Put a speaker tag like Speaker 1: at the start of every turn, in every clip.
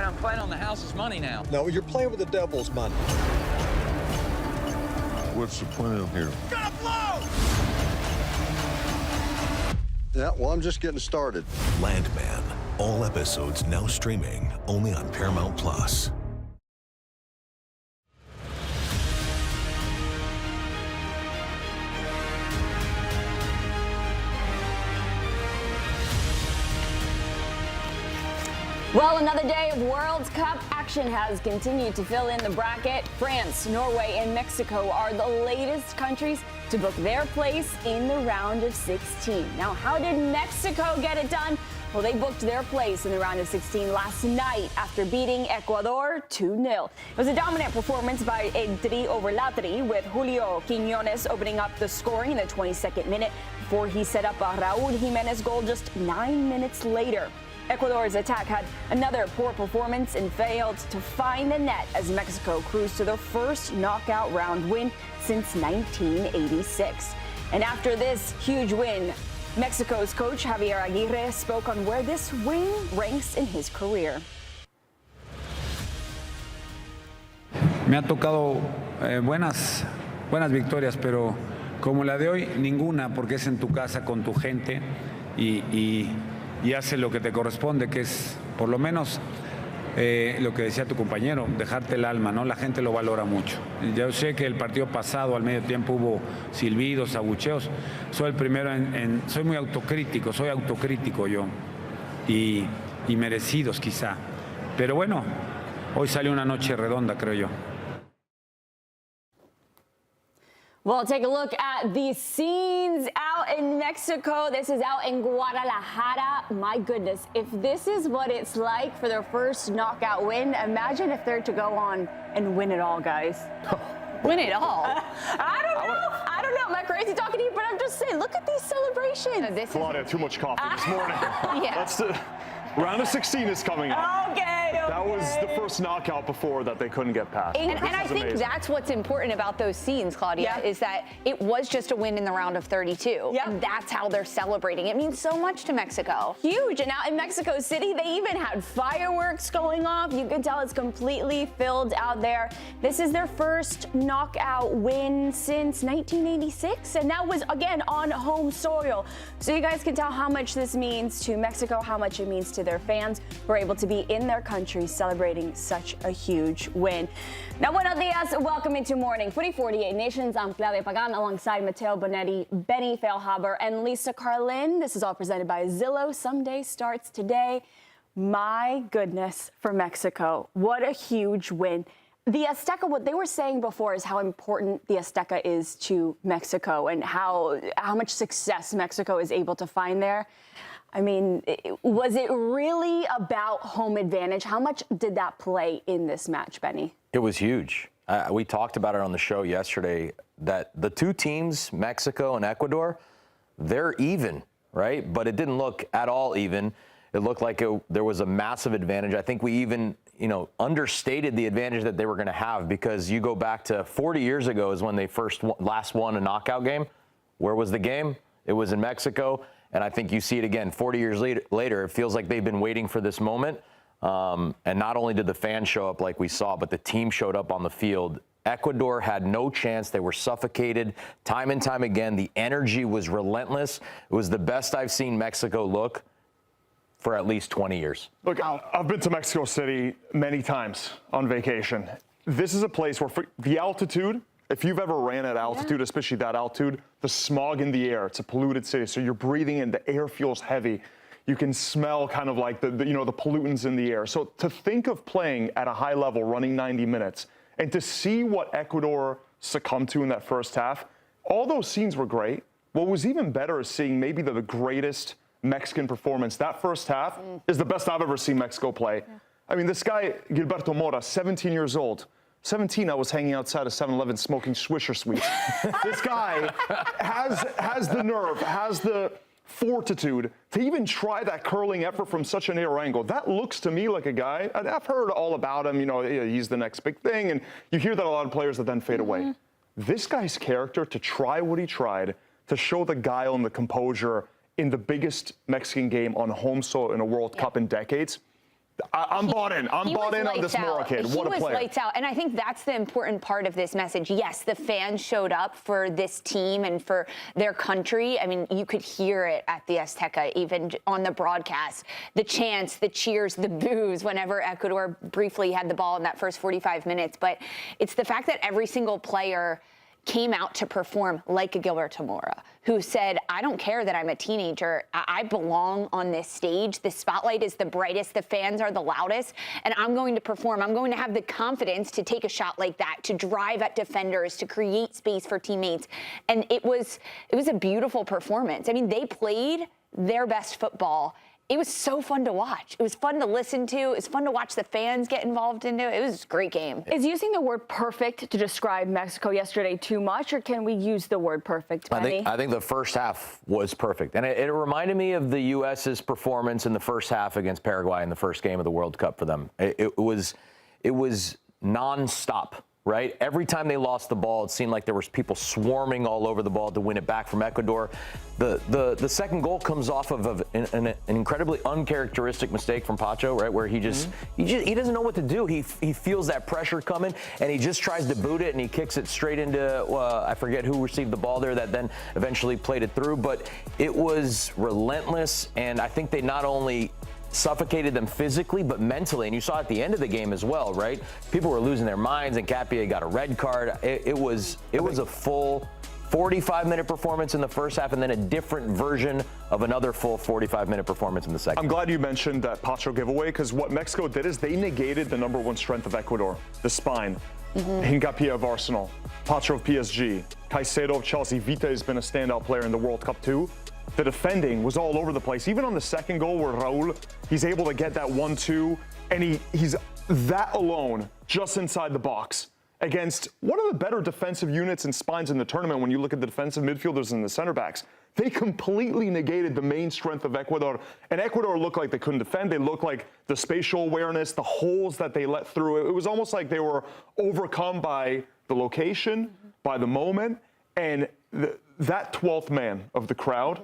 Speaker 1: around playing on the house's money now.
Speaker 2: No, you're playing with the devil's money.
Speaker 3: What's the plan here?
Speaker 1: Gonna blow!
Speaker 2: Yeah, well, I'm just getting started.
Speaker 4: Landman. All episodes now streaming only on Paramount Plus.
Speaker 5: Well, another day of World Cup action has continued to fill in the bracket. France, Norway, and Mexico are the latest countries to book their place in the round of 16. Now, how did Mexico get it done? Well, they booked their place in the round of 16 last night after beating Ecuador 2-0. It was a dominant performance by El Tri over La Tri, with Julio Quiñones opening up the scoring in the 22nd minute before he set up a Raúl Jiménez goal just 9 minutes later. Ecuador's attack had another poor performance and failed to find the net as Mexico cruised to their first knockout round win since 1986. And after this huge win, Mexico's coach Javier Aguirre spoke on where this win ranks in his career.
Speaker 6: Me ha tocado buenas victorias, pero como la de hoy, ninguna, porque es en tu casa con tu gente y hace lo que te corresponde, que es por lo menos lo que decía tu compañero, dejarte el alma, ¿no? La gente lo valora mucho. Yo sé que el partido pasado al medio tiempo hubo silbidos, abucheos. Soy el primero soy muy autocrítico, soy autocrítico yo y merecidos quizá. Pero bueno, hoy salió una noche redonda, creo yo.
Speaker 5: Well, take a look at the scenes out in Mexico. This is out in Guadalajara. My goodness, if this is what it's like for their first knockout win, imagine if they're to go on and win it all, guys.
Speaker 7: Win it all?
Speaker 5: I don't know. Am I crazy talking to you? But I'm just saying, look at these celebrations.
Speaker 8: Claudia, too much coffee this morning.
Speaker 7: Yeah.
Speaker 8: Round of 16 is coming up.
Speaker 5: Okay.
Speaker 8: That was the first knockout before that they couldn't get past.
Speaker 7: And I think
Speaker 8: amazing.
Speaker 7: that's what's important about those scenes, Claudia, is that it was just a win in the round of 32.
Speaker 5: Yep.
Speaker 7: And that's how they're celebrating. It means so much to Mexico.
Speaker 5: Huge. And now in Mexico City, they even had fireworks going off. You can tell it's completely filled out there. This is their first knockout win since 1986. And that was, again, on home soil. So you guys can tell how much this means to Mexico, how much it means to their fans who are able to be in their country celebrating such a huge win. Now, buenos dias. Welcome into Morning Footy 48 Nations. I'm Claudia Pagan alongside Matteo Bonetti, Benny Feilhaber, and Lisa Carlin. This is all presented by Zillow. Someday starts today. My goodness, for Mexico. What a huge win. The Azteca, what they were saying before is how important the Azteca is to Mexico and how much success Mexico is able to find there. I mean, was it really about home advantage? How much did that play in this match, Benny?
Speaker 9: It was huge. We talked about it on the show yesterday that the two teams, Mexico and Ecuador, they're even, right? But it didn't look at all even. It looked like there was a massive advantage. I think we even, understated the advantage that they were going to have, because you go back to 40 years ago is when they last won a knockout game. Where was the game? It was in Mexico. And I think you see it again 40 years later. It feels like they've been waiting for this moment. And not only did the fans show up like we saw, but the team showed up on the field. Ecuador had no chance. They were suffocated time and time again. The energy was relentless. It was the best I've seen Mexico look for at least 20 years.
Speaker 8: Look, I've been to Mexico City many times on vacation. This is a place where the altitude, if you've ever ran at altitude, especially that altitude, the smog in the air, it's a polluted city. So you're breathing in, the air feels heavy. You can smell kind of like the pollutants in the air. So to think of playing at a high level, running 90 minutes, and to see what Ecuador succumbed to in that first half, all those scenes were great. What was even better is seeing maybe the greatest Mexican performance. That first half is the best I've ever seen Mexico play. Yeah. I mean, this guy, Gilberto Mora, 17 years old. 17, I was hanging outside of 7-Eleven smoking Swisher Sweets. This guy has the nerve, has the fortitude to even try that curling effort from such a narrow angle. That looks to me like a guy, I've heard all about him, he's the next big thing, and you hear that a lot of players that then fade away. This guy's character, to try what he tried, to show the guile and the composure in the biggest Mexican game on home soil in a World Cup in decades, I'm bought in. I'm bought in on this Mora kid. What a player.
Speaker 7: He was lights out. And I think that's the important part of this message. Yes, the fans showed up for this team and for their country. I mean, you could hear it at the Azteca, even on the broadcast. The chants, the cheers, the boos whenever Ecuador briefly had the ball in that first 45 minutes. But it's the fact that every single player came out to perform like a Gilberto Mora, who said, I don't care that I'm a teenager. I belong on this stage. The spotlight is the brightest. The fans are the loudest. And I'm going to perform. I'm going to have the confidence to take a shot like that, to drive at defenders, to create space for teammates. And it was a beautiful performance. I mean, they played their best football. It was so fun to watch. It was fun to listen to. It was fun to watch the fans get involved into it. It was a great game.
Speaker 5: Is using the word perfect to describe Mexico yesterday too much, or can we use the word perfect, Benny?
Speaker 9: I think the first half was perfect. And it reminded me of the U.S.'s performance in the first half against Paraguay in the first game of the World Cup for them. It was nonstop. Right? Every time they lost the ball, it seemed like there was people swarming all over the ball to win it back from Ecuador. The second goal comes off of an incredibly uncharacteristic mistake from Pacho, right? Where he doesn't know what to do. He feels that pressure coming, and he just tries to boot it, and he kicks it straight into I forget who received the ball there that then eventually played it through. But it was relentless, and I think they not only suffocated them physically, but mentally. And you saw at the end of the game as well, right? People were losing their minds, and Capia got a red card. It was a full 45-minute performance in the first half, and then a different version of another full 45-minute performance in the second.
Speaker 8: I'm glad you mentioned that Pacho giveaway, because what Mexico did is they negated the number one strength of Ecuador, the spine. Hincapié of Arsenal, Pacho of PSG, Caicedo of Chelsea. Vita has been a standout player in the World Cup too. The defending was all over the place. Even on the second goal where Raul, he's able to get that 1-2, and he's that alone just inside the box against one of the better defensive units and spines in the tournament when you look at the defensive midfielders and the center backs. They completely negated the main strength of Ecuador, and Ecuador looked like they couldn't defend. They looked like the spatial awareness, the holes that they let through. It was almost like they were overcome by the location, by the moment, and that 12th man of the crowd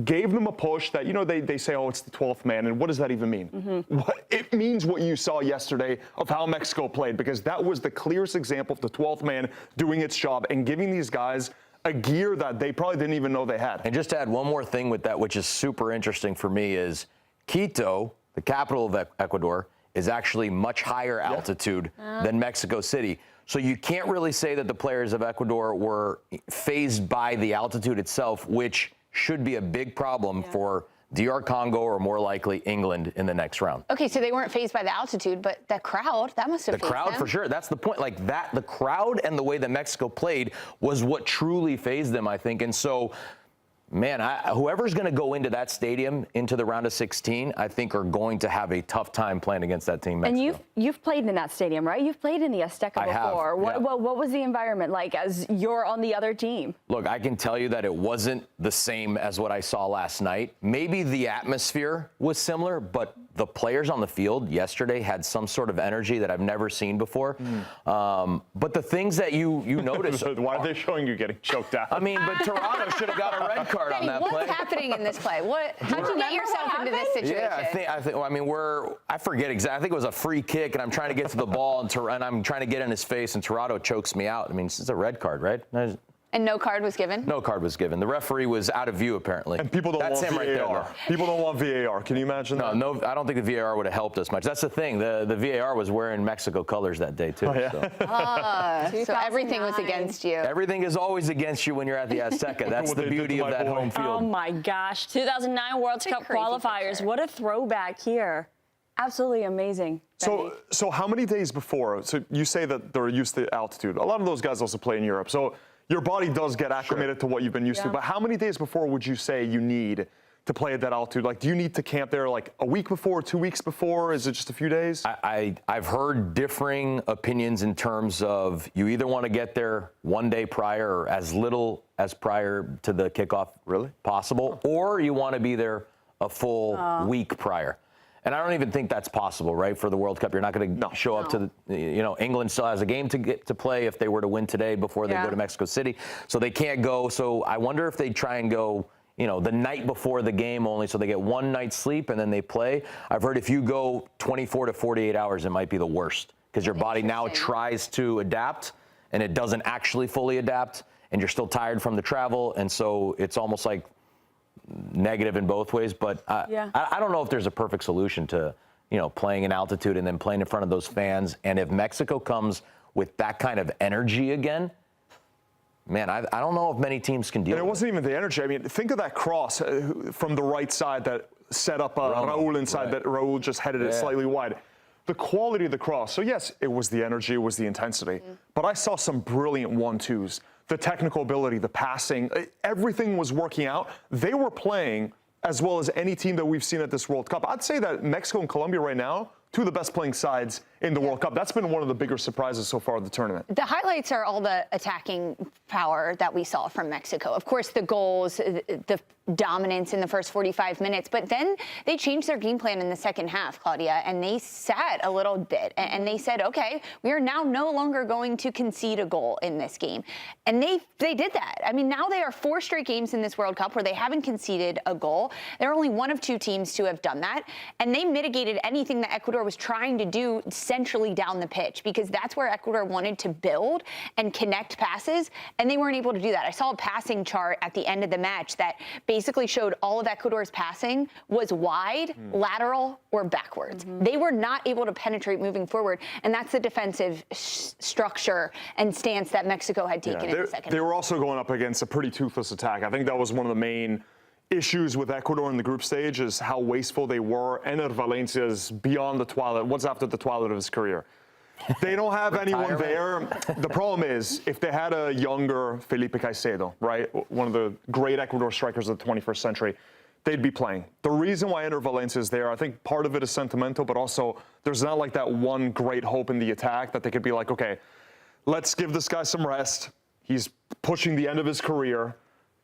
Speaker 8: gave them a push that, they say, oh, it's the 12th man. And what does that even mean? It means what you saw yesterday of how Mexico played, because that was the clearest example of the 12th man doing its job and giving these guys a gear that they probably didn't even know they had.
Speaker 9: And just to add one more thing with that, which is super interesting for me, is Quito, the capital of Ecuador, is actually much higher altitude than Mexico City. So you can't really say that the players of Ecuador were fazed by the altitude itself, which should be a big problem for DR Congo, or more likely England, in the next round.
Speaker 7: Okay, so they weren't fazed by the altitude, but the crowd, that must have
Speaker 9: The crowd,
Speaker 7: them.
Speaker 9: for sure. That's the point. Like that, the crowd and the way that Mexico played was what truly fazed them, I think. And so, man, whoever's going to go into that stadium, into the round of 16, I think are going to have a tough time playing against that team, Mexico.
Speaker 5: And you've played in that stadium, right? You've played in the Azteca
Speaker 9: I have,
Speaker 5: before.
Speaker 9: yeah.
Speaker 5: What was the environment like as you're on the other team?
Speaker 9: Look, I can tell you that it wasn't the same as what I saw last night. Maybe the atmosphere was similar, but the players on the field yesterday had some sort of energy that I've never seen before. But the things that you notice.
Speaker 8: Why are they showing you getting choked out?
Speaker 9: I mean, but Toronto should have got a red card on that
Speaker 7: What's
Speaker 9: play.
Speaker 7: happening in this play? How'd you get yourself into this situation?
Speaker 9: Yeah, I forget exactly. I think it was a free kick, and I'm trying to get to the ball, and I'm trying to get in his face, and Toronto chokes me out. I mean, it's a red card, right?
Speaker 7: And no card was given?
Speaker 9: No card was given. The referee was out of view, apparently.
Speaker 8: And people don't want VAR.
Speaker 9: Right there,
Speaker 8: people don't want VAR. Can you imagine that?
Speaker 9: No, I don't think the VAR would have helped us much. That's the thing. The VAR was wearing Mexico colors that day, too.
Speaker 8: Oh, yeah.
Speaker 7: So everything was against you.
Speaker 9: Everything is always against you when you're at the Azteca. That's the beauty of that home field.
Speaker 5: Oh, my gosh. 2009 World Cup qualifiers.
Speaker 7: Picture.
Speaker 5: What a throwback here. Absolutely amazing.
Speaker 8: So how many days before? So you say that they're used to altitude. A lot of those guys also play in Europe. So your body does get acclimated to what you've been used to. But how many days before would you say you need to play at that altitude? Like, do you need to camp there like a week before, 2 weeks before? Is it just a few days?
Speaker 9: I've heard differing opinions in terms of you either want to get there 1 day prior or as little as prior to the kickoff possible, or you want to be there a full week prior. And I don't even think that's possible, right? For the World Cup, you're not going to show up to England still has a game to get to play if they were to win today before they go to Mexico City. So they can't go. So I wonder if they try and go the night before the game only, so they get one night's sleep and then they play. I've heard if you go 24 to 48 hours, it might be the worst because your body now tries to adapt and it doesn't actually fully adapt, and you're still tired from the travel, and so it's almost like negative in both ways. But I don't know if there's a perfect solution to playing in altitude and then playing in front of those fans. And if Mexico comes with that kind of energy again, man, I don't know if many teams can deal with it.
Speaker 8: And it wasn't even the energy. I mean, think of that cross from the right side that set up Raul inside, that Raul just headed it slightly wide. The quality of the cross. So, yes, it was the energy, it was the intensity. But I saw some brilliant 1-2s. The technical ability, the passing, everything was working out. They were playing as well as any team that we've seen at this World Cup. I'd say that Mexico and Colombia right now, two of the best playing sides in the World Cup. That's been one of the bigger surprises so far of the tournament.
Speaker 7: The highlights are all the attacking power that we saw from Mexico. Of course, the goals, the dominance in the first 45 minutes, but then they changed their game plan in the second half, Claudia, and they sat a little bit, and they said, okay, we are now no longer going to concede a goal in this game. And they did that. I mean, now they are 4 straight games in this World Cup where they haven't conceded a goal. They're only one of 2 teams to have done that, and they mitigated anything that Ecuador was trying to do centrally down the pitch, because that's where Ecuador wanted to build and connect passes, and they weren't able to do that. I saw a passing chart at the end of the match that basically showed all of Ecuador's passing was wide, lateral, or backwards. They were not able to penetrate moving forward, and that's the defensive structure and stance that Mexico had taken in the second half.
Speaker 8: They were also going up against a pretty toothless attack. I think that was one of the main issues with Ecuador in the group stage, is how wasteful they were. Ener Valencia is beyond the twilight. What's after the twilight of his career? They don't have anyone there. The problem is, if they had a younger Felipe Caicedo, right, one of the great Ecuador strikers of the 21st century, they'd be playing. The reason why Ener Valencia is there, I think part of it is sentimental, but also there's not like that one great hope in the attack that they could be like, okay, let's give this guy some rest. He's pushing the end of his career.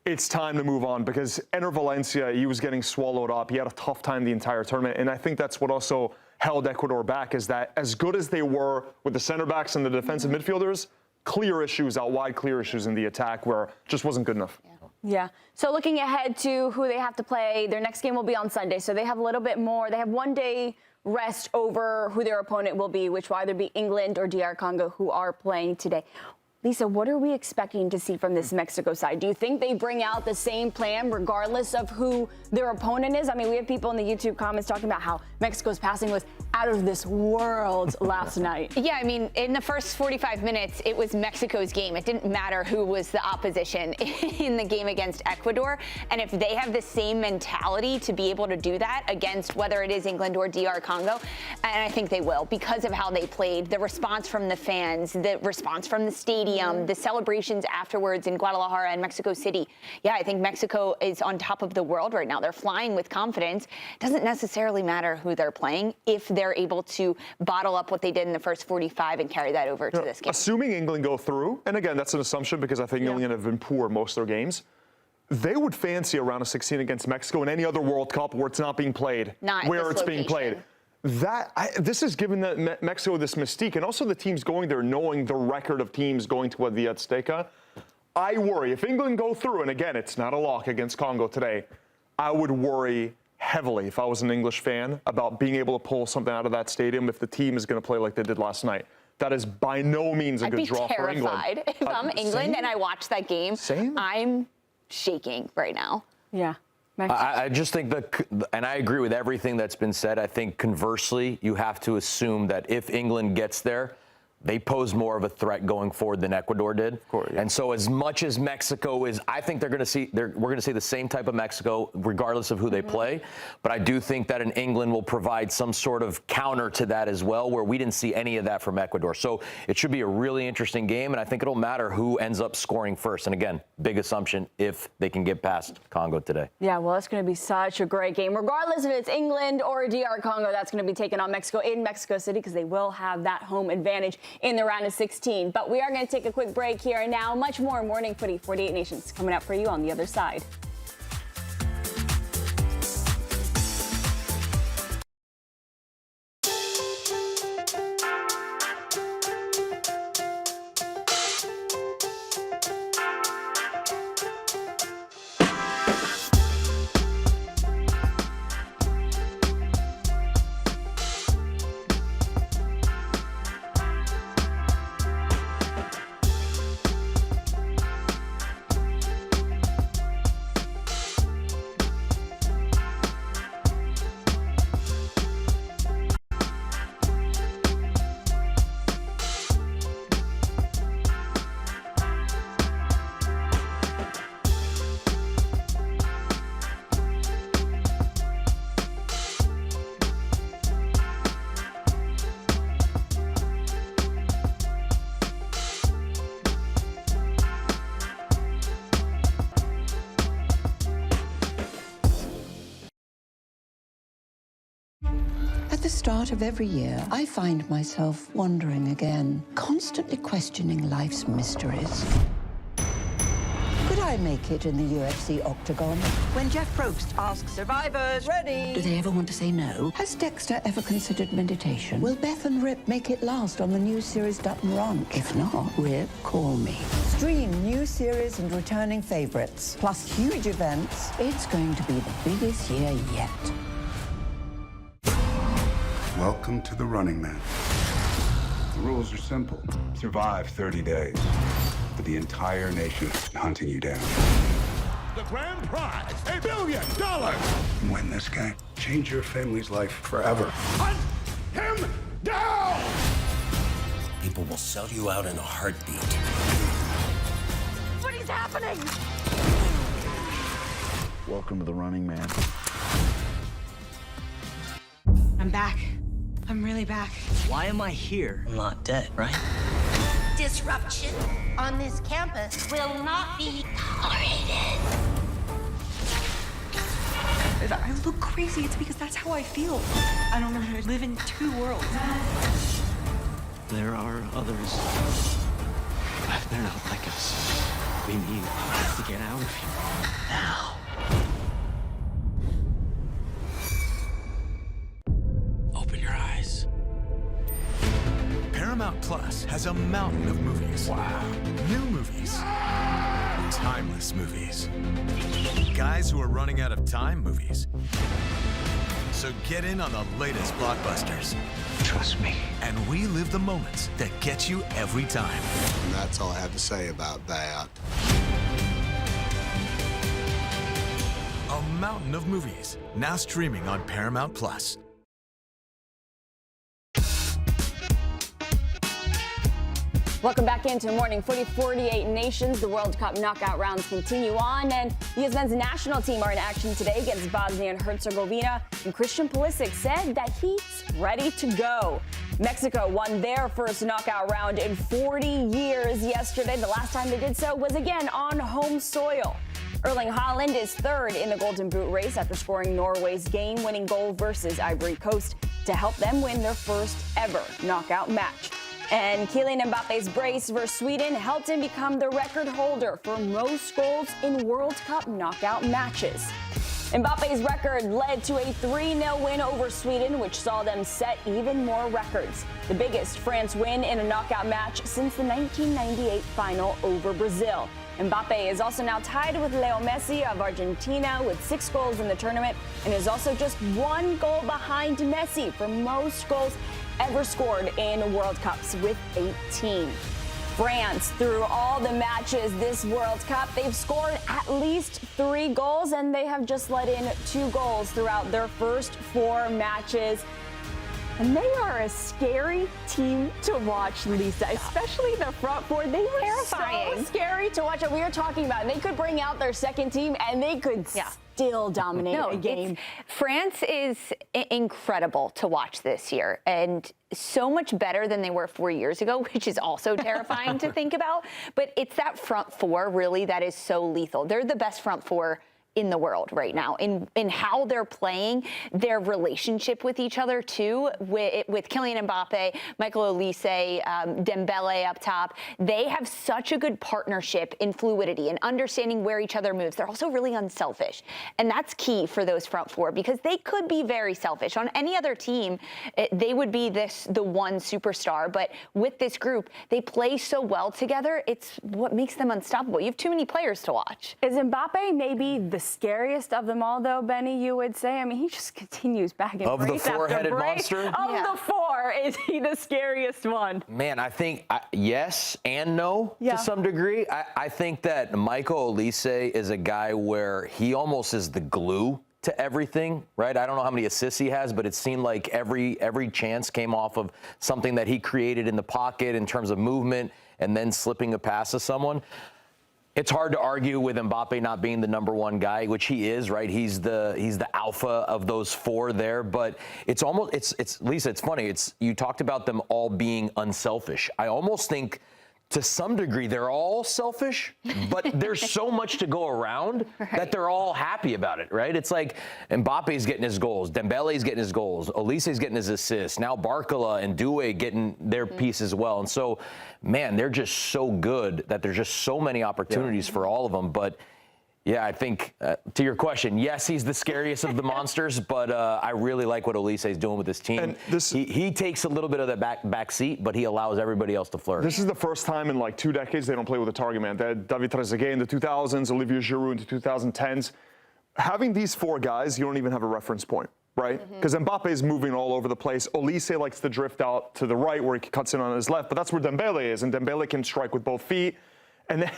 Speaker 8: It's time to move on, because Ener Valencia, he was getting swallowed up. He had a tough time the entire tournament, and I think that's what also held Ecuador back, is that as good as they were with the center backs and the defensive midfielders, clear issues out wide, clear issues in the attack where it just wasn't good enough.
Speaker 5: Yeah. So looking ahead to who they have to play, their next game will be on Sunday, so they have a little bit more. They have one day rest over who their opponent will be, which will either be England or DR Congo, who are playing today. Lisa, what are we expecting to see from this Mexico side? Do you think they bring out the same plan regardless of who their opponent is? I mean, we have people in the YouTube comments talking about how Mexico's passing was out of this world last night.
Speaker 7: Yeah, I mean, in the first 45 minutes, it was Mexico's game. It didn't matter who was the opposition in the game against Ecuador. And if they have the same mentality to be able to do that against whether it is England or DR Congo, and I think they will, because of how they played, the response from the fans, the response from the stadium, the celebrations afterwards in Guadalajara and Mexico City. Yeah, I think Mexico is on top of the world right now. They're flying with confidence. Doesn't necessarily matter who they're playing if they're able to bottle up what they did in the first 45 and carry that over to this game.
Speaker 8: Assuming England go through, and again, that's an assumption because I think England have been poor most of their games, they would fancy a round of 16 against Mexico in any other World Cup where it's not being played, where it's being played. This has given Mexico this mystique, and also the teams going there knowing the record of teams going to the Azteca. I worry if England go through, and again, it's not a lock against Congo today, I would worry heavily if I was an English fan about being able to pull something out of that stadium if the team is going to play like they did last night. That is by no means a good draw for England.
Speaker 7: I'd be terrified if I'm England and I watch that game. I'm shaking right now.
Speaker 5: Yeah.
Speaker 9: I just think and I agree with everything that's been said. I think conversely, you have to assume that if England gets there, they pose more of a threat going forward than Ecuador did. Of course, yeah. And so as much as Mexico is, I think we're going to see the same type of Mexico regardless of who they play. But I do think that in England will provide some sort of counter to that as well, where we didn't see any of that from Ecuador. So it should be a really interesting game, and I think it'll matter who ends up scoring first. And again, big assumption if they can get past Congo today.
Speaker 5: Yeah, well, it's going to be such a great game. Regardless if it's England or DR Congo, that's going to be taking on Mexico in Mexico City, because they will have that home advantage in the round of 16. But we are going to take a quick break here and now. Much more Morning Footy 48 Nations coming up for you on the other side.
Speaker 3: start of every year, I find myself wondering again, constantly questioning life's mysteries. Could I make it in the UFC octagon?
Speaker 10: When Jeff Probst asks survivors, ready?
Speaker 3: Do they ever want to say no? Has Dexter ever considered meditation? Will Beth and Rip make it last on the new series Dutton Ranch? If not, Rip, call me.
Speaker 10: Stream new series and returning favorites, plus huge events.
Speaker 3: It's going to be the biggest year yet.
Speaker 11: Welcome to the Running Man. The rules are simple. Survive 30 days. But the entire nation hunting you down.
Speaker 12: The grand prize, $1 billion.
Speaker 11: Win this game. Change your family's life forever.
Speaker 12: Hunt him down!
Speaker 13: People will sell you out in a heartbeat.
Speaker 10: What is happening?
Speaker 11: Welcome to the Running Man.
Speaker 10: I'm back. I'm really back.
Speaker 13: Why am I here? I'm not dead, right?
Speaker 14: Disruption on this campus will not be tolerated.
Speaker 10: If I look crazy, it's because that's how I feel. I don't know how to live in two worlds.
Speaker 13: There are others. But they're not like us. We need to get out of here now. Open your eyes.
Speaker 15: Paramount Plus has a mountain of movies. Wow. New movies. Timeless movies. Guys who are running out of time movies. So get in on the latest blockbusters.
Speaker 13: Trust me.
Speaker 15: And we live the moments that get you every time.
Speaker 2: And that's all I have to say about that.
Speaker 15: A mountain of movies, now streaming on Paramount Plus.
Speaker 5: Welcome back into Morning Footy. 48 nations. The World Cup knockout rounds continue on, and the U.S. men's national team are in action today against Bosnia and Herzegovina. And Christian Pulisic said that he's ready to go. Mexico won their first knockout round in 40 years yesterday. The last time they did so was again on home soil. Erling Haaland is third in the Golden Boot race after scoring Norway's game-winning goal versus Ivory Coast to help them win their first ever knockout match. And Kylian Mbappe's brace versus Sweden helped him become the record holder for most goals in World Cup knockout matches. Mbappe's record led to a 3-0 win over Sweden, which saw them set even more records. The biggest France win in a knockout match since the 1998 final over Brazil. Mbappe is also now tied with Leo Messi of Argentina with 6 goals in the tournament and is also just 1 goal behind Messi for most goals ever scored in World Cups with 18. France, through all the matches this World Cup, they've scored at least 3 goals, and they have just let in 2 goals throughout their first 4 matches. And they are a scary team to watch, Lisa, especially the front four. They were terrifying. So scary to watch. And we were talking about it. They could bring out their second team, and they could still dominate a game.
Speaker 7: France is incredible to watch this year, and so much better than they were 4 years ago, which is also terrifying to think about. But it's that front four, really, that is so lethal. They're the best front four in the world right now, in how they're playing, their relationship with each other too, with Kylian Mbappe, Michael Olise, Dembele up top. They have such a good partnership in fluidity and understanding where each other moves. They're also really unselfish, and that's key for those front four because they could be very selfish. On any other team, they would be the one superstar, but with this group, they play so well together. It's what makes them unstoppable. You have too many players to watch.
Speaker 5: Is Mbappe maybe the scariest of them all, though, Benny, you would say? I mean, he just continues back and
Speaker 9: Of the
Speaker 5: brace after
Speaker 9: four-headed
Speaker 5: brace.
Speaker 9: monster?
Speaker 5: Of the 4, is he the scariest one?
Speaker 9: Man, I think yes and no to some degree. I think that Michael Olise is a guy where he almost is the glue to everything, right? I don't know how many assists he has, but it seemed like every chance came off of something that he created in the pocket in terms of movement and then slipping a pass to someone. It's hard to argue with Mbappe not being the number 1 guy, which he is, right? He's the alpha of those 4 there, but it's almost Lisa, it's funny. You talked about them all being unselfish. I almost think to some degree, they're all selfish, but there's so much to go around that they're all happy about it, right? It's like Mbappe's getting his goals, Dembele's getting his goals, Olise's getting his assists, now Barcola and Doué getting their piece as well. And so, man, they're just so good that there's just so many opportunities for all of them. But yeah, I think to your question, yes, he's the scariest of the monsters, but I really like what Olise is doing with this team. And he takes a little bit of the back seat, but he allows everybody else to flourish.
Speaker 8: This is the first time in like 2 decades they don't play with a target man. They had David Trezeguet in the 2000s, Olivier Giroud in the 2010s. Having these 4 guys, you don't even have a reference point, right? Because Mbappe is moving all over the place. Olise likes to drift out to the right where he cuts in on his left, but that's where Dembele is, and Dembele can strike with both feet. And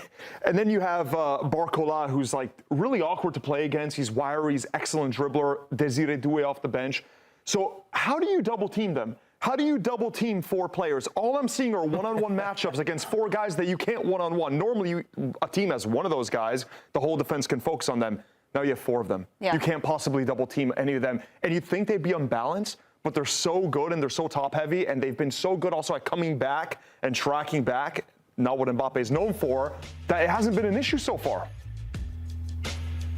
Speaker 8: then you have Barcola, who's like really awkward to play against. He's wiry, he's excellent dribbler. Desiré Doué off the bench. So how do you double team them? How do you double team 4 players? All I'm seeing are one-on-one matchups against 4 guys that you can't one-on-one. Normally, a team has one of those guys. The whole defense can focus on them. Now you have 4 of them. Yeah. You can't possibly double team any of them. And you'd think they'd be unbalanced, but they're so good and they're so top-heavy, and they've been so good also at coming back and tracking back. Not what Mbappe is known for, that it hasn't been an issue so far.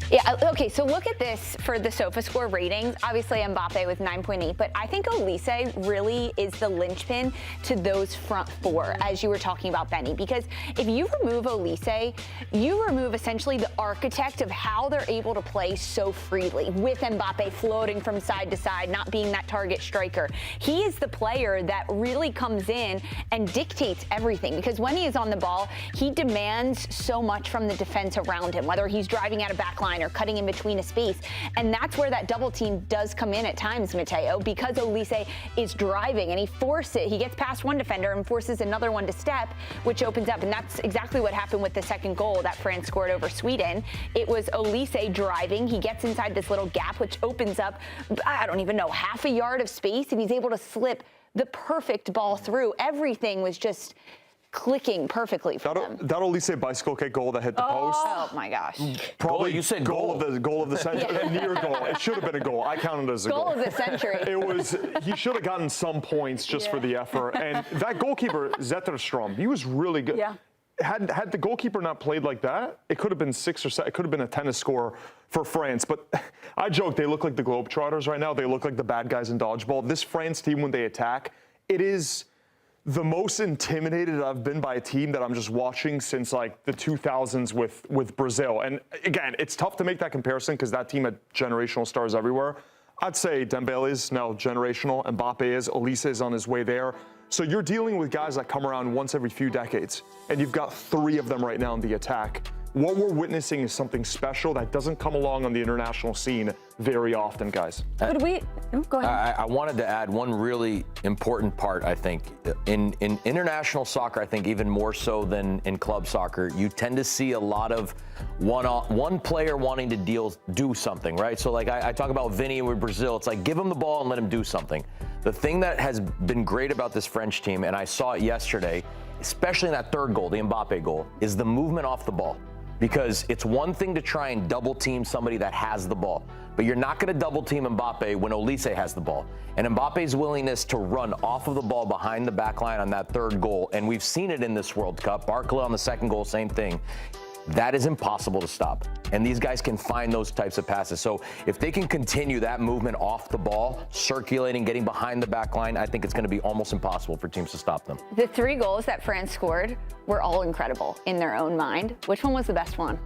Speaker 7: Yeah, okay, so look at this for the SofaScore ratings. Obviously, Mbappe with 9.8, but I think Olise really is the linchpin to those front 4, as you were talking about, Benny, because if you remove Olise, you remove essentially the architect of how they're able to play so freely, with Mbappe floating from side to side, not being that target striker. He is the player that really comes in and dictates everything, because when he is on the ball, he demands so much from the defense around him, whether he's driving out a back line or cutting in between a space. And that's where that double team does come in at times, Matteo, because Olise is driving and he gets past one defender and forces another one to step, which opens up. And that's exactly what happened with the second goal that France scored over Sweden. It was Olise driving. He gets inside this little gap, which opens up, I don't even know, half a yard of space, and he's able to slip the perfect ball through. Everything was just clicking perfectly for them.
Speaker 8: That Olise bicycle kick goal that hit the post.
Speaker 7: Oh my gosh!
Speaker 8: Probably
Speaker 9: you said
Speaker 8: goal of the century. Near goal. It should have been a goal. I counted it as a goal.
Speaker 7: Goal of the century.
Speaker 8: It was. He should have gotten some points just for the effort. And that goalkeeper Zetterstrom, he was really good. Yeah. Had the goalkeeper not played like that, it could have been 6 or 7. It could have been a tennis score for France. But I joke, they look like the Globetrotters right now. They look like the bad guys in dodgeball. This France team, when they attack, it is the most intimidated I've been by a team that I'm just watching since like the 2000s with Brazil. And again, it's tough to make that comparison because that team had generational stars everywhere. I'd say Dembele is now generational, Mbappe is, Olise is on his way there. So you're dealing with guys that come around once every few decades, and you've got 3 of them right now in the attack. What we're witnessing is something special that doesn't come along on the international scene very often, guys.
Speaker 7: Go ahead.
Speaker 9: I wanted to add one really important part, I think. In international soccer, I think even more so than in club soccer, you tend to see a lot of one player wanting to do something, right? So like I talk about Vinny with Brazil. It's like give him the ball and let him do something. The thing that has been great about this French team, and I saw it yesterday, especially in that 3rd goal, the Mbappe goal, is the movement off the ball. Because it's one thing to try and double team somebody that has the ball, but you're not going to double team Mbappe when Olise has the ball. And Mbappe's willingness to run off of the ball behind the back line on that 3rd goal, and we've seen it in this World Cup. Barcola on the 2nd goal, same thing. That is impossible to stop. And these guys can find those types of passes. So if they can continue that movement off the ball, circulating, getting behind the back line, I think it's going to be almost impossible for teams to stop them.
Speaker 7: The 3 goals that France scored were all incredible in their own mind. Which one was the best one?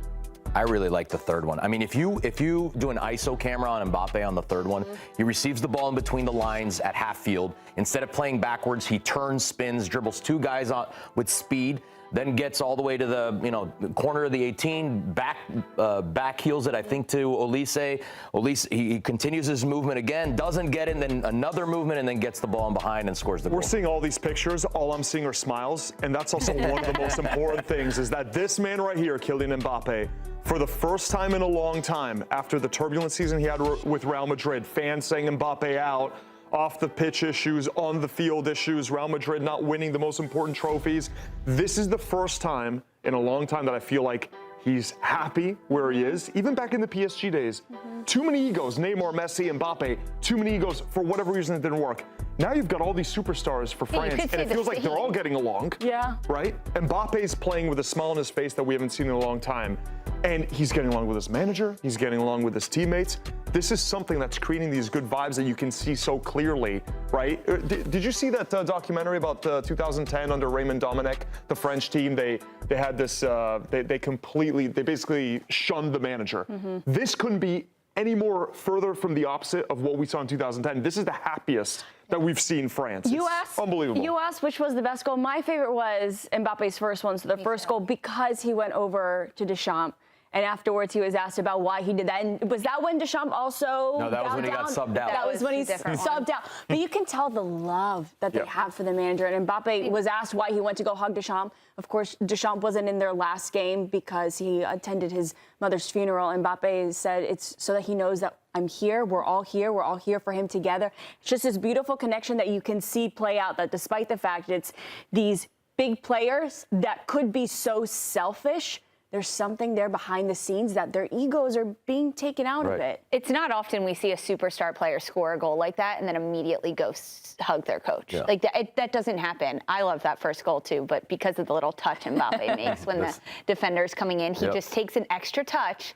Speaker 9: I really like the 3rd one. I mean, if you do an ISO camera on Mbappe on the 3rd one, he receives the ball in between the lines at half field. Instead of playing backwards, he turns, spins, dribbles 2 guys on with speed, then gets all the way to the corner of the 18, back heels it, I think, to Olise. Olise, he continues his movement again, doesn't get it, then another movement, and then gets the ball in behind and scores the goal.
Speaker 8: We're seeing all these pictures. All I'm seeing are smiles, and that's also one of the most important things is that this man right here, Kylian Mbappe, for the first time in a long time, after the turbulent season he had with Real Madrid, fans saying Mbappe out, off the pitch issues, on the field issues, Real Madrid not winning the most important trophies. This is the first time in a long time that I feel like He's happy where he is. Even back in the PSG days, too many egos. Neymar, Messi, Mbappe, too many egos for whatever reason it didn't work. Now you've got all these superstars for France, and it feels like they're all getting along.
Speaker 5: Yeah.
Speaker 8: Right? Mbappe's playing with a smile on his face that we haven't seen in a long time. And he's getting along with his manager. He's getting along with his teammates. This is something that's creating these good vibes that you can see so clearly, right? Did you see that documentary about 2010 under Raymond Domenech, the French team? They had this, they basically shunned the manager. This couldn't be any more further from the opposite of what we saw in 2010. This is the happiest that we've seen France. It's unbelievable.
Speaker 5: You asked which was the best goal. My favorite was Mbappe's first one, so the first goal, because he went over to Deschamps. And afterwards, he was asked about why he did that. And was that when Deschamps also?
Speaker 9: No, that was when he got subbed out.
Speaker 5: That was when he subbed out. But you can tell the love that they have for the manager. And Mbappe was asked why he went to go hug Deschamps. Of course, Deschamps wasn't in their last game because he attended his mother's funeral. Mbappe said it's so that he knows that I'm here. We're all here. We're all here for him together. It's just this beautiful connection that you can see play out, that despite the fact it's these big players that could be so selfish, there's something there behind the scenes that their egos are being taken out of it.
Speaker 7: It's not often we see a superstar player score a goal like that and then immediately go hug their coach.
Speaker 9: Yeah.
Speaker 7: Like that doesn't happen. I love that first goal too, but because of the little touch Mbappe makes when the defender's coming in, he just takes an extra touch.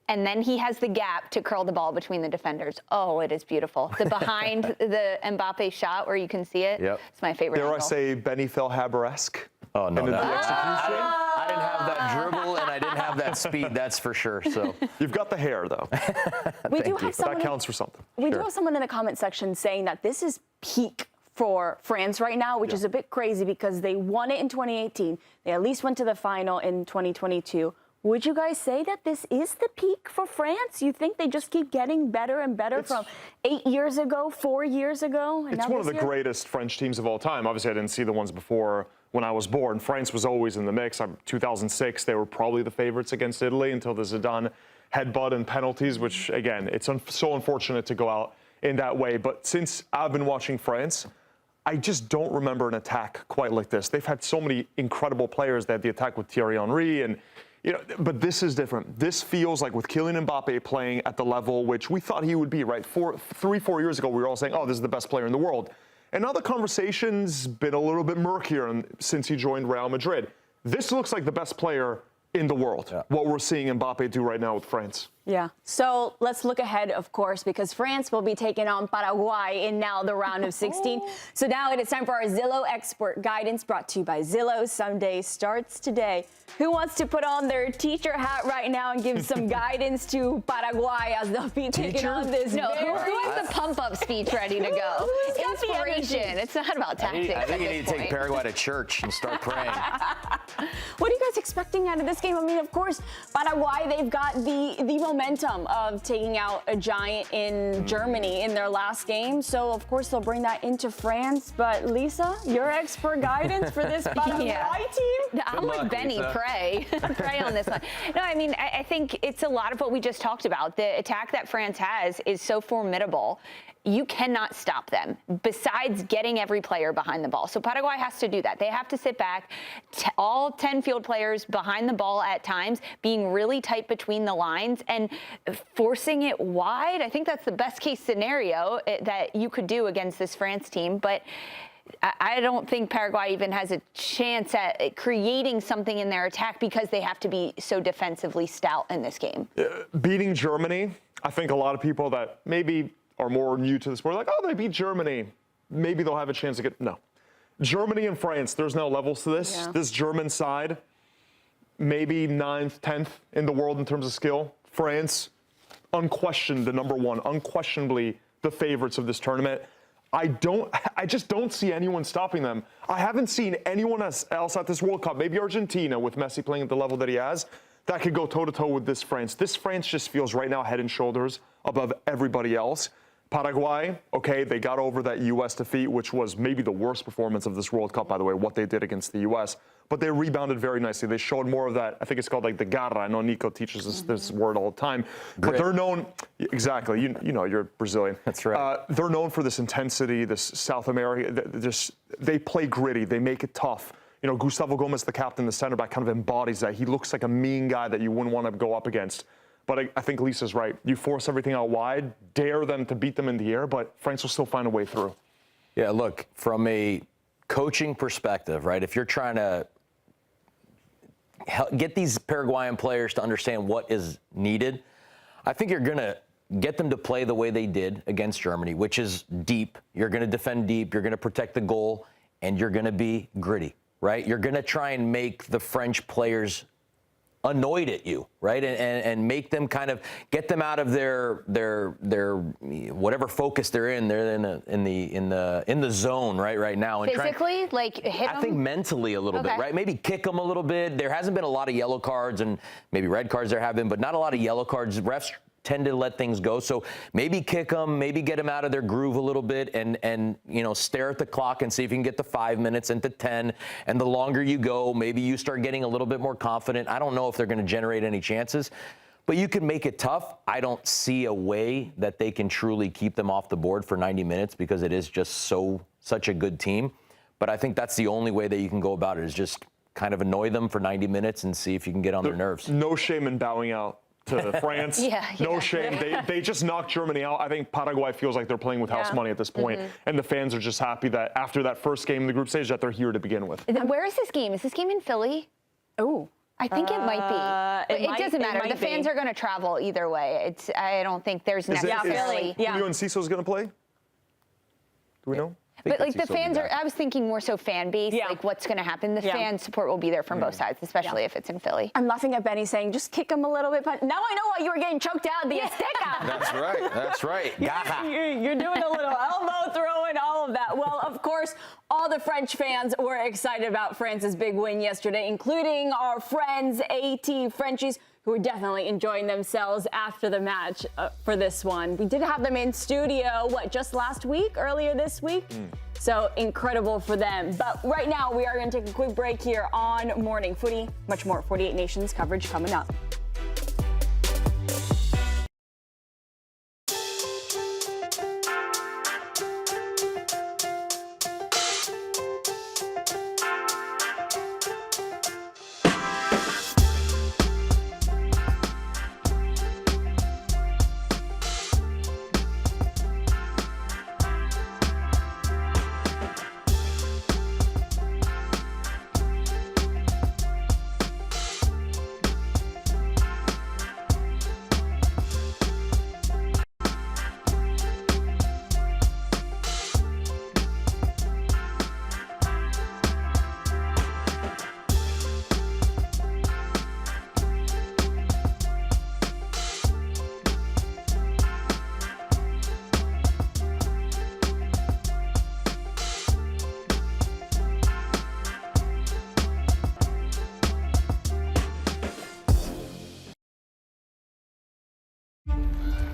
Speaker 7: And then he has the gap to curl the ball between the defenders. Oh, it is beautiful. The behind the Mbappe shot where you can see it. It's my favorite.
Speaker 8: Dare I say Benny Phil-Haber-esque?
Speaker 9: Oh, no.
Speaker 8: The execution?
Speaker 9: I didn't have that dribble and I didn't have that speed, that's for sure. So
Speaker 8: you've got the hair, though. That counts for something.
Speaker 5: We do have someone in the comment section saying that this is peak for France right now, which is a bit crazy because they won it in 2018. They at least went to the final in 2022. Would you guys say that this is the peak for France? You think they just keep getting better and better from 8 years ago, 4 years ago? And
Speaker 8: it's one of the greatest French teams of all time. Obviously, I didn't see the ones before when I was born. France was always in the mix. 2006, they were probably the favorites against Italy until the Zidane headbutt and penalties, which, again, it's so unfortunate to go out in that way. But since I've been watching France, I just don't remember an attack quite like this. They've had so many incredible players. They had the attack with Thierry Henry and but this is different. This feels like with Kylian Mbappe playing at the level which we thought he would be, right? 3-4 years ago, we were all saying, oh, this is the best player in the world. And now the conversation's been a little bit murkier since he joined Real Madrid. This looks like the best player in the world, what we're seeing Mbappe do right now with France.
Speaker 5: Yeah. So let's look ahead, of course, because France will be taking on Paraguay in now the round of 16. So now it is time for our Zillow expert guidance brought to you by Zillow. Sunday starts today. Who wants to put on their teacher hat right now and give some guidance to Paraguay as they'll be taking on this?
Speaker 7: No, who has the pump-up speech ready to go? Inspiration. It's not about tactics.
Speaker 9: I think you need to take Paraguay to church and start praying.
Speaker 5: What are you guys expecting out of this game? I mean, of course, Paraguay, they've got the momentum of taking out a giant in Germany in their last game. So, of course, they'll bring that into France. But, Lisa, your expert guidance for this Paraguay team?
Speaker 7: I'm with Benny. Pray on this one. No, I mean, I think it's a lot of what we just talked about. The attack that France has is so formidable. You cannot stop them besides getting every player behind the ball. So Paraguay has to do that. They have to sit back, all 10 field players behind the ball at times, being really tight between the lines and forcing it wide. I think that's the best case scenario that you could do against this France team. But I don't think Paraguay even has a chance at creating something in their attack because they have to be so defensively stout in this game.
Speaker 8: Beating Germany, I think a lot of people that maybe are more new to the sport, like, oh, they beat Germany. Maybe they'll have a chance to get, no. Germany and France, there's no levels to this. Yeah. This German side, maybe 9th, 10th in the world in terms of skill. France, unquestioned the number one, unquestionably the favorites of this tournament. I just don't see anyone stopping them. I haven't seen anyone else at this World Cup, maybe Argentina with Messi playing at the level that he has, that could go toe-to-toe with this France. This France just feels right now head and shoulders above everybody else. Paraguay, okay, they got over that U.S. defeat, which was maybe the worst performance of this World Cup, by the way, what they did against the U.S., but they rebounded very nicely. They showed more of that. I think it's called like the garra. I know Nico teaches us this word all the time. But they're known, exactly, you know, you're Brazilian.
Speaker 9: That's right.
Speaker 8: They're known for this intensity, this South America, they play gritty, they make it tough. You know, Gustavo Gomez, the captain, the center back, kind of embodies that. He looks like a mean guy that you wouldn't want to go up against. But I think Lisa's right. You force everything out wide, dare them to beat them in the air, but France will still find a way through.
Speaker 9: Yeah, look, from a coaching perspective, right, if you're trying to get these Paraguayan players to understand what is needed, I think you're going to get them to play the way they did against Germany, which is deep. You're going to defend deep. You're going to protect the goal, and you're going to be gritty, right? You're going to try and make the French players annoyed at you, right? And make them kind of get them out of their whatever focus they're in. They're in the zone right now. And
Speaker 7: physically, like hit them?
Speaker 9: I think mentally a little bit, right? Maybe kick them a little bit. There hasn't been a lot of yellow cards and maybe red cards there have been, but not a lot of yellow cards. Refs tend to let things go. So maybe kick them, maybe get them out of their groove a little bit and you know, stare at the clock and see if you can get to 5 minutes into 10. And the longer you go, maybe you start getting a little bit more confident. I don't know if they're going to generate any chances, but you can make it tough. I don't see a way that they can truly keep them off the board for 90 minutes because it is just such a good team. But I think that's the only way that you can go about it is just kind of annoy them for 90 minutes and see if you can get on their nerves.
Speaker 8: No shame in bowing out to France. No shame. They just knocked Germany out. I think Paraguay feels like they're playing with house money at this point. And the fans are just happy that after that first game in the group stage that they're here to begin with.
Speaker 7: Where is this game? Is this game in Philly?
Speaker 5: Oh.
Speaker 7: I think it might be. It doesn't matter. The fans are going to travel either way. I don't think there's necessarily.
Speaker 8: Julio Enciso's going to play? Do we know?
Speaker 7: But like the fans are, I was thinking more so fan base, like what's going to happen. The fan support will be there from both sides, especially if it's in Philly.
Speaker 5: I'm laughing at Benny saying, just kick them a little bit. But now I know why you were getting choked out at the Azteca.
Speaker 9: That's right. That's right.
Speaker 5: You're doing a little elbow throw and all of that. Well, of course, all the French fans were excited about France's big win yesterday, including our friends, AT Frenchies, who were definitely enjoying themselves after the match for this one. We did have them in studio, just earlier this week? So incredible for them. But right now, we are going to take a quick break here on Morning Footy. Much more 48 Nations coverage coming up.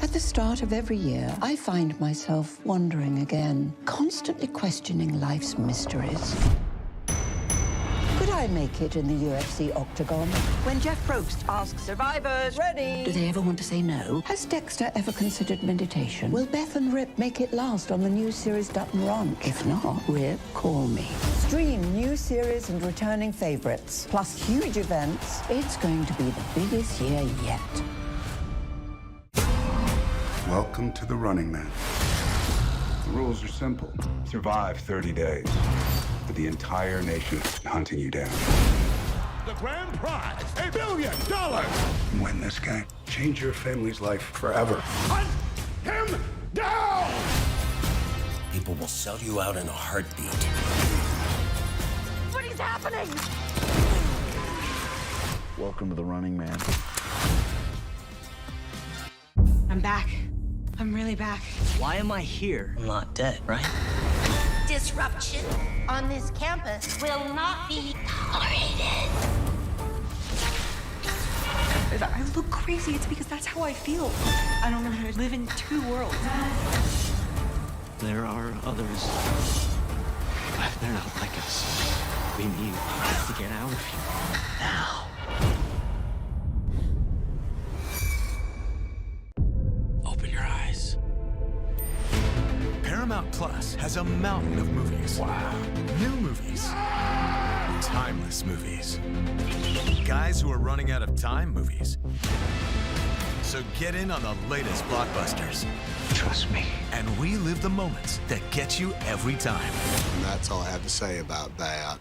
Speaker 3: At the start of every year, I find myself wondering again, constantly questioning life's mysteries. Could I make it in the UFC octagon?
Speaker 16: When Jeff Probst asks survivors, ready?
Speaker 3: Do they ever want to say no? Has Dexter ever considered meditation? Will Beth and Rip make it last on the new series Dutton Ranch? If not, Rip, call me.
Speaker 16: Stream new series and returning favorites, plus huge events.
Speaker 3: It's going to be the biggest year yet.
Speaker 11: Welcome to the Running Man. The rules are simple. Survive 30 days. But the entire nation is hunting you down.
Speaker 12: The grand prize, $1 billion.
Speaker 11: Win this game. Change your family's life forever.
Speaker 12: Hunt him down!
Speaker 13: People will sell you out in a heartbeat.
Speaker 14: What is happening?
Speaker 2: Welcome to the Running Man.
Speaker 10: I'm back. I'm really back.
Speaker 13: Why am I here? I'm not dead, right?
Speaker 14: Disruption on this campus will not be tolerated.
Speaker 10: If I look crazy, it's because that's how I feel. I don't know how to live in two worlds.
Speaker 13: There are others. But they're not like us. We need to get out of here. Now. Open your eyes.
Speaker 15: Paramount Plus has a mountain of movies. Wow. New movies. Timeless movies. Guys who are running out of time movies. So get in on the latest blockbusters.
Speaker 13: Trust me.
Speaker 15: And relive the moments that get you every time.
Speaker 17: And that's all I have to say about that.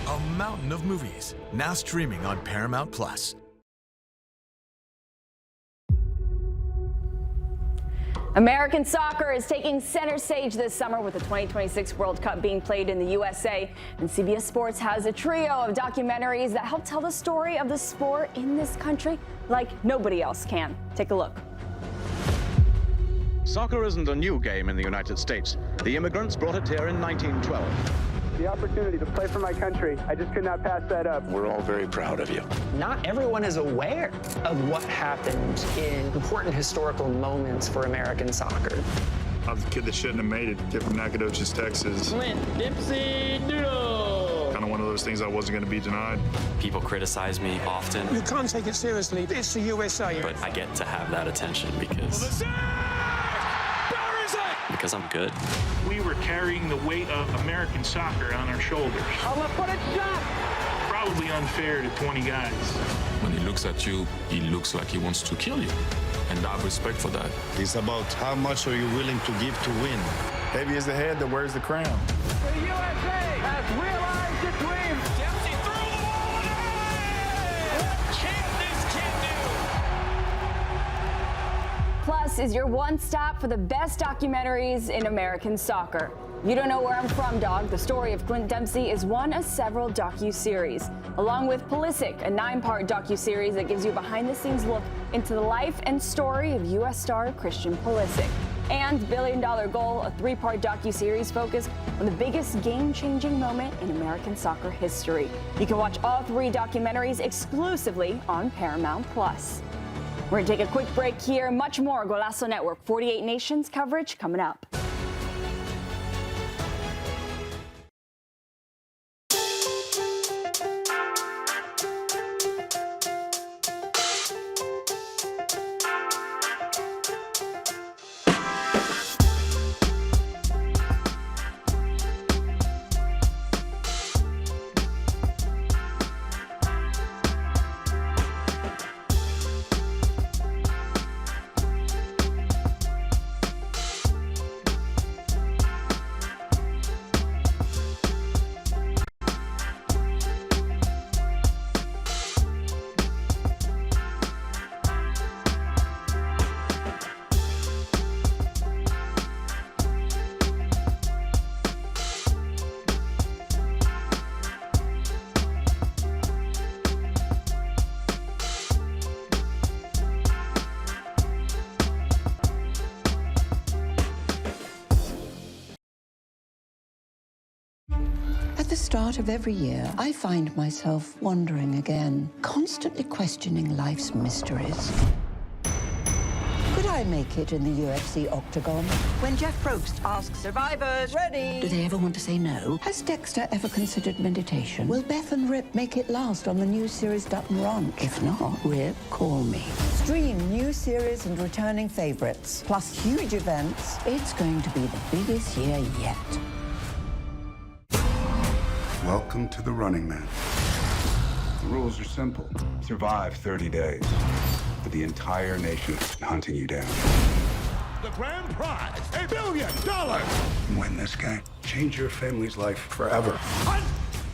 Speaker 15: A mountain of movies, now streaming on Paramount Plus.
Speaker 5: American soccer is taking center stage this summer with the 2026 World Cup being played in the USA. And CBS Sports has a trio of documentaries that help tell the story of the sport in this country like nobody else can. Take a look.
Speaker 18: Soccer isn't a new game in the United States. The immigrants brought it here in 1912.
Speaker 19: The opportunity to play for my country, I just could not pass that up.
Speaker 18: We're all very proud of you.
Speaker 20: Not everyone is aware of what happened in important historical moments for American soccer.
Speaker 21: I was a kid that shouldn't have made it. Kid from Nacogdoches, Texas.
Speaker 22: Clint Dempsey Doodle.
Speaker 21: Kind of one of those things I wasn't going to be denied.
Speaker 23: People criticize me often.
Speaker 24: You can't take it seriously. It's the USA.
Speaker 23: But I get to have that attention because I'm good.
Speaker 25: We were carrying the weight of American soccer on our shoulders.
Speaker 19: I'm gonna put it shot.
Speaker 25: Probably unfair to 20 guys.
Speaker 26: When he looks at you, he looks like he wants to kill you. And I have respect for that.
Speaker 21: It's about how much are you willing to give to win. Heavy is the head that wears the crown.
Speaker 19: The USA has realized its dream.
Speaker 22: Dempsey threw the ball in. What can this kid do?
Speaker 5: Plus is your one stop for the best documentaries in American soccer. You Don't Know Where I'm From, Dog. The story of Clint Dempsey is one of several docu-series, along with Pulisic, a 9-part docu-series that gives you a behind-the-scenes look into the life and story of U.S. star Christian Pulisic. And $1 Billion Goal, a 3-part docu-series focused on the biggest game-changing moment in American soccer history. You can watch all 3 documentaries exclusively on Paramount Plus. We're going to take a quick break here. Much more Golazo Network 48 Nations coverage coming up.
Speaker 3: At the start of every year, I find myself wondering again, constantly questioning life's mysteries. Could I make it in the UFC octagon?
Speaker 16: When Jeff Probst asks survivors, ready?
Speaker 3: Do they ever want to say no? Has Dexter ever considered meditation? Will Beth and Rip make it last on the new series Dutton Ranch? If not, Rip, call me.
Speaker 16: Stream new series and returning favorites, plus huge events.
Speaker 3: It's going to be the biggest year yet.
Speaker 11: Welcome to the Running Man. The rules are simple. Survive 30 days, but the entire nation is hunting you down.
Speaker 12: The grand prize, $1 billion.
Speaker 11: Win this game. Change your family's life forever.
Speaker 12: Hunt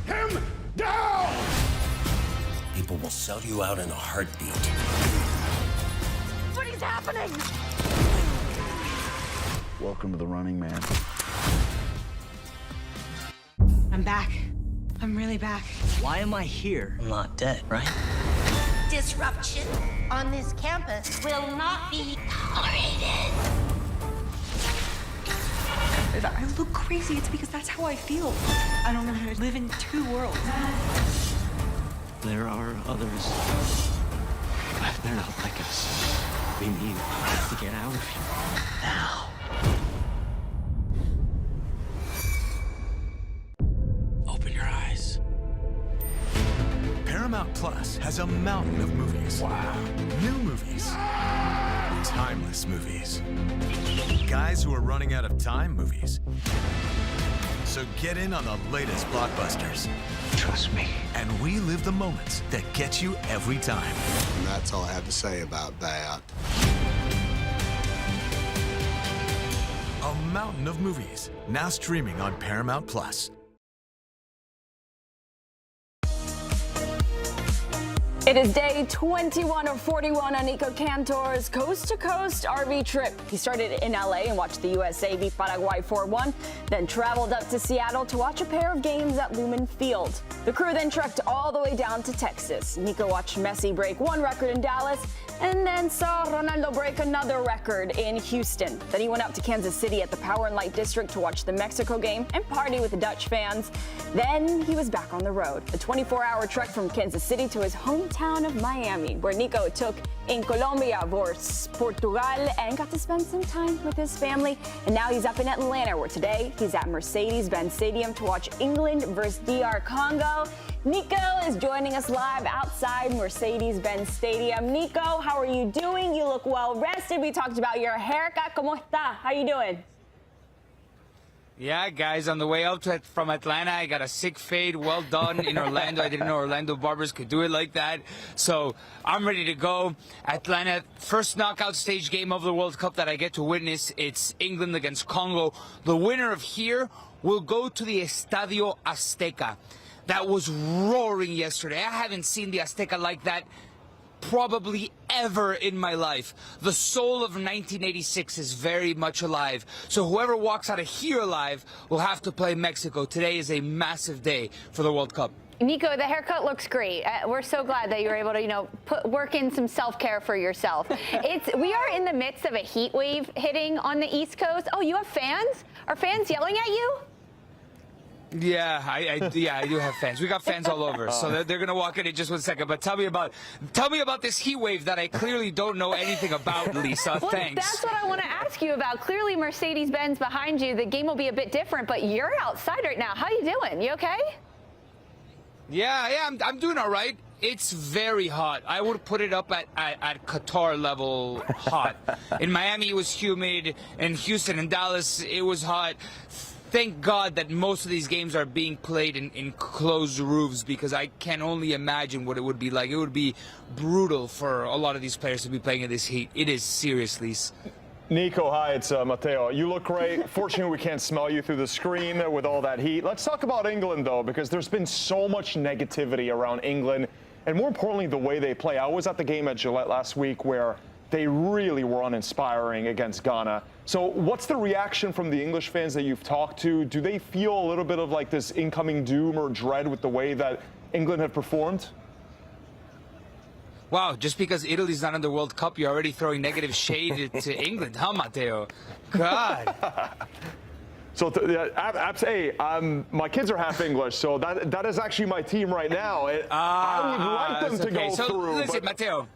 Speaker 12: him down!
Speaker 13: People will sell you out in a heartbeat.
Speaker 14: What is happening?
Speaker 2: Welcome to the Running Man.
Speaker 10: I'm back. I'm really back.
Speaker 13: Why am I here? I'm not dead, right?
Speaker 14: Disruption on this campus will not be tolerated.
Speaker 10: If I look crazy, it's because that's how I feel. I don't know how to live in 2 worlds.
Speaker 13: There are others. But they're not like us. We need to get out of here. Now.
Speaker 15: Paramount Plus has a mountain of movies. Wow. New movies. Timeless movies. Guys who are running out of time movies. So get in on the latest blockbusters.
Speaker 17: Trust me.
Speaker 15: And relive the moments that get you every time.
Speaker 17: And that's all I have to say about that.
Speaker 15: A mountain of movies, now streaming on Paramount+.
Speaker 5: It is day 21 of 41 on Nico Cantor's coast-to-coast RV trip. He started in LA and watched the USA beat Paraguay 4-1, then traveled up to Seattle to watch a pair of games at Lumen Field. The crew then trekked all the way down to Texas. Nico watched Messi break one record in Dallas and then saw Ronaldo break another record in Houston. Then he went up to Kansas City at the Power and Light District to watch the Mexico game and party with the Dutch fans. Then he was back on the road. A 24-hour trek from Kansas City to his hometown of Miami, where Nico took in Colombia versus Portugal and got to spend some time with his family. And now he's up in Atlanta, where today he's at Mercedes-Benz Stadium to watch England versus DR Congo. Nico is joining us live outside Mercedes-Benz Stadium. Nico, how are you doing? You look well rested. We talked about your haircut. ¿Cómo está? How you doing?
Speaker 1: Yeah, guys, on the way up from Atlanta, I got a sick fade. Well done in Orlando. I didn't know Orlando barbers could do it like that. So I'm ready to go. Atlanta, first knockout stage game of the World Cup that I get to witness. It's England against Congo. The winner of here will go to the Estadio Azteca. That was roaring yesterday. I haven't seen the Azteca like that probably ever in my life. The soul of 1986 is very much alive. So whoever walks out of here alive will have to play Mexico. Today is a massive day for the World Cup.
Speaker 4: Nico, the haircut looks great. We're so glad that you were able to, work in some self-care for yourself. We are in the midst of a heat wave hitting on the East Coast. Oh, you have fans? Are fans yelling at you?
Speaker 1: Yeah, I do have fans. We got fans all over, so they're gonna walk in just 1 second. But tell me about this heat wave that I clearly don't know anything about, Lisa.
Speaker 4: Well,
Speaker 1: thanks.
Speaker 4: That's what I want to ask you about. Clearly, Mercedes-Benz behind you. The game will be a bit different, but you're outside right now. How you doing? You okay?
Speaker 1: Yeah, I'm doing all right. It's very hot. I would put it up at Qatar level hot. In Miami, it was humid. In Houston and Dallas, it was hot. Thank God that most of these games are being played in closed roofs, because I can only imagine what it would be like. It would be brutal for a lot of these players to be playing in this heat. It is seriously.
Speaker 6: Nico, hi, it's Matteo. You look great. Fortunately, we can't smell you through the screen with all that heat. Let's talk about England, though, because there's been so much negativity around England, and more importantly, the way they play. I was at the game at Gillette last week where they really were uninspiring against Ghana. So what's the reaction from the English fans that you've talked to? Do they feel a little bit of like this incoming doom or dread with the way that England have performed?
Speaker 1: Wow, just because Italy's not in the World Cup, you're already throwing negative shade to England, huh, Matteo? God.
Speaker 6: So, hey, my kids are half English, so that is actually my team right now. I would like them to go through.
Speaker 1: Listen, Matteo.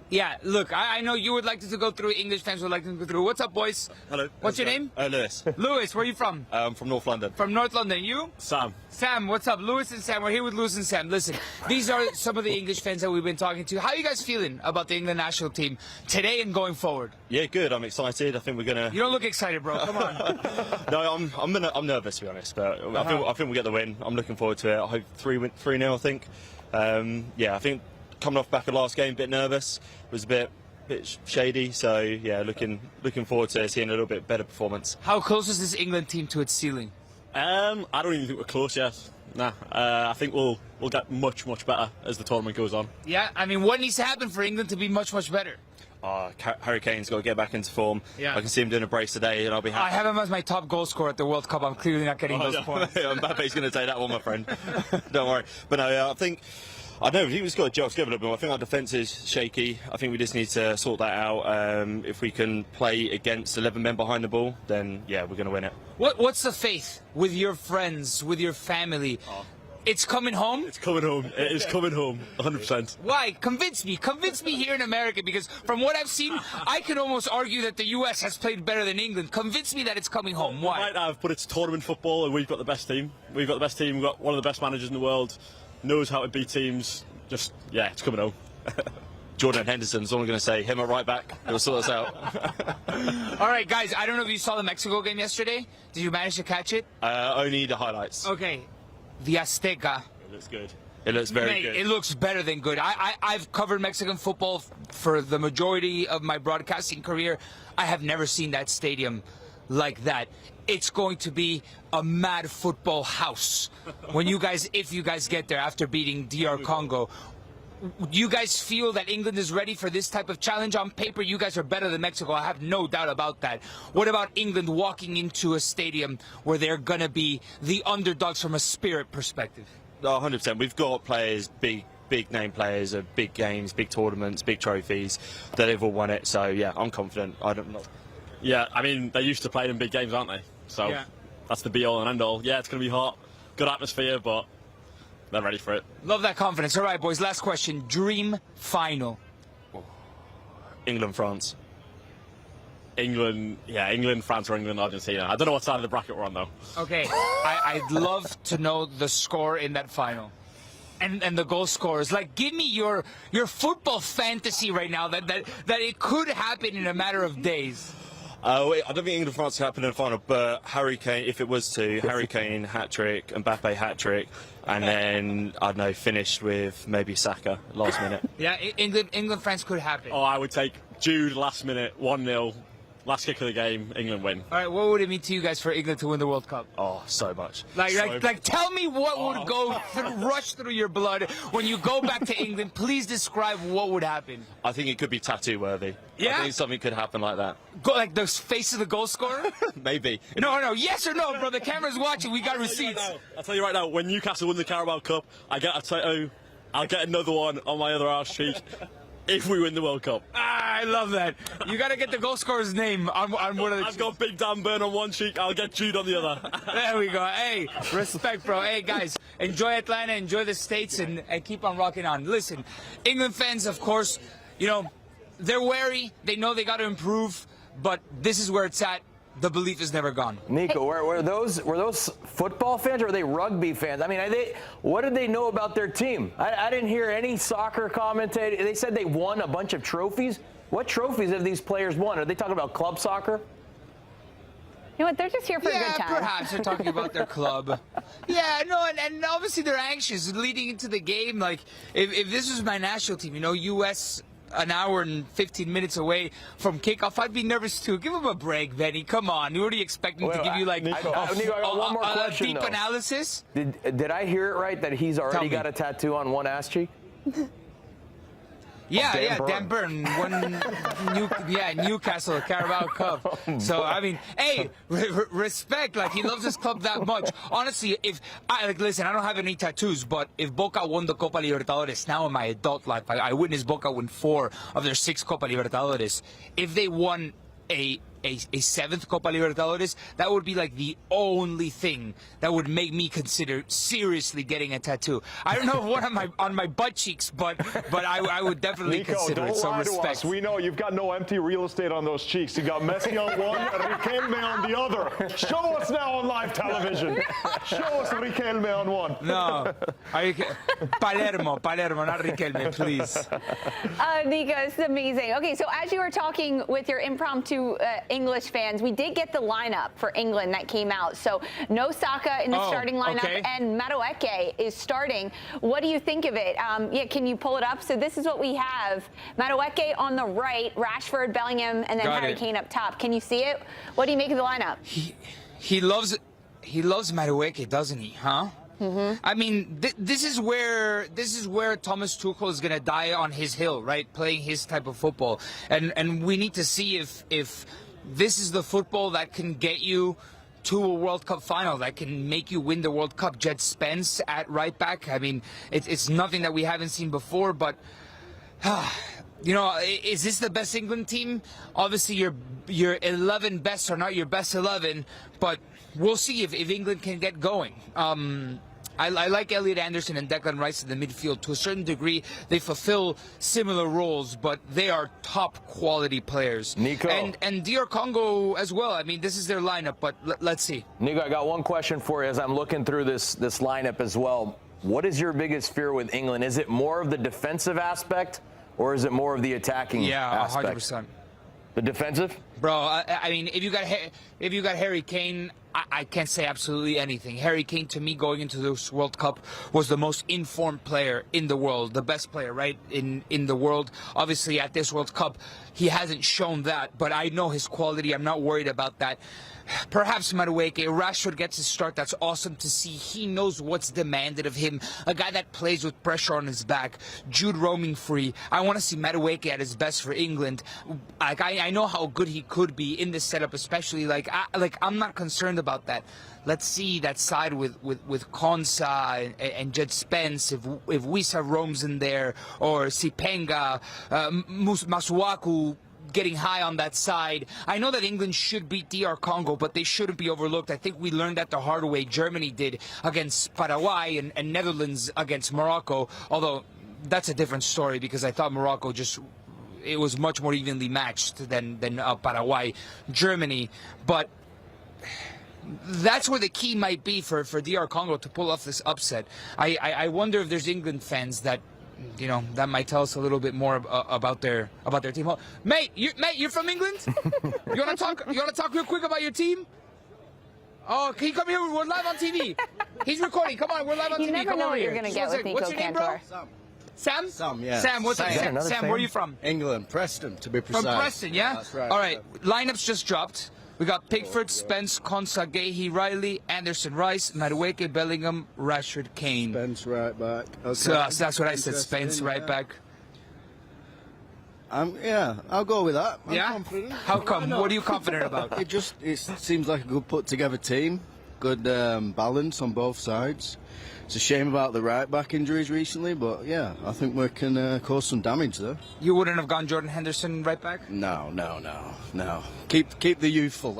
Speaker 1: Yeah, look, I know you would like to go through. English fans would like to go through. What's up, boys?
Speaker 7: Hello.
Speaker 1: What's your name?
Speaker 7: Lewis.
Speaker 1: Lewis, where are you from?
Speaker 7: From North London.
Speaker 1: From North London. You?
Speaker 7: Sam.
Speaker 1: Sam, what's up? Lewis and Sam. We're here with Lewis and Sam. Listen, these are some of the English fans that we've been talking to. How are you guys feeling about the England national team today and going forward?
Speaker 7: Yeah, good. I'm excited. I think we're gonna.
Speaker 1: You don't look excited, bro. Come on.
Speaker 7: No, I'm nervous, to be honest, but I think we'll get the win. I'm looking forward to it. I hope 3-0. I think. Yeah, I think coming off back of last game, a bit nervous. It was a bit shady, so yeah, looking forward to seeing a little bit better performance.
Speaker 1: How close is this England team to its ceiling?
Speaker 7: I don't even think we're close yet. Nah, I think we'll get much better as the tournament goes on.
Speaker 1: Yeah, I mean, what needs to happen for England to be much better?
Speaker 7: Harry Kane's got to get back into form.
Speaker 1: Yeah.
Speaker 7: I can see him doing a brace today, and I'll be happy.
Speaker 1: I have him as my top goal scorer at the World Cup. I'm clearly not getting those points.
Speaker 7: Mbappe's going to take that one, my friend. Don't worry. But no, I think he's got a job to give a little bit more. I think our defence is shaky. I think we just need to sort that out. If we can play against 11 men behind the ball, then yeah, we're going to win it.
Speaker 1: What's the faith with your friends, with your family? It's coming home?
Speaker 7: It's coming home. It is coming home, 100%.
Speaker 1: Why? Convince me here in America, because from what I've seen, I can almost argue that the US has played better than England. Convince me that it's coming home. Why?
Speaker 7: We might have, but it's tournament football, and we've got the best team. We've got one of the best managers in the world, knows how to beat teams. Yeah, it's coming home. Jordan Henderson's only going to say him at right back. He'll sort us out.
Speaker 1: All right, guys, I don't know if you saw the Mexico game yesterday. Did you manage to catch it?
Speaker 7: Only the highlights.
Speaker 1: Okay. The Azteca.
Speaker 7: It looks good. It looks very good.
Speaker 1: It looks better than good. I've covered Mexican football for the majority of my broadcasting career. I have never seen that stadium like that. It's going to be a mad football house when if you guys get there after beating DR Congo. Do you guys feel that England is ready for this type of challenge? On paper, you guys are better than Mexico. I have no doubt about that. What about England walking into a stadium where they're going to be the underdogs from a spirit perspective?
Speaker 7: 100%. We've got players, big name players of big games, big tournaments, big trophies, that they've all won it. So, yeah, I'm confident.
Speaker 8: Yeah, I mean, they're used to playing in big games, aren't they? So that's the be-all and end-all. Yeah, it's going to be hot, good atmosphere, but they're ready for it.
Speaker 1: Love that confidence. All right, boys, last question. Dream final.
Speaker 7: England, France.
Speaker 8: England, France, or England, Argentina. I don't know what side of the bracket we're on, though.
Speaker 1: Okay, I'd love to know the score in that final. And the goal scorers. Like, give me your football fantasy right now that it could happen in a matter of days.
Speaker 7: I don't think England-France can happen in the final, but Harry Kane, if it was to, Harry Kane hat-trick, Mbappe hat-trick, and then, I don't know, finished with maybe Saka last minute.
Speaker 1: Yeah, England-France could happen.
Speaker 8: Oh, I would take Jude last minute, 1-0, last kick of the game, England win.
Speaker 1: All right, what would it mean to you guys for England to win the World Cup?
Speaker 7: Oh, so much.
Speaker 1: Like, tell me what would rush through your blood when you go back to England. Please describe what would happen.
Speaker 7: I think it could be tattoo-worthy.
Speaker 1: Yeah?
Speaker 7: I think something could happen like that.
Speaker 1: Like the face of the goal scorer?
Speaker 7: Maybe.
Speaker 1: No, yes or no, bro? The camera's watching. We got receipts.
Speaker 8: I'll tell you right now, when Newcastle win the Carabao Cup, I get a tattoo. I'll get another one on my other arse cheek. If we win the World Cup.
Speaker 1: I love that. You got to get the goal scorer's name on one of the
Speaker 8: I've got Big Dan Burn on one cheek. I'll get Jude on the other.
Speaker 1: There we go. Hey, respect, bro. Hey, guys, enjoy Atlanta, enjoy the States, and keep on rocking on. Listen, England fans, of course, they're wary. They know they got to improve, but this is where it's at. The belief is never gone.
Speaker 9: Nico, were those football fans or were they rugby fans? I mean, what did they know about their team? I didn't hear any soccer commentator. They said they won a bunch of trophies. What trophies have these players won? Are they talking about club soccer?
Speaker 4: You know what? They're just here for a good time.
Speaker 1: Perhaps they're talking about their club. Yeah, no, and obviously they're anxious leading into the game. Like, if this was my national team, U.S. an hour and 15 minutes away from kickoff, I'd be nervous too. Give him a break, Benny. Come on. You already expect me to give you like
Speaker 9: Nico, I got one more question,
Speaker 1: deep analysis?
Speaker 9: Did I hear it right that he's already got a tattoo on one ass cheek?
Speaker 1: Yeah, Dan Burn won Newcastle Carabao Cup. So I mean, hey, respect. Like, he loves his club that much. Honestly, listen, I don't have any tattoos, but if Boca won the Copa Libertadores now in my adult life, I witnessed Boca win 4 of their 6 Copa Libertadores. If they won a 7th Copa Libertadores, that would be like the only thing that would make me consider seriously getting a tattoo. I don't know what on my butt cheeks, but I would definitely consider it. So respect.
Speaker 6: To us. We know you've got no empty real estate on those cheeks. You got Messi on one, Riquelme on the other. Show us now on live television. Show us Riquelme on one.
Speaker 1: No, Palermo, not Riquelme, please.
Speaker 4: Nico, this is amazing. Okay, so as you were talking with your impromptu English fans, we did get the lineup for England that came out. So no Saka in the starting lineup, and Madueke is starting. What do you think of it? Can you pull it up? So this is what we have. Madueke on the right, Rashford, Bellingham, and then Harry Kane up top. Can you see it? What do you make of the lineup?
Speaker 1: He loves Madueke, doesn't he? Huh? Mm-hmm. I mean, this is where Thomas Tuchel is gonna die on his hill, right? Playing his type of football, and we need to see if this is the football that can get you to a World Cup final, that can make you win the World Cup. Jed Spence at right back. I mean, it's nothing that we haven't seen before, but is this the best England team? Obviously, your 11 best are not your best 11, but we'll see if England can get going. I like Elliot Anderson and Declan Rice in the midfield. To a certain degree, they fulfill similar roles, but they are top quality players.
Speaker 9: Nico.
Speaker 1: And DR Congo as well. I mean, this is their lineup, but let's see.
Speaker 9: Nico, I got one question for you as I'm looking through this lineup as well. What is your biggest fear with England? Is it more of the defensive aspect, or is it more of the attacking aspect?
Speaker 1: 100%.
Speaker 9: The defensive?
Speaker 1: Bro, I mean, if you got Harry Kane, I can't say absolutely anything. Harry Kane, to me, going into this World Cup, was the most informed player in the world, the best player, right, in the world. Obviously, at this World Cup, he hasn't shown that, but I know his quality. I'm not worried about that. Perhaps Madueke, Rashford gets his start. That's awesome to see. He knows what's demanded of him. A guy that plays with pressure on his back. Jude roaming free. I want to see Madueke at his best for England. Like I know how good he could be in this setup, especially I'm not concerned about that. Let's see that side with Konsa and Jed Spence. If Wissa roams in there, or Sipenga, Masuaku getting high on that side. I know that England should beat DR Congo, but they shouldn't be overlooked. I think we learned that the hard way. Germany did against Paraguay and Netherlands against Morocco, although that's a different story because I thought Morocco it was much more evenly matched than Paraguay. Germany, but that's where the key might be for DR Congo to pull off this upset. I wonder if there's England fans that, you know, that might tell us a little bit more about their team. Oh, mate, you're from England? You want to talk real quick about your team? Oh, can you come here? We're live on TV. He's recording. Come on, we're live on TV.
Speaker 4: You never know what you're going to get with Nico
Speaker 1: What's your name, bro?
Speaker 4: Sam.
Speaker 1: Sam,
Speaker 21: yeah.
Speaker 1: Sam, what's up? Sam, where are you from?
Speaker 21: England, Preston, to be precise.
Speaker 1: From Preston, yeah?
Speaker 21: That's right.
Speaker 1: All right, lineups just dropped. We got Pickford, Spence, Konsa, Gahey, Riley, Anderson, Rice, Madueke, Bellingham, Rashford, Kane.
Speaker 21: Spence right back. Okay.
Speaker 1: So that's what I said, Spence right back.
Speaker 21: Yeah, I'll go with that. I'm confident.
Speaker 1: How come? What are you confident about?
Speaker 21: It seems like a good put together team. Good balance on both sides. It's a shame about the right back injuries recently, but yeah, I think we can cause some damage there.
Speaker 1: You wouldn't have gone Jordan Henderson right back?
Speaker 21: No. Keep the youthful,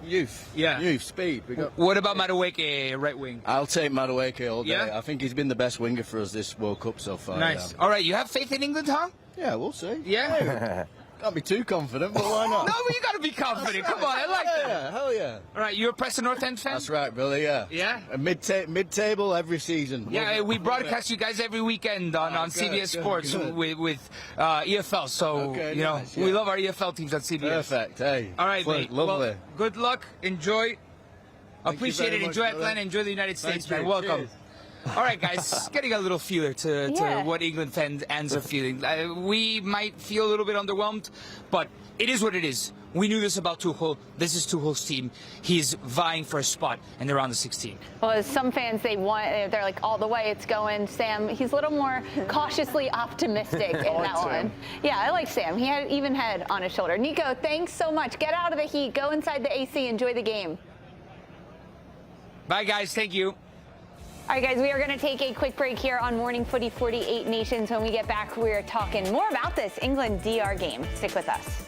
Speaker 21: youth.
Speaker 1: Yeah.
Speaker 21: Youth, speed.
Speaker 1: What about Madueke, right wing?
Speaker 21: I'll take Madueke all day.
Speaker 1: Yeah?
Speaker 21: I think he's been the best winger for us this World Cup so far.
Speaker 1: Nice.
Speaker 21: Yeah.
Speaker 1: All right, you have faith in England, huh?
Speaker 21: Yeah, we'll see.
Speaker 1: Yeah.
Speaker 21: Can't be too confident, but why not?
Speaker 1: No, but you gotta be confident. Come on, I like that.
Speaker 21: Yeah, hell yeah.
Speaker 1: All right, you're a Preston North End fan?
Speaker 21: That's right, Billy, yeah.
Speaker 1: Yeah?
Speaker 21: Mid-table every season.
Speaker 1: Yeah, we broadcast you guys every weekend on CBS Sports with EFL. So, you know, we love our EFL teams on CBS.
Speaker 21: Perfect, hey.
Speaker 1: All right, mate.
Speaker 21: Lovely.
Speaker 1: Well, good luck. Enjoy. Appreciate it. Enjoy Atlanta. Enjoy the United States, man. Welcome.
Speaker 21: Cheers.
Speaker 1: All right, guys, getting a little feeler to what England fans are feeling. We might feel a little bit underwhelmed, but it is what it is. We knew this about Tuchel. This is Tuchel's team. He's vying for a spot in the round of 16.
Speaker 4: Well, as some fans, they're like, all the way it's going. Sam, he's a little more cautiously optimistic in that one. Yeah, I like Sam. He had even head on his shoulder. Nico, thanks so much. Get out of the heat. Go inside the AC. Enjoy the game.
Speaker 1: Bye, guys. Thank you.
Speaker 4: All right, guys, we are going to take a quick break here on Morning Footy 48 Nations. When we get back, we're talking more about this England-DR game. Stick with us.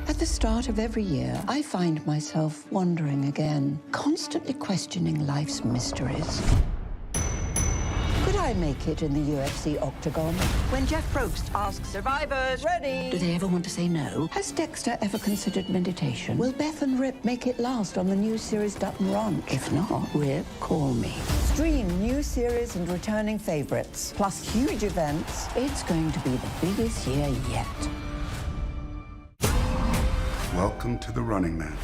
Speaker 3: At the start of every year, I find myself wondering again, constantly questioning life's mysteries. Could I make it in the UFC octagon?
Speaker 16: When Jeff Probst asks survivors, ready?
Speaker 3: Do they ever want to say no? Has Dexter ever considered meditation? Will Beth and Rip make it last on the new series Dutton Ranch? If not, Rip, call me.
Speaker 16: Stream new series and returning favorites, plus huge events.
Speaker 3: It's going to be the biggest year yet.
Speaker 11: Welcome to the Running Man.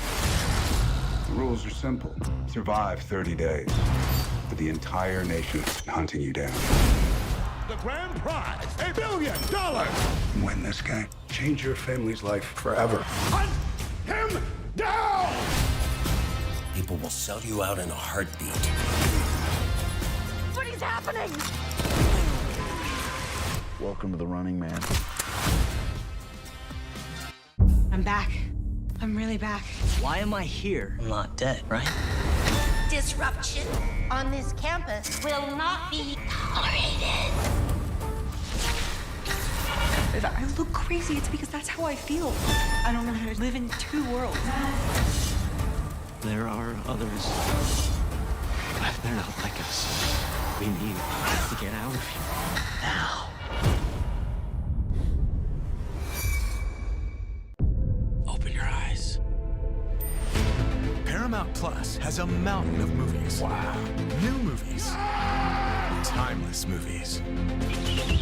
Speaker 11: The rules are simple. Survive 30 days, but the entire nation hunting you down.
Speaker 12: The grand prize, $1 billion.
Speaker 11: Win this game. Change your family's life forever.
Speaker 12: Hunt him down!
Speaker 13: People will sell you out in a heartbeat.
Speaker 14: What is happening?
Speaker 2: Welcome to the running man.
Speaker 10: I'm back. I'm really back.
Speaker 13: Why am I here? I'm not dead, right?
Speaker 14: Disruption on this campus will not be tolerated.
Speaker 10: If I look crazy, it's because that's how I feel. I don't know how to live in two worlds.
Speaker 13: There are others. They're not like us. We need to get out of here now. Open your eyes.
Speaker 15: Paramount Plus has a mountain of movies. Wow. New movies. Timeless movies.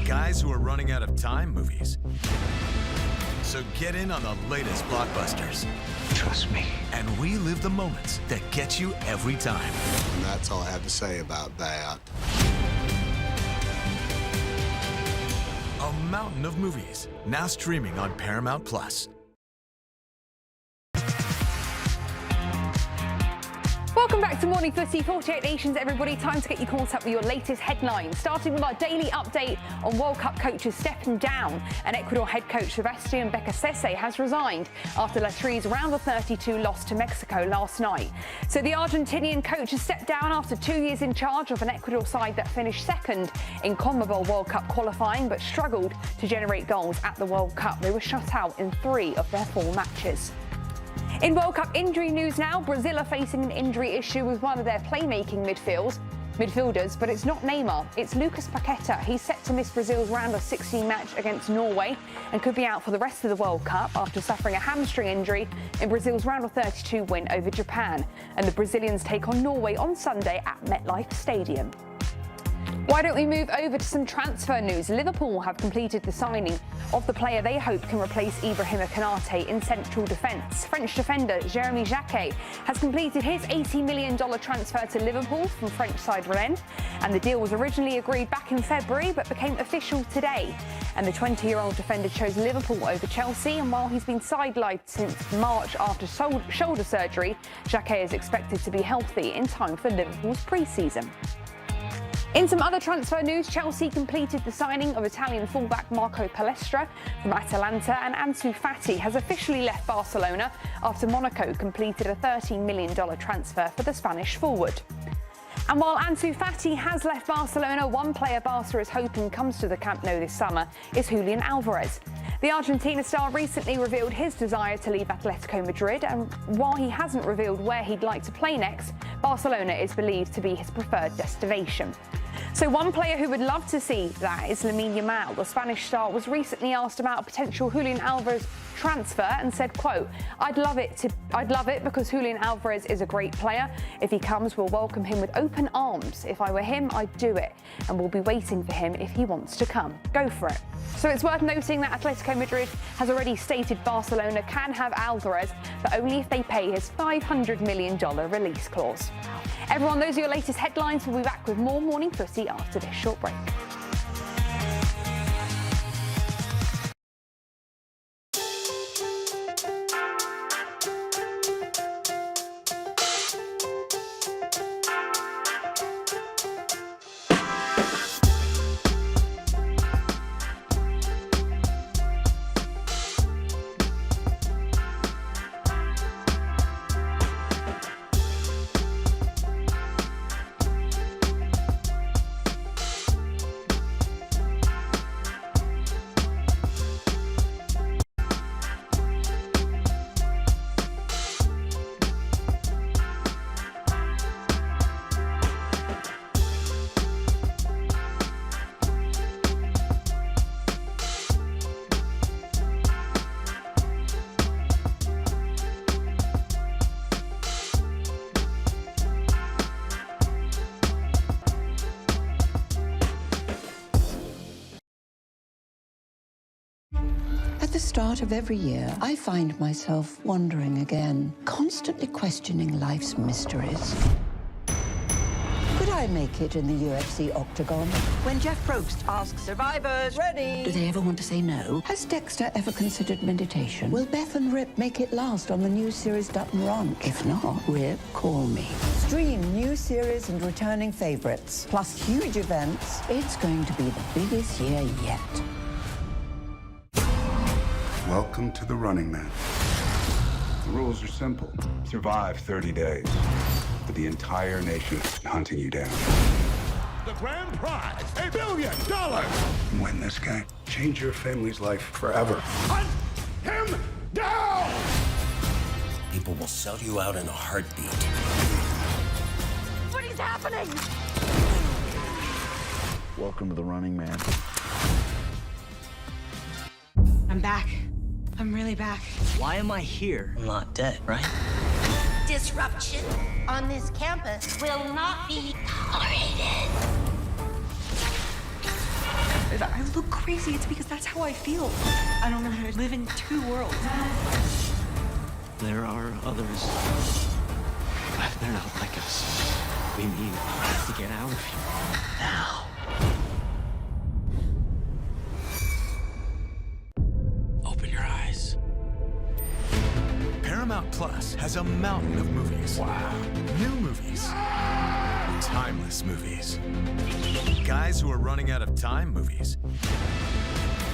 Speaker 15: Guys who are running out of time movies. So get in on the latest blockbusters.
Speaker 17: Trust me.
Speaker 15: And relive the moments that get you every time.
Speaker 17: And that's all I have to say about that.
Speaker 15: A mountain of movies. Now streaming on Paramount Plus.
Speaker 18: Welcome back to Morning Footy, 48 Nations, everybody. Time to get you caught up with your latest headlines. Starting with our daily update on World Cup coaches stepping down. And Ecuador head coach Sebastian Becasese has resigned after La Tri's round of 32 loss to Mexico last night. So the Argentinian coach has stepped down after 2 years in charge of an Ecuador side that finished second in CONMEBOL World Cup qualifying but struggled to generate goals at the World Cup. They were shut out in 3 of their 4 matches. In World Cup injury news now, Brazil are facing an injury issue with one of their playmaking midfielders, but it's not Neymar, it's Lucas Paqueta. He's set to miss Brazil's round of 16 match against Norway and could be out for the rest of the World Cup after suffering a hamstring injury in Brazil's round of 32 win over Japan. And the Brazilians take on Norway on Sunday at MetLife Stadium. Why don't we move over to some transfer news? Liverpool have completed the signing of the player they hope can replace Ibrahima Konate in central defence. French defender Jeremy Jacquet has completed his $80 million transfer to Liverpool from French side Rennes, and the deal was originally agreed back in February but became official today. And the 20-year-old defender chose Liverpool over Chelsea, and while he's been sidelined since March after shoulder surgery, Jacquet is expected to be healthy in time for Liverpool's pre-season. In some other transfer news, Chelsea completed the signing of Italian fullback Marco Palestra from Atalanta, and Ansu Fati has officially left Barcelona after Monaco completed a $13 million transfer for the Spanish forward. And while Ansu Fati has left Barcelona, one player Barca is hoping comes to the Camp Nou this summer is Julian Alvarez. The Argentina star recently revealed his desire to leave Atletico Madrid, and while he hasn't revealed where he'd like to play next, Barcelona is believed to be his preferred destination. So one player who would love to see that is Lamine Yamal. The Spanish star was recently asked about a potential Julian Alvarez transfer and said, quote, I'd love it because Julian Alvarez is a great player. If he comes, we'll welcome him with open arms. If I were him, I'd do it. And we'll be waiting for him if he wants to come. Go for it. So it's worth noting that Atletico Madrid has already stated Barcelona can have Alvarez, but only if they pay his $500 million release clause. Everyone, those are your latest headlines. We'll be back with more Morning Footy after this short break.
Speaker 3: At the start of every year, I find myself wondering again, constantly questioning life's mysteries. Could I I make it in the UFC octagon?
Speaker 16: When Jeff Probst asks survivors, ready?
Speaker 3: Do they ever want to say no? Has Dexter ever considered meditation? Will Beth and Rip make it last on the new series Dutton Ranch? If not, Rip, call me. Stream new series and returning favorites, plus huge events. It's going to be the biggest year yet.
Speaker 11: Welcome to the Running Man. The rules are simple. Survive 30 days, but the entire nation is hunting you down.
Speaker 12: The grand prize, $1 billion.
Speaker 11: Win this game. Change your family's life forever.
Speaker 12: Hunt him down!
Speaker 13: People will sell you out in a heartbeat.
Speaker 14: What is happening?
Speaker 2: Welcome to the Running Man.
Speaker 10: I'm back. I'm really back.
Speaker 13: Why am I here? I'm not dead, right?
Speaker 14: Disruption on this campus will not be tolerated.
Speaker 10: If I look crazy, it's because that's how I feel. I don't know how to live in two worlds.
Speaker 13: There are others. But they're not like us. We need to get out of here. Now. Open your eyes.
Speaker 15: Paramount Plus has a mountain of movies. Wow. New movies. Timeless movies. Guys who are running out of time movies.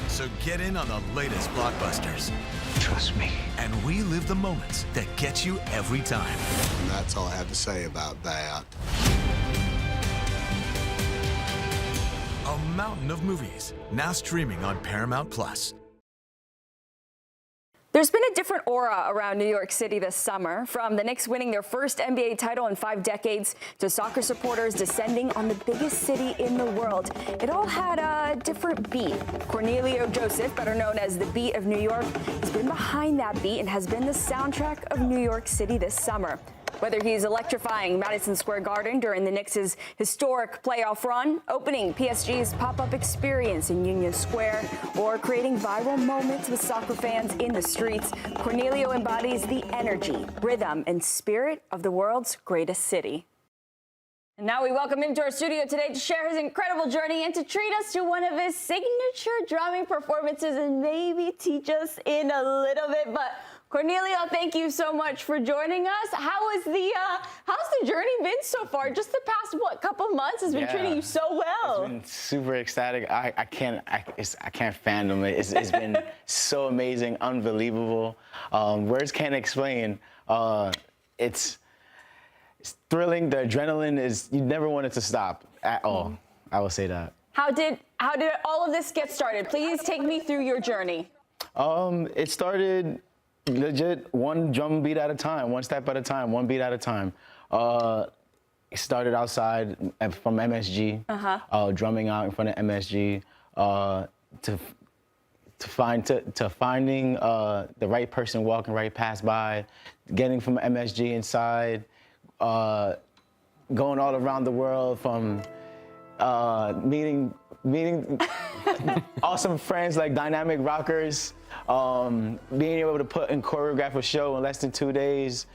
Speaker 15: So get in on the latest blockbusters.
Speaker 17: Trust me.
Speaker 15: And we live the moments that get you every time.
Speaker 17: And that's all I have to say about that.
Speaker 15: A mountain of movies, now streaming on Paramount Plus.
Speaker 5: There's been a different aura around New York City this summer, from the Knicks winning their first NBA title in 5 decades to soccer supporters descending on the biggest city in the world. It all had a different beat. Cornelio Joseph, better known as the Beat of New York, has been behind that beat and has been the soundtrack of New York City this summer. Whether he's electrifying Madison Square Garden during the Knicks' historic playoff run, opening PSG's pop-up experience in Union Square, or creating viral moments with soccer fans in the streets, Cornelio embodies the energy, rhythm, and spirit of the world's greatest city. And now we welcome him to our studio today to share his incredible journey and to treat us to one of his signature drumming performances and maybe teach us in a little bit. But Cornelio, thank you so much for joining us. How's the journey been so far? Just the past couple months has been treating you so well.
Speaker 19: It's been super ecstatic. I can't fathom it. It's been so amazing, unbelievable. Words can't explain. It's thrilling. The adrenaline is, you never want it to stop at all. I will say that.
Speaker 5: How did all of this get started? Please take me through your journey.
Speaker 19: It started legit one drum beat at a time, one step at a time, one beat at a time. It started outside from MSG, drumming out in front of MSG, to finding the right person walking right past by, getting from MSG inside, going all around the world, from meeting awesome friends like Dynamic Rockers, being able to put and choreograph a show in less than 2 days.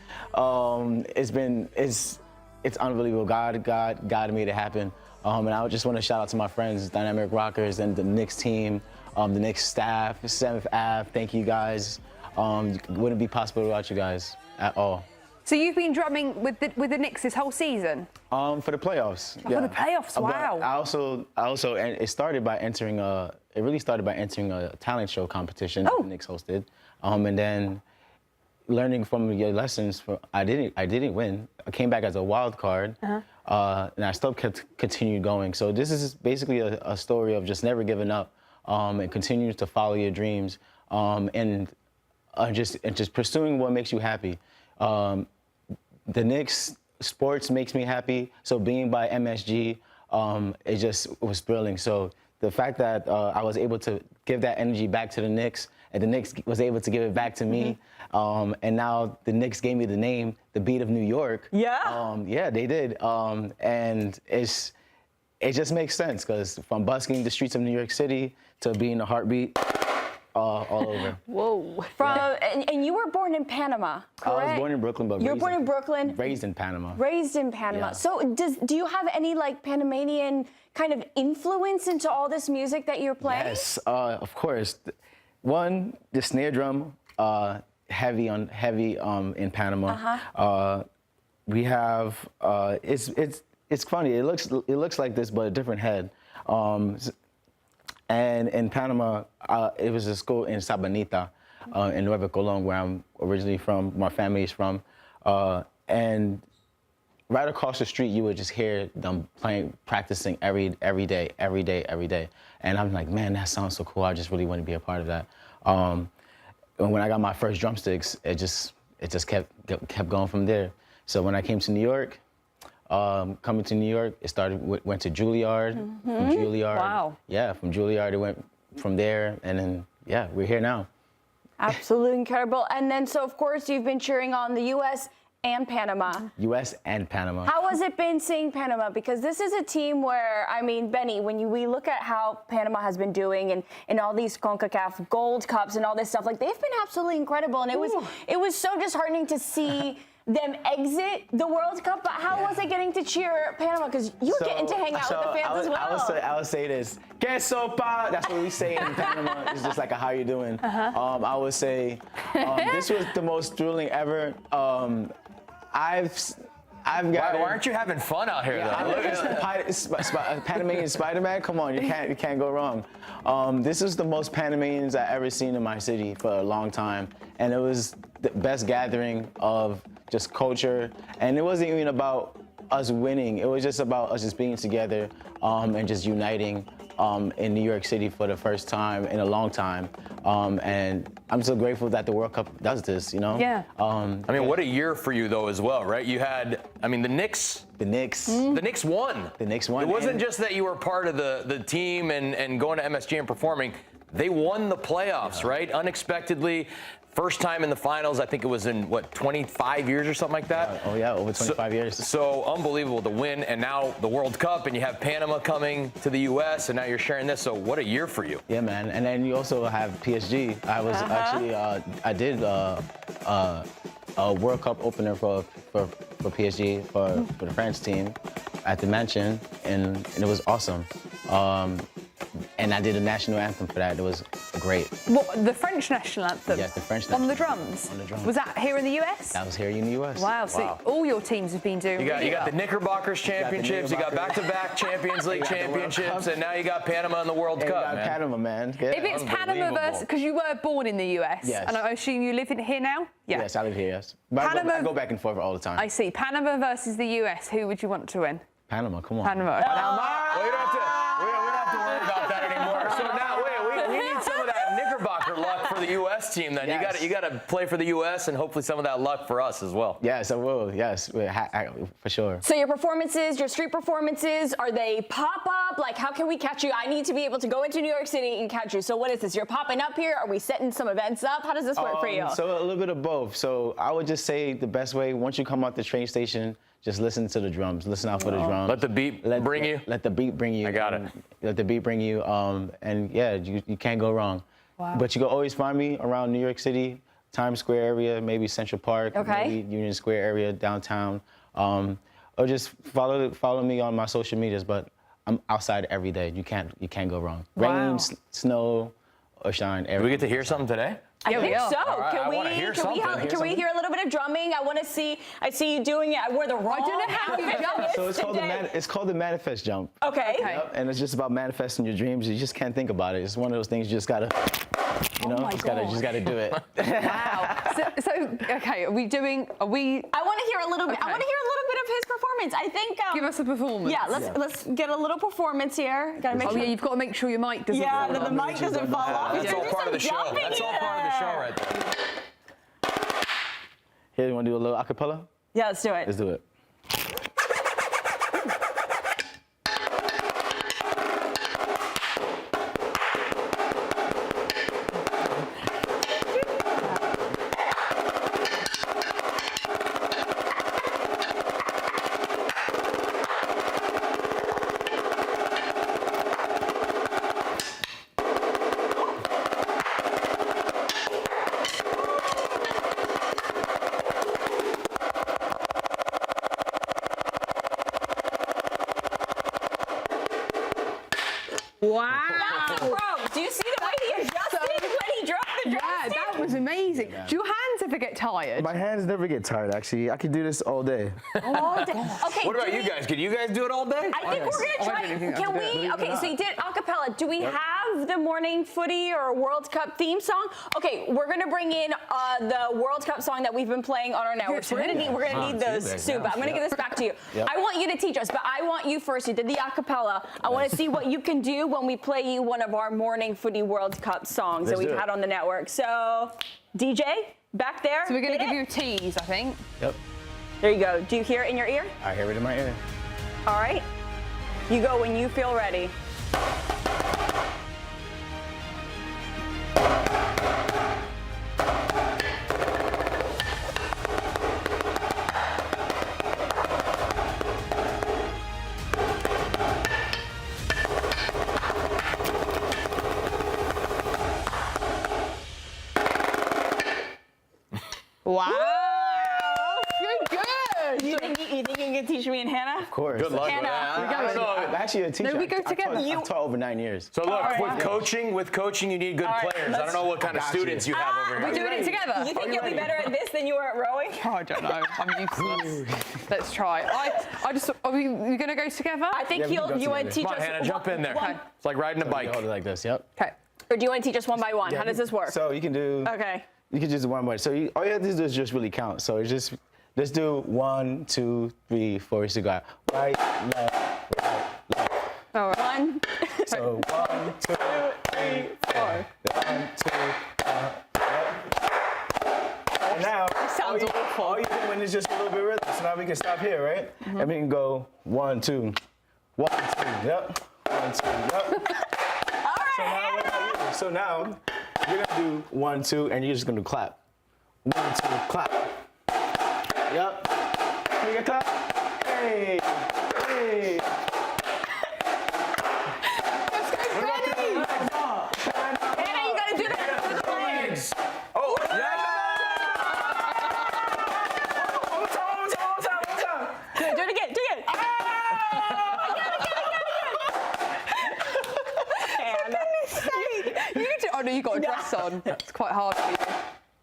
Speaker 19: It's unbelievable. God made it happen. And I just want to shout out to my friends, Dynamic Rockers, and the Knicks team, the Knicks staff, 7th Ave. Thank you guys. It wouldn't be possible without you guys at all.
Speaker 18: So you've been drumming with the Knicks this whole season?
Speaker 19: For the playoffs.
Speaker 18: Oh, yeah. For the playoffs, wow.
Speaker 19: I also, and it started by entering a talent show competition that the Knicks hosted, and then learning from your lessons. I didn't win. I came back as a wild card, and I still continued going. So this is basically a story of just never giving up, and continue to follow your dreams, and just pursuing what makes you happy. The Knicks sports makes me happy, so being by MSG, it was thrilling. So the fact that I was able to give that energy back to the Knicks, and the Knicks was able to give it back to me, and now the Knicks gave me the name, the Beat of New York.
Speaker 5: Yeah.
Speaker 19: Yeah, they did, and it just makes sense, because from busking the streets of New York City to being the heartbeat all over.
Speaker 5: Whoa. And you were born in Panama, correct?
Speaker 19: I was born in Brooklyn, but
Speaker 5: you were born in Brooklyn.
Speaker 19: Raised in Panama.
Speaker 5: Raised in Panama.
Speaker 19: Yeah.
Speaker 5: So do you have any like Panamanian kind of influence into all this music that you're playing?
Speaker 19: Yes, of course. One, the snare drum, heavy in Panama. We have it's funny. It looks like this, but a different head. And in Panama, it was a school in Sabanita, in Nueva Colón, where I'm originally from. My family is from, and right across the street, you would just hear them practicing every day. And I'm like, man, that sounds so cool. I just really want to be a part of that. And when I got my first drumsticks, it just kept going from there. So when I came to New York, coming to New York, went to Juilliard. From Juilliard,
Speaker 5: wow.
Speaker 19: Yeah, from Juilliard, it went from there, and then yeah, we're here now.
Speaker 5: Absolutely incredible. And then, so of course, you've been cheering on the U.S. and Panama.
Speaker 19: U.S. and Panama.
Speaker 5: How has it been seeing Panama? Because this is a team where, I mean, Benny, when we look at how Panama has been doing and all these CONCACAF Gold Cups and all this stuff, like they've been absolutely incredible. And it was so disheartening to see them exit the World Cup. But how was it getting to cheer Panama? Because you were getting to hang out with the fans as well.
Speaker 19: I would say this. Que sopa. That's what we say in Panama. It's just like a how you doing. I would say this was the most thrilling ever. I've got.
Speaker 9: Why aren't you having fun out here, though?
Speaker 19: Panamanian Spider-Man. Come on, you can't go wrong. This is the most Panamanians I ever seen in my city for a long time, and it was the best gathering of just culture. And it wasn't even about us winning. It was just about us just being together and just uniting in New York City for the first time in a long time. And I'm so grateful that the World Cup does this, you know?
Speaker 18: Yeah.
Speaker 9: I mean, what a year for you, though, as well, right? You had, I mean, the Knicks.
Speaker 19: The Knicks.
Speaker 9: The Knicks won.
Speaker 19: The Knicks won.
Speaker 9: It wasn't just that you were part of the team and going to MSG and performing. They won the playoffs, right? Unexpectedly. First time in the finals, I think it was in, 25 years or something like that?
Speaker 19: Oh, yeah, over 25 years.
Speaker 9: So unbelievable to win, and now the World Cup, and you have Panama coming to the U.S., and now you're sharing this, so what a year for you.
Speaker 19: Yeah, man, and then you also have PSG. I was actually, I did a World Cup opener for PSG, for the France team at the Mansion, and it was awesome. And I did a national anthem for that. It was great.
Speaker 18: What, the French national anthem?
Speaker 19: Yes, the French national
Speaker 18: On the drums?
Speaker 19: On the drums.
Speaker 18: Was that here in the US?
Speaker 19: That was here in the US.
Speaker 18: Wow, so all your teams have been doing
Speaker 9: You got
Speaker 18: well.
Speaker 9: the Knickerbockers championships, you got back-to-back Champions League championships, and now you got Panama in the World Cup, man.
Speaker 19: Panama, man. Yeah.
Speaker 18: If it's Panama versus, because you were born in the US,
Speaker 19: Yes.
Speaker 18: and I assume you live in here now? Yeah.
Speaker 19: Yes, I live here, yes. But I go back and forth all the time.
Speaker 18: I see. Panama versus the US, who would you want to win?
Speaker 19: Panama, come on.
Speaker 18: Panama.
Speaker 9: Well, we don't have to worry about that anymore. So now, we need some of that Knickerbocker luck for the U.S. team. Then
Speaker 19: Yes.
Speaker 9: you got to play for the U.S. and hopefully some of that luck for us as well.
Speaker 19: Yes, I will. Yes, for sure.
Speaker 5: So your performances, your street performances, are they pop-up? Like, how can we catch you? I need to be able to go into New York City and catch you. So what is this? You're popping up here? Are we setting some events up? How does this work for you?
Speaker 19: So a little bit of both. So I would just say the best way, once you come out the train station, just listen to the drums. Listen out for the drums.
Speaker 9: Let the beat bring you?
Speaker 19: Let the beat bring you.
Speaker 9: I got it.
Speaker 19: Let the beat bring you. And yeah, you can't go wrong.
Speaker 18: Wow.
Speaker 19: But you can always find me around New York City, Times Square area, maybe Central Park, maybe Union Square area, downtown. Or just follow me on my social medias. But I'm outside every day. You can't go wrong.
Speaker 18: Wow.
Speaker 19: Rain, snow, or shine.
Speaker 9: Do we get to hear something today?
Speaker 5: I think so.
Speaker 9: Right,
Speaker 5: can we hear a little bit of drumming? I want to see. I see you doing it. I wore the wrong.
Speaker 18: I don't know how you jump.
Speaker 19: So it's called the manifest jump.
Speaker 5: Okay.
Speaker 19: Yep, and it's just about manifesting your dreams. You just can't think about it. It's one of those things you just gotta, just gotta do it.
Speaker 18: Wow. So okay, are we?
Speaker 5: I want to hear a little bit. I want to hear a little bit of his performance. I think.
Speaker 18: Give us a performance.
Speaker 5: Yeah. Let's get a little performance here. Gotta make sure.
Speaker 18: Yeah, you've got to make sure your mic doesn't.
Speaker 5: Yeah, the mic doesn't fall off.
Speaker 9: That's all part of the show. That's all part of the show right there.
Speaker 19: Here, you want to do a little acapella?
Speaker 5: Yeah, let's do it.
Speaker 19: Let's do it.
Speaker 18: Wow.
Speaker 5: Bro, do you see the way he adjusted when he dropped the drumstick?
Speaker 18: Yeah, that was amazing. Do your hands ever get tired?
Speaker 19: My hands never get tired, actually. I could do this all day.
Speaker 5: All day. Okay.
Speaker 9: What about you guys? Can you guys do it all day?
Speaker 5: I think we're gonna try. Can we? Okay, so you did acapella. Do we have the Morning Footy or World Cup theme song? Okay, we're gonna bring in the World Cup song that we've been playing on our networks. We're gonna need those soon. But I'm gonna give this back to you.
Speaker 19: Yep.
Speaker 5: I want you to teach us, but I want you first. You did the acapella. I want to see what you can do when we play you one of our Morning Footy World Cup songs that we've had on the network. So, DJ, back there.
Speaker 18: So we're going to give you a tease, I think.
Speaker 19: Yep.
Speaker 5: There you go. Do you hear it in your ear?
Speaker 19: I hear it in my ear.
Speaker 5: All right. You go when you feel ready.
Speaker 18: Wow. Good.
Speaker 5: You think you can teach me and Hannah?
Speaker 19: Of course.
Speaker 9: Good luck.
Speaker 5: Hannah.
Speaker 19: I'm actually a teacher.
Speaker 18: No, we go together.
Speaker 19: I've taught over 9 years.
Speaker 9: So look,
Speaker 5: right.
Speaker 9: with coaching, you need good players. I don't know what kind of students you have over
Speaker 18: We're
Speaker 9: here.
Speaker 18: doing it together.
Speaker 5: You think you'll be better at this than you were at rowing?
Speaker 18: Oh, I don't know. I'm useless. Let's try. I just. Are we going to go together?
Speaker 5: I think you want to teach
Speaker 9: Come on,
Speaker 5: us.
Speaker 9: Hannah, jump in there. It's like riding a bike.
Speaker 19: Hold it like this, yep.
Speaker 18: Okay.
Speaker 5: Or do you want to teach us one by one? How does this work?
Speaker 19: So you can do.
Speaker 5: Okay.
Speaker 19: You can just do one more. So all you have to do is just really count. So it's just, let's do 1, 2, 3, 4. You should go right, left, right, left.
Speaker 18: All right.
Speaker 5: 1.
Speaker 19: So 1, 2, 3, 4. 1, 2. And now,
Speaker 18: Sounds awful.
Speaker 19: all you're doing is just a little bit of rhythm. So now we can stop here, right? And we can go 1, 2. 1, 2. Yep. 1, 2. Yep. So now you're gonna do 1, 2, and you're just gonna clap. 1, 2, clap. Yep. Can we get clap? Hey. Hey.
Speaker 5: Hannah, you gotta do that with the legs.
Speaker 9: Oh, yeah!
Speaker 19: One time.
Speaker 5: Do it again. Do it.
Speaker 18: Oh no, you got a dress on. It's quite hard for you.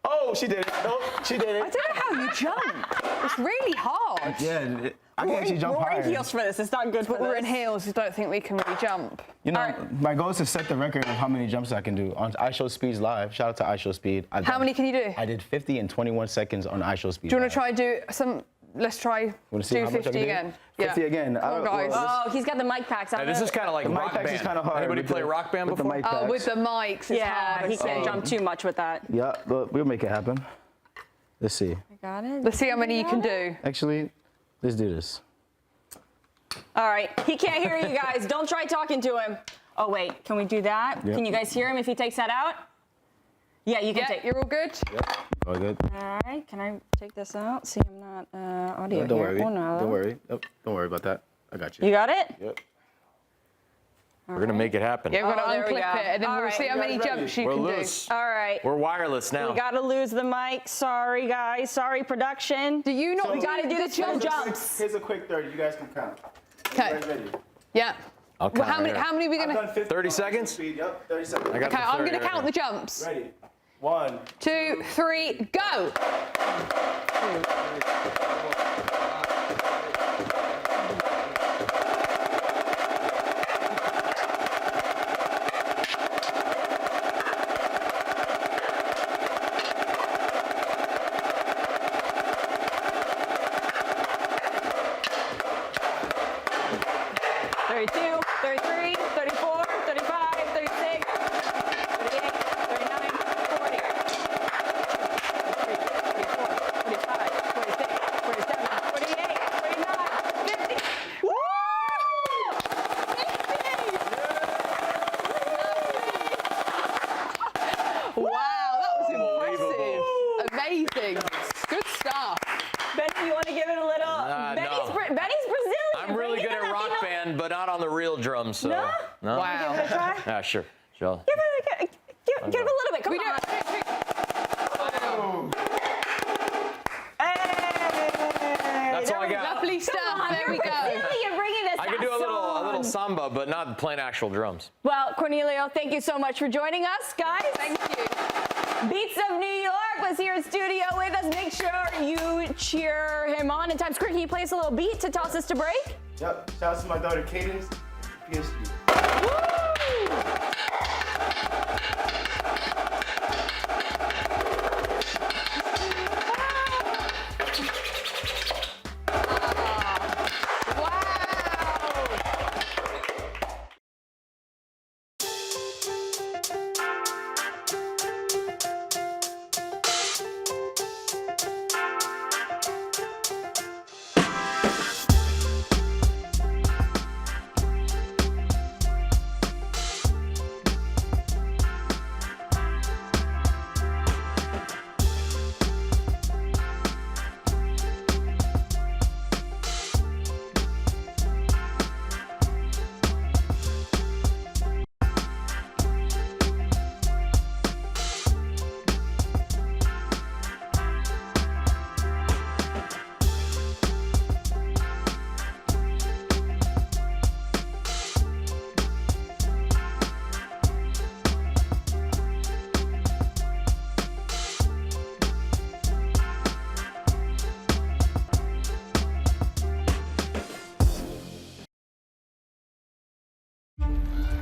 Speaker 19: Oh, she did it. Nope, she did it.
Speaker 18: I don't know how you jump. It's really hard.
Speaker 19: Yeah, I can actually jump
Speaker 5: We're
Speaker 19: higher.
Speaker 5: in heels for this. It's not good for
Speaker 18: But we're in
Speaker 5: this.
Speaker 18: heels. I don't think we can really jump.
Speaker 19: You know, my goal is to set the record of how many jumps I can do on iShow Speeds Live. Shout out to iShow Speed.
Speaker 18: How many can you do?
Speaker 19: I did 50 in 21 seconds on iShow Speed.
Speaker 18: Do you want to try and do some? Let's try
Speaker 19: Wanna see
Speaker 18: do
Speaker 19: how much I
Speaker 18: 50
Speaker 19: can do?
Speaker 18: again.
Speaker 19: 50
Speaker 18: yeah.
Speaker 19: again.
Speaker 18: Come on, guys.
Speaker 5: Oh, he's got the mic packs.
Speaker 9: Hey, this is kind of like
Speaker 19: The mic
Speaker 9: rock
Speaker 19: packs
Speaker 9: band.
Speaker 19: is kinda hard
Speaker 9: Anybody
Speaker 19: with
Speaker 9: play
Speaker 19: the-
Speaker 9: rock band
Speaker 19: with the
Speaker 9: before?
Speaker 19: mic
Speaker 18: Oh, with
Speaker 19: packs.
Speaker 18: the mics. It's
Speaker 5: Yeah,
Speaker 18: hard.
Speaker 5: he can't jump too much with that.
Speaker 19: Yeah, but we'll make it happen. Let's see.
Speaker 5: I got it.
Speaker 18: Let's see how many you can do.
Speaker 19: Actually, let's do this.
Speaker 5: All right. He can't hear you guys. Don't try talking to him. Oh, wait. Can we do that?
Speaker 19: Yep.
Speaker 5: Can you guys hear him if he takes that out? Yeah, you can
Speaker 18: Yeah,
Speaker 5: take.
Speaker 18: you're all good?
Speaker 19: Yep. All good.
Speaker 5: All right. Can I take this out? See, I'm not audio
Speaker 19: Don't
Speaker 5: here.
Speaker 19: worry.
Speaker 5: Oh, no.
Speaker 19: Don't worry. Yep. Don't worry about that. I got you.
Speaker 5: You got it?
Speaker 19: Yep.
Speaker 9: We're going to make it happen.
Speaker 18: Yeah, we've got to
Speaker 5: there we
Speaker 18: unclip
Speaker 5: go.
Speaker 18: it, and then
Speaker 5: All
Speaker 18: we'll
Speaker 5: right.
Speaker 18: see how many jumps you
Speaker 9: We're
Speaker 18: can
Speaker 9: loose.
Speaker 5: All right.
Speaker 9: We're wireless now.
Speaker 5: We got to lose the mic. Sorry, guys. Sorry, production.
Speaker 18: do. Do you not
Speaker 5: we got to do the chill jumps.
Speaker 19: Here's a quick 30. You guys can count.
Speaker 18: Okay.
Speaker 19: Ready?
Speaker 18: Yeah.
Speaker 9: I'll
Speaker 18: Well,
Speaker 9: count
Speaker 18: how many?
Speaker 9: right
Speaker 18: How many are we
Speaker 19: I've
Speaker 18: gonna?
Speaker 19: done 50
Speaker 9: 30
Speaker 19: on
Speaker 9: seconds?
Speaker 19: Speed. Yep. 30 seconds.
Speaker 9: I got
Speaker 18: Okay,
Speaker 9: the
Speaker 18: I'm
Speaker 9: 30
Speaker 18: gonna
Speaker 9: right
Speaker 18: count
Speaker 9: now.
Speaker 18: the jumps.
Speaker 19: Ready? 1,
Speaker 18: 2, 3, go. Amazing. Good stuff.
Speaker 5: Benny, you want to give it a little? Benny's Brazilian.
Speaker 9: I'm really good at rock band, but not on the real drums. So.
Speaker 5: No?
Speaker 9: No?
Speaker 5: Wow. Give it a try?
Speaker 9: Yeah, sure. Sure.
Speaker 5: Give it a little bit. Come on.
Speaker 9: That's all I got.
Speaker 18: Lovely stuff. There we go.
Speaker 5: Brazilian, bringing us
Speaker 9: I can do a little samba, but not playing actual drums.
Speaker 5: Well, Cornelio, thank you so much for joining us, guys.
Speaker 18: Thank you.
Speaker 5: Beats of New York was here in studio with us. Make sure you cheer him on. In Times Square, can you play us a little beat to toss us to break?
Speaker 20: Yep. Shout out to my daughter, Cadence. PSG.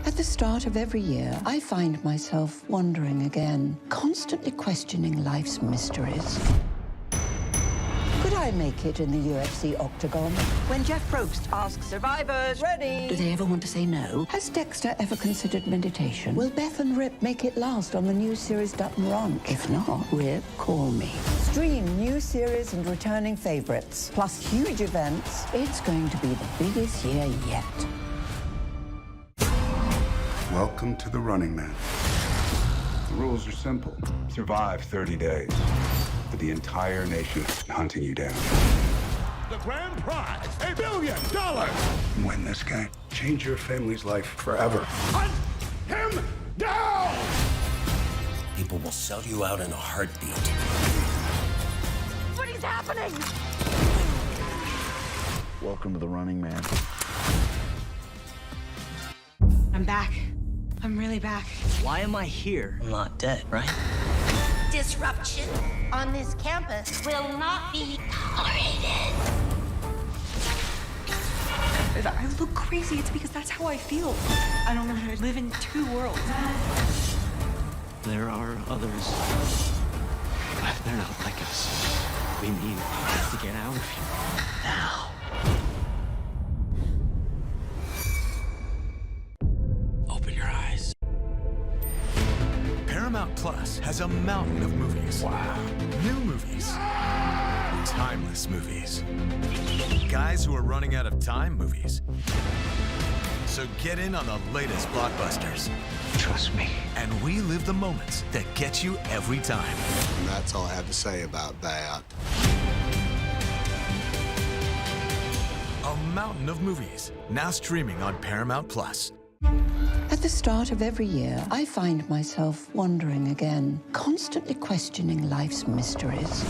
Speaker 3: At the start of every year, I find myself wondering again, constantly questioning life's mysteries. Could I make it in the UFC octagon?
Speaker 16: When Jeff Probst asks survivors, ready?
Speaker 3: Do they ever want to say no? Has Dexter ever considered meditation? Will Beth and Rip make it last on the new series Dutton Ranch? If not, Rip, call me.
Speaker 16: Stream new series and returning favorites, plus huge events.
Speaker 3: It's going to be the biggest year yet.
Speaker 11: Welcome to the Running Man. The rules are simple. Survive 30 days. But the entire nation is hunting you down.
Speaker 12: The grand prize, $1 billion.
Speaker 11: Win this game. Change your family's life forever.
Speaker 12: Hunt him down!
Speaker 13: People will sell you out in a heartbeat.
Speaker 14: What is happening?
Speaker 2: Welcome to the Running Man.
Speaker 10: I'm back. I'm really back.
Speaker 13: Why am I here? I'm not dead, right?
Speaker 14: Disruption on this campus will not be tolerated.
Speaker 10: If I look crazy, it's because that's how I feel. I don't know how to live in two worlds.
Speaker 13: There are others. But they're not like us. We need to get out of here. Now. Open your eyes.
Speaker 15: Paramount Plus has a mountain of movies. Wow. New movies. Timeless movies. Guys who are running out of time movies. So get in on the latest blockbusters.
Speaker 17: Trust me.
Speaker 15: And relive the moments that get you every time.
Speaker 17: And that's all I have to say about that.
Speaker 15: A mountain of movies, now streaming on Paramount Plus.
Speaker 3: At the start of every year, I find myself wondering again, constantly questioning life's mysteries.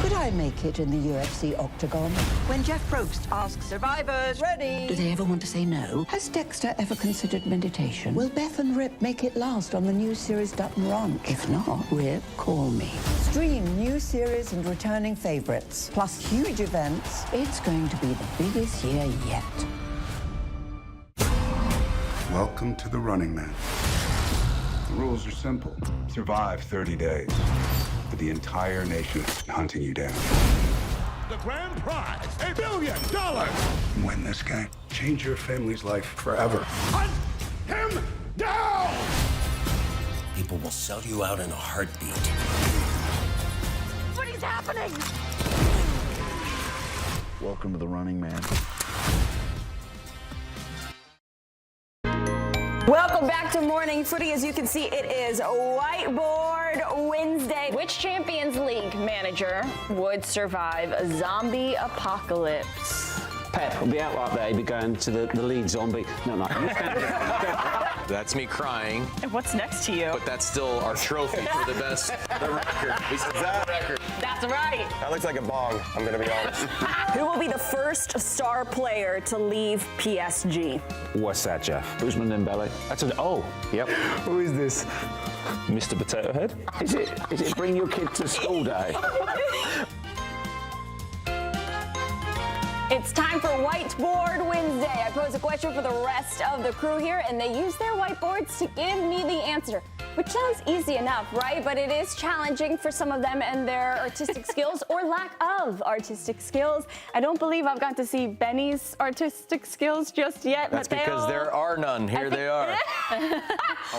Speaker 3: Could I make it in the UFC octagon?
Speaker 16: When Jeff Probst asks survivors, ready?
Speaker 3: Do they ever want to say no? Has Dexter ever considered meditation? Will Beth and Rip make it last on the new series Dutton Ranch? If not, Rip, call me.
Speaker 16: Stream new series and returning favorites, plus huge events.
Speaker 3: It's going to be the biggest year yet.
Speaker 11: Welcome to the Running Man. The rules are simple. Survive 30 days. But the entire nation is hunting you down.
Speaker 12: The grand prize, $1 billion.
Speaker 11: Win this game. Change your family's life forever.
Speaker 12: Hunt him down!
Speaker 13: People will sell you out in a heartbeat.
Speaker 14: What is happening?
Speaker 2: Welcome to the Running Man.
Speaker 5: Welcome back to Morning Footy. As you can see, it is Whiteboard Wednesday. Which Champions League manager would survive a zombie apocalypse?
Speaker 22: Pep will be out like that. He'd be going to the lead zombie. No.
Speaker 9: That's me crying.
Speaker 5: And what's next to you?
Speaker 9: But that's still our trophy for the best record. We set that record.
Speaker 5: That's right.
Speaker 20: That looks like a bong, I'm going to be honest.
Speaker 5: Who will be the first star player to leave PSG?
Speaker 20: What's that, Jeff?
Speaker 7: Usman Dembele.
Speaker 20: That's an O. Yep.
Speaker 7: Who is this?
Speaker 20: Mr. Potato Head?
Speaker 7: Is it bring your kid to school day?
Speaker 5: It's time for Whiteboard Wednesday. I pose a question for the rest of the crew here, and they use their whiteboards to give me the answer, which sounds easy enough, right? But it is challenging for some of them and their artistic skills or lack of artistic skills. I don't believe I've got to see Benny's artistic skills just yet.
Speaker 9: That's
Speaker 5: Mateo.
Speaker 9: because there are none. Here they are.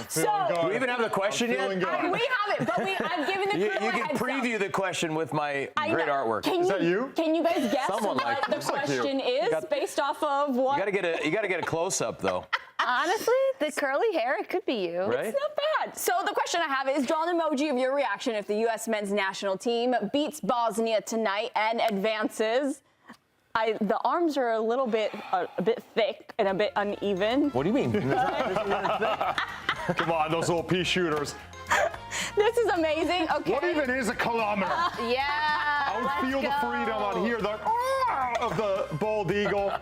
Speaker 5: So,
Speaker 9: do we even have the question yet?
Speaker 5: we have it, but I've given the crew
Speaker 9: You can preview the question with my great artwork.
Speaker 5: Is that you? Can you guys guess
Speaker 9: Someone
Speaker 5: what
Speaker 9: like
Speaker 5: the question is based off of what?
Speaker 9: You gotta get a close up though.
Speaker 4: Honestly, the curly hair, it could be you.
Speaker 9: Right?
Speaker 5: It's not bad. So the question I have is draw an emoji of your reaction if the U.S. men's national team beats Bosnia tonight and advances. The arms are a bit thick and a bit uneven.
Speaker 9: What do you mean?
Speaker 6: Come on, those little pea shooters.
Speaker 5: This is amazing. Okay.
Speaker 6: What even is a kilometer?
Speaker 4: Yeah.
Speaker 6: I would feel the freedom on here, of the bald eagle.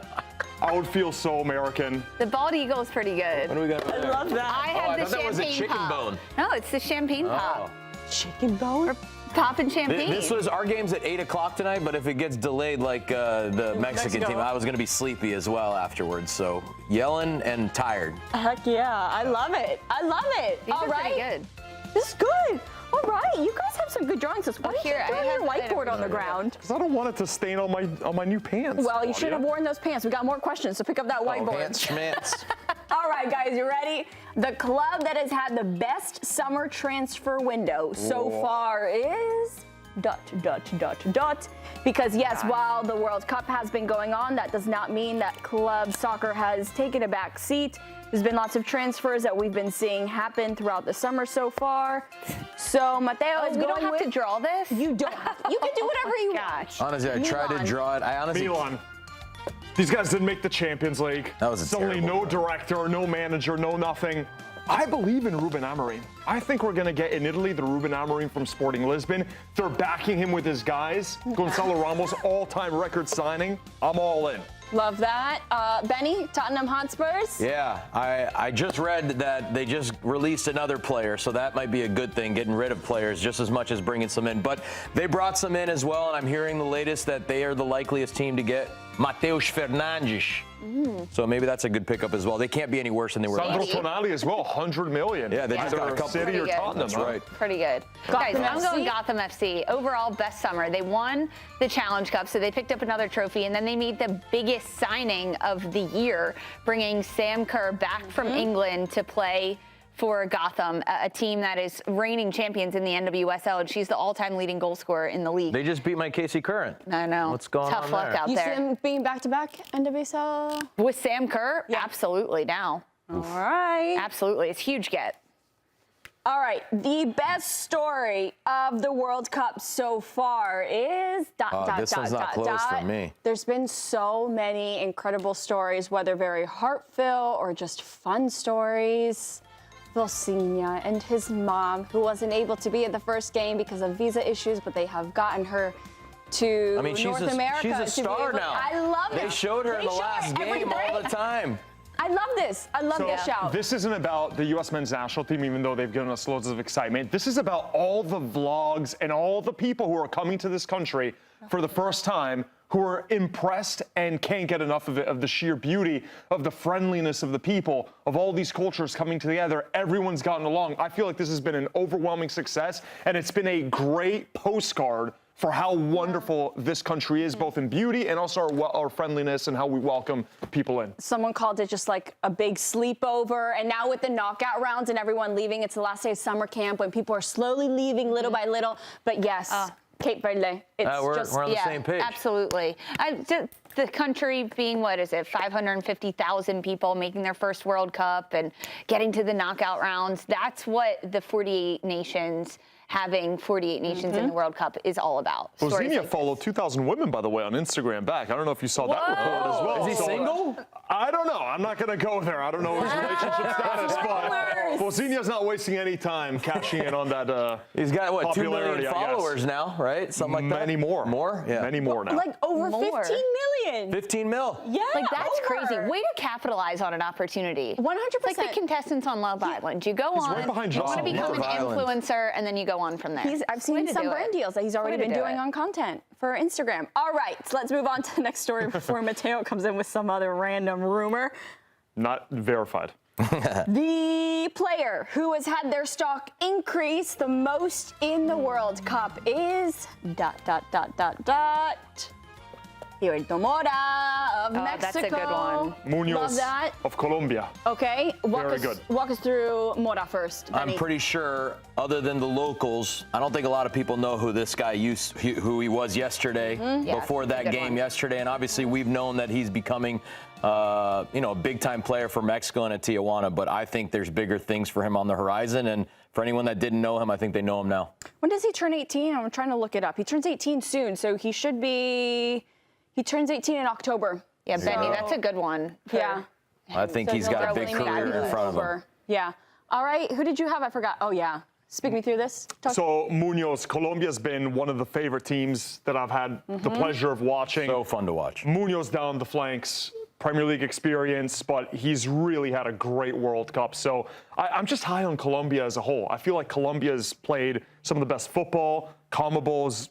Speaker 6: I would feel so American.
Speaker 4: The bald eagle is pretty good.
Speaker 9: What do we got?
Speaker 5: I love that.
Speaker 4: I have the
Speaker 9: thought that was a
Speaker 4: champagne
Speaker 9: chicken
Speaker 4: pop.
Speaker 9: bone.
Speaker 4: No, it's the champagne pop.
Speaker 5: Chicken bone?
Speaker 4: Or popping champagne.
Speaker 9: This was our game's at 8 o'clock tonight, but if it gets delayed like the Mexican team, I was going to be sleepy as well afterwards. So yelling and tired.
Speaker 5: Heck yeah. I love it. I love it.
Speaker 4: These
Speaker 5: All
Speaker 4: are
Speaker 5: right.
Speaker 4: pretty good.
Speaker 5: This is good. All right. You guys have some good drawings. Why don't you
Speaker 4: here,
Speaker 5: throw
Speaker 4: I
Speaker 5: your
Speaker 4: have
Speaker 5: whiteboard on the ground?
Speaker 6: Because I don't want it to stain on my new pants.
Speaker 5: Well, you should have worn those pants. We got more questions, so pick up that whiteboard.
Speaker 9: Pants schmants.
Speaker 5: All right, guys, you ready? The club that has had the best summer transfer window so far is ... Because yes, while the World Cup has been going on, that does not mean that club soccer has taken a back seat. There's been lots of transfers that we've been seeing happen throughout the summer so far. So Mateo is
Speaker 4: we
Speaker 5: going
Speaker 4: don't have to draw this?
Speaker 5: You don't have to. You can do whatever you want.
Speaker 9: Honestly, I tried to draw it. I honestly.
Speaker 6: Milan. These guys didn't make the Champions League.
Speaker 9: That was a
Speaker 6: It's only no director, no manager, no nothing. I believe in Ruben Amorim. I think we're going to get in Italy the Ruben Amorim from Sporting Lisbon. They're backing him with his guys. Gonzalo Ramos, all-time record signing. I'm all in.
Speaker 5: Love that. Benny, Tottenham Hotspurs?
Speaker 9: Yeah, I just read that they just released another player, so that might be a good thing, getting rid of players just as much as bringing some in. But they brought some in as well, and I'm hearing the latest that they are the likeliest team to get Mateus Fernandes. So maybe that's a good pickup as well. They can't be any worse than they were
Speaker 6: Sandro
Speaker 9: last year.
Speaker 6: Tonali as well, 100 million.
Speaker 9: Yeah, they just got a couple.
Speaker 6: City or Tottenham.
Speaker 9: That's right.
Speaker 4: Pretty good. Guys, I'm going Gotham FC. Overall, best summer. They won the Challenge Cup, so they picked up another trophy, and then they made the biggest signing of the year, bringing Sam Kerr back from England to play for Gotham, a team that is reigning champions in the NWSL, and she's the all-time leading goal scorer in the league.
Speaker 9: They just beat my Casey Current.
Speaker 4: I know.
Speaker 9: What's going
Speaker 4: Tough
Speaker 9: on
Speaker 4: luck
Speaker 9: there?
Speaker 4: out
Speaker 5: You
Speaker 4: there.
Speaker 5: see them being back-to-back NWSL?
Speaker 4: With Sam Kerr? Yeah. Absolutely now.
Speaker 5: All right.
Speaker 4: Absolutely. It's a huge get.
Speaker 5: All right. The best story of the World Cup so far is...
Speaker 9: this one's not close for me.
Speaker 5: There's been so many incredible stories, whether very heartfelt or just fun stories. Vilsinha and his mom, who wasn't able to be at the first game because of visa issues, but they have gotten her to North America.
Speaker 9: She's a star now.
Speaker 5: I love it.
Speaker 9: They showed her in the last game all the time.
Speaker 5: I love this. I love this shout.
Speaker 6: This isn't about the U.S. men's national team, even though they've given us loads of excitement. This is about all the vlogs and all the people who are coming to this country for the first time, who are impressed and can't get enough of it, of the sheer beauty, of the friendliness of the people, of all these cultures coming together. Everyone's gotten along. I feel like this has been an overwhelming success, and it's been a great postcard for how wonderful this country is, both in beauty and also our friendliness and how we welcome people in.
Speaker 5: Someone called it just like a big sleepover, and now with the knockout rounds and everyone leaving, it's the last day of summer camp when people are slowly leaving little by little. But yes, Cape Verde, it's
Speaker 9: we're on the same page.
Speaker 4: Absolutely. The country being, 550,000 people making their first World Cup and getting to the knockout rounds. That's what the 48 nations having 48 nations in the World Cup is all about.
Speaker 6: Bosnia followed 2,000 women, by the way, on Instagram back. I don't know if you saw that report as well.
Speaker 9: Is he single?
Speaker 6: I don't know. I'm not going to go there. I don't know his relationship status, but Bosnia's not wasting any time cashing in on that.
Speaker 9: He's got what, 2
Speaker 6: popularity,
Speaker 9: million followers now, right? Something like that.
Speaker 6: Many more.
Speaker 9: More? Yeah.
Speaker 6: Many more now.
Speaker 5: Like over 15 million.
Speaker 9: 15 mil.
Speaker 5: Yeah.
Speaker 4: Like, that's crazy. Way to capitalize on an opportunity.
Speaker 5: 100%.
Speaker 4: Like the contestants on Love Island. You go on,
Speaker 6: right behind
Speaker 4: you want to
Speaker 6: Jocelyn.
Speaker 4: become an
Speaker 9: Love Island.
Speaker 4: influencer, and then you go on from there.
Speaker 5: I've seen some brand deals that he's already been doing on content for Instagram. All right, so let's move on to the next story before Mateo comes in with some other random rumor.
Speaker 6: Not verified.
Speaker 5: The player who has had their stock increase the most in the World Cup is ... Humberto Mora of Mexico.
Speaker 4: That's a good one.
Speaker 6: Munoz
Speaker 5: Love that.
Speaker 6: of Colombia.
Speaker 5: Okay,
Speaker 6: Very good.
Speaker 5: Walk us through Mora first.
Speaker 9: I'm
Speaker 5: Benny.
Speaker 9: pretty sure, other than the locals, I don't think a lot of people know who this guy who he was yesterday, before
Speaker 4: Yeah,
Speaker 9: that
Speaker 4: good
Speaker 9: game
Speaker 4: one.
Speaker 9: yesterday. And obviously, we've known that he's becoming, a big-time player for Mexico and at Tijuana. But I think there's bigger things for him on the horizon. And for anyone that didn't know him, I think they know him now.
Speaker 5: When does he turn 18? I'm trying to look it up. He turns 18 soon, so he should be. He turns 18 in October.
Speaker 4: Yeah, Benny, that's a good one.
Speaker 5: Yeah.
Speaker 9: I think he's got a big career in front of him.
Speaker 5: Yeah. All right. Who did you have? I forgot. Oh, yeah. Speak me through this.
Speaker 6: So Munoz, Colombia's been one of the favorite teams that I've had the pleasure of watching.
Speaker 9: So fun to watch.
Speaker 6: Munoz down the flanks, Premier League experience, but he's really had a great World Cup. So I'm just high on Colombia as a whole. I feel like Colombia's played some of the best football. CONMEBOL's,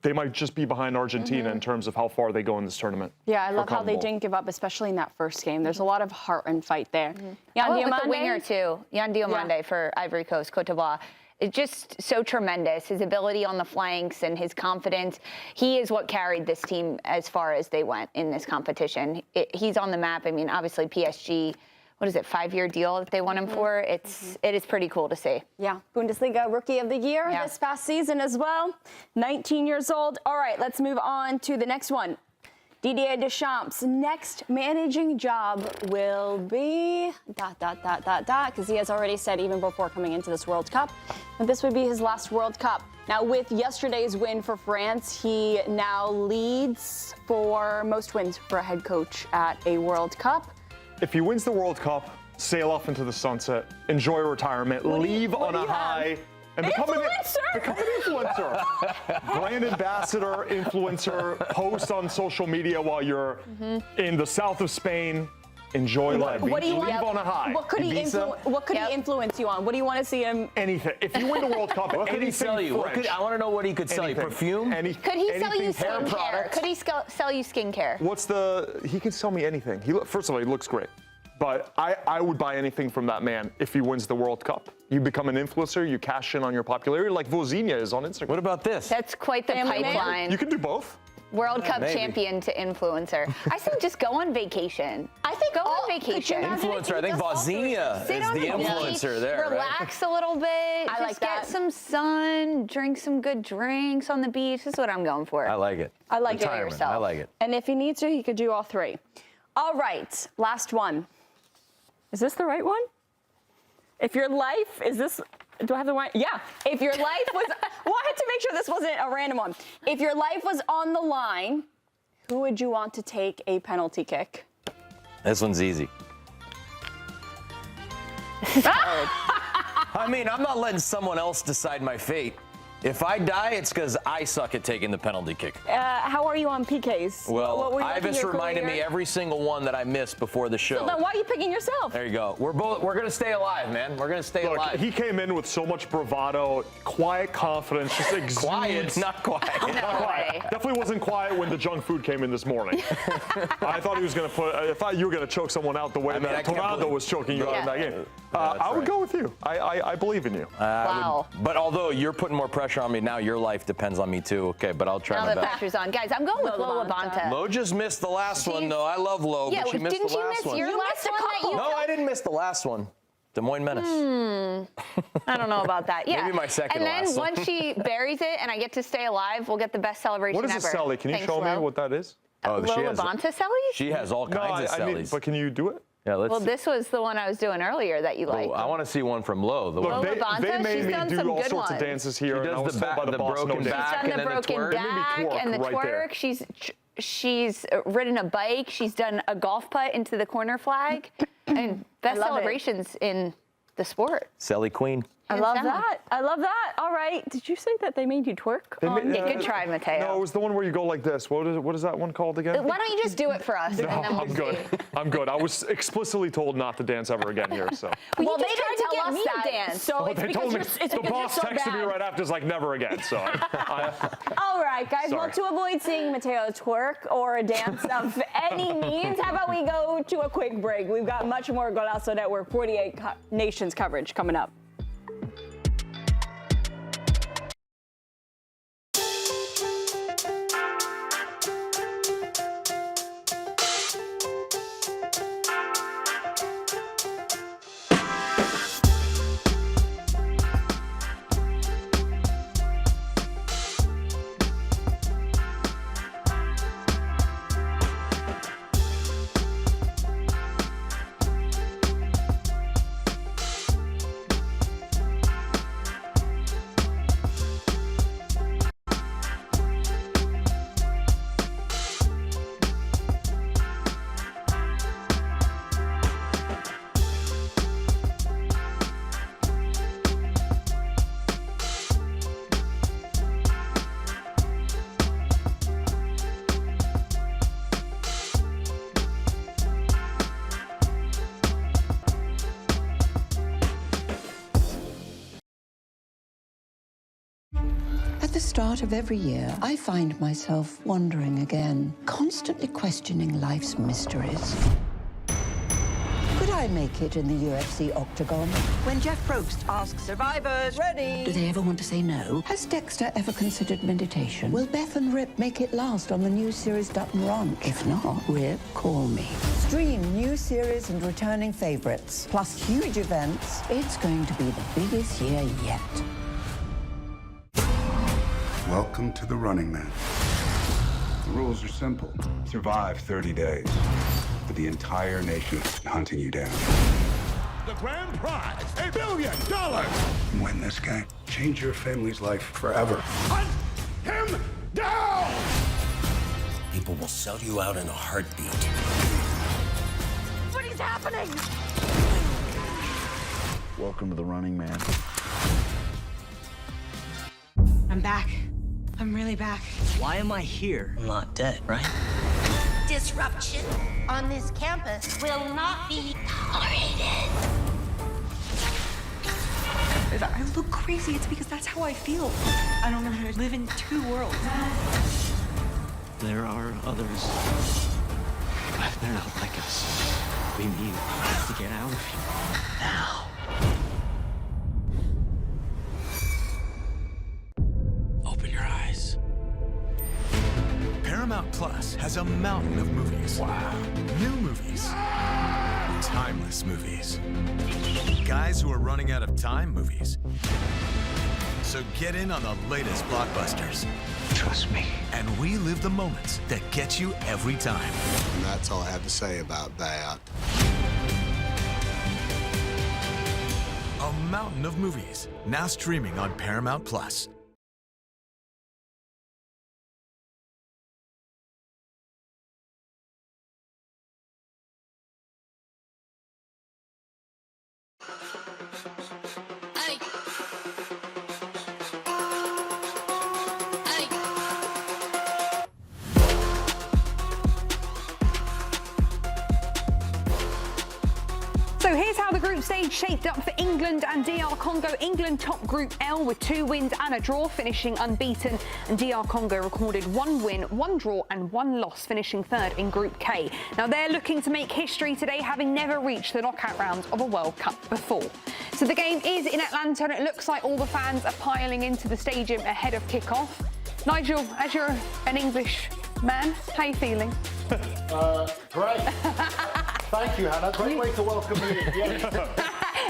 Speaker 6: they might just be behind Argentina in terms of how far they go in this tournament.
Speaker 5: Yeah, I love how they
Speaker 6: CONMEBOL.
Speaker 5: didn't give up, especially in that first game. There's a lot of heart and fight there.
Speaker 4: Yan
Speaker 5: Diomande?
Speaker 4: with the winger, too. Yan Diomande for Ivory Coast, Cote d'Ivoire. It's just so tremendous. His ability on the flanks and his confidence. He is what carried this team as far as they went in this competition. He's on the map. I mean, obviously, PSG, what is it, 5-year deal that they want him for? It is pretty cool to see.
Speaker 5: Yeah, Bundesliga Rookie of the Year
Speaker 4: Yeah.
Speaker 5: this past season as well. 19 years old. All right, let's move on to the next one. Didier Deschamps' next managing job will be ... because he has already said even before coming into this World Cup that this would be his last World Cup. Now, with yesterday's win for France, he now leads for most wins for a head coach at a World Cup.
Speaker 6: If he wins the World Cup, sail off into the sunset, enjoy retirement, leave on a high, and become an influencer. Brand ambassador, influencer, post on social media while you're in the south of Spain. Enjoy life.
Speaker 5: What do you
Speaker 6: leave
Speaker 5: want?
Speaker 6: on a high.
Speaker 5: What could he influence you on? What do you want to see him?
Speaker 6: Anything. If you win the World Cup,
Speaker 9: What could he sell you? I want to know what he could sell you. Perfume?
Speaker 4: Could he sell you
Speaker 6: hair
Speaker 4: skincare?
Speaker 6: products.
Speaker 4: Could he sell you skincare?
Speaker 6: He can sell me anything. First of all, he looks great. But I would buy anything from that man if he wins the World Cup. You become an influencer, you cash in on your popularity like Vozinha is on Instagram.
Speaker 9: What about this?
Speaker 4: That's quite the pipeline.
Speaker 6: You can do both.
Speaker 4: World Cup
Speaker 6: maybe.
Speaker 4: champion to influencer. I say just go on vacation. I think go on vacation.
Speaker 9: Influencer. I think Vozinha
Speaker 4: Sit
Speaker 9: is
Speaker 4: on
Speaker 9: the influencer
Speaker 4: beach,
Speaker 9: there,
Speaker 4: relax
Speaker 9: right?
Speaker 4: a little bit.
Speaker 5: I like
Speaker 4: get
Speaker 5: that.
Speaker 4: some sun, drink some good drinks on the beach. This is what I'm going for.
Speaker 9: I like it.
Speaker 5: I like it.
Speaker 9: Retirement. I like it.
Speaker 5: And if he needs to, he could do all three. All right, last one. Is this the right one? If your life is this, do I have the right? Yeah. If your life was, well, I had to make sure this wasn't a random one. If your life was on the line, who would you want to take a penalty kick?
Speaker 9: This one's easy. I mean, I'm not letting someone else decide my fate. If I die, it's because I suck at taking the penalty kick.
Speaker 5: How are you on PKs?
Speaker 9: Well,
Speaker 5: What were you like in
Speaker 9: Ivis
Speaker 5: your
Speaker 9: reminded me
Speaker 5: career?
Speaker 9: every single one that I missed before the show.
Speaker 5: So then why are you picking yourself?
Speaker 9: There you go. We're gonna stay alive, man. We're gonna stay
Speaker 6: Look,
Speaker 9: alive.
Speaker 6: he came in with so much bravado, quiet confidence, just exudes.
Speaker 9: Quiet, not quiet.
Speaker 6: Not quiet. Definitely wasn't quiet when the junk food came in this morning. I thought he was going to I thought you were going to choke someone out the way that Torado was choking you out in that game. I would go with you. I believe in you.
Speaker 4: Wow.
Speaker 9: But although you're putting more pressure on me now, your life depends on me too. Okay, but I'll try
Speaker 4: Now
Speaker 9: my
Speaker 4: the
Speaker 9: best.
Speaker 4: pressure's on. Guys, I'm going with Lo Labonta.
Speaker 9: Lo just missed the last one, though. I love Lo,
Speaker 4: Yeah,
Speaker 9: but she missed
Speaker 4: didn't
Speaker 9: the
Speaker 4: you
Speaker 9: last
Speaker 4: miss
Speaker 9: one.
Speaker 4: your last one that you
Speaker 9: No, I didn't miss the last one. Des Moines Menace.
Speaker 4: I don't know about that. Yeah.
Speaker 9: Maybe my second
Speaker 4: And then
Speaker 9: last one.
Speaker 4: once she buries it and I get to stay alive, we'll get the best celebration
Speaker 6: What is
Speaker 4: ever.
Speaker 6: a celly? Can you
Speaker 4: Thanks,
Speaker 6: show me
Speaker 4: Lo.
Speaker 6: what that is?
Speaker 9: Oh,
Speaker 4: Lo Labonta cellies?
Speaker 9: She has all kinds of
Speaker 6: I mean,
Speaker 9: cellies.
Speaker 6: but can you do it?
Speaker 9: Yeah, let's
Speaker 4: Well,
Speaker 9: see.
Speaker 4: this was the one I was doing earlier that you liked.
Speaker 9: Oh, I want to see one from Lo. The
Speaker 6: Look,
Speaker 9: one.
Speaker 6: they
Speaker 4: Labonta,
Speaker 6: made
Speaker 4: she's
Speaker 6: me
Speaker 4: done
Speaker 6: do
Speaker 4: some
Speaker 6: all
Speaker 4: good
Speaker 6: sorts of
Speaker 4: ones.
Speaker 6: dances here.
Speaker 9: She
Speaker 6: and I
Speaker 9: does
Speaker 6: was
Speaker 9: the
Speaker 6: told by the boss
Speaker 9: broken
Speaker 6: no dance.
Speaker 9: back
Speaker 4: She's
Speaker 9: and
Speaker 4: done the
Speaker 9: then the
Speaker 4: broken
Speaker 9: twerk.
Speaker 4: back
Speaker 6: It made me twerk
Speaker 4: and the
Speaker 6: right
Speaker 4: twerk.
Speaker 6: there.
Speaker 4: She's She's ridden a bike. She's done a golf putt into the corner flag. And best celebrations in the sport.
Speaker 20: Sally Queen.
Speaker 5: I love that. I love that. All right. Did you say that they made you twerk?
Speaker 4: Yeah, good try, Mateo.
Speaker 6: No, it was the one where you go like this. What is that one called again?
Speaker 4: Why don't you just do it for us?
Speaker 6: No,
Speaker 4: and then we'll
Speaker 6: I'm good.
Speaker 4: see.
Speaker 6: I'm good. I was explicitly told not to dance ever again here, so.
Speaker 4: Well,
Speaker 5: they
Speaker 4: they tried to get me to dance.
Speaker 5: So it's
Speaker 6: They
Speaker 5: because
Speaker 6: told me.
Speaker 5: it's
Speaker 6: The
Speaker 5: because
Speaker 6: boss
Speaker 5: you're so
Speaker 6: texted me
Speaker 5: bad.
Speaker 6: right after, it's like, never again, so.
Speaker 5: All right, guys.
Speaker 6: Sorry.
Speaker 5: Well, to avoid seeing Mateo twerk or a dance of any means, how about we go to a quick break? We've got much more Golazo Network 48 Nations coverage coming up.
Speaker 3: At the start of every year, I find myself wondering again, constantly questioning life's mysteries. Could I make it in the UFC octagon?
Speaker 16: When Jeff Probst asks survivors, ready?
Speaker 3: Do they ever want to say no? Has Dexter ever considered meditation? Will Beth and Rip make it last on the new series Dutton Ranch? If not, Rip, call me.
Speaker 16: Stream new series and returning favorites, plus huge events.
Speaker 3: It's going to be the biggest year yet.
Speaker 11: Welcome to the Running Man. The rules are simple. Survive 30 days, but the entire nation is hunting you down.
Speaker 12: The grand prize, $1 billion.
Speaker 11: Win this game. Change your family's life forever.
Speaker 12: Hunt him down!
Speaker 13: People will sell you out in a heartbeat.
Speaker 14: What is happening?
Speaker 2: Welcome to the Running Man.
Speaker 10: I'm back. I'm really back.
Speaker 13: Why am I here? I'm not dead, right?
Speaker 14: Disruption on this campus will not be tolerated.
Speaker 10: If I look crazy, it's because that's how I feel. I don't know how to live in two worlds.
Speaker 13: There are others, but they're not like us. We need to get out of here now. Open your eyes.
Speaker 15: Paramount Plus has a mountain of movies. Wow. New movies. Timeless movies. Guys who are running out of time movies. So get in on the latest blockbusters.
Speaker 17: Trust me.
Speaker 15: And we live the moments that get you every time.
Speaker 17: And that's all I have to say about that.
Speaker 15: A mountain of movies, now streaming on Paramount Plus.
Speaker 18: So here's how the group stage shaped up for England and DR Congo. England top Group L with 2 wins and a draw, finishing unbeaten. And DR Congo recorded 1 win, 1 draw and 1 loss, finishing 3rd in Group K. Now they're looking to make history today, having never reached the knockout rounds of a World Cup before. So the game is in Atlanta and it looks like all the fans are piling into the stadium ahead of kick-off. Nigel, as you're an English man, how are you feeling?
Speaker 8: Great. Thank you, Hannah. Great way to welcome me.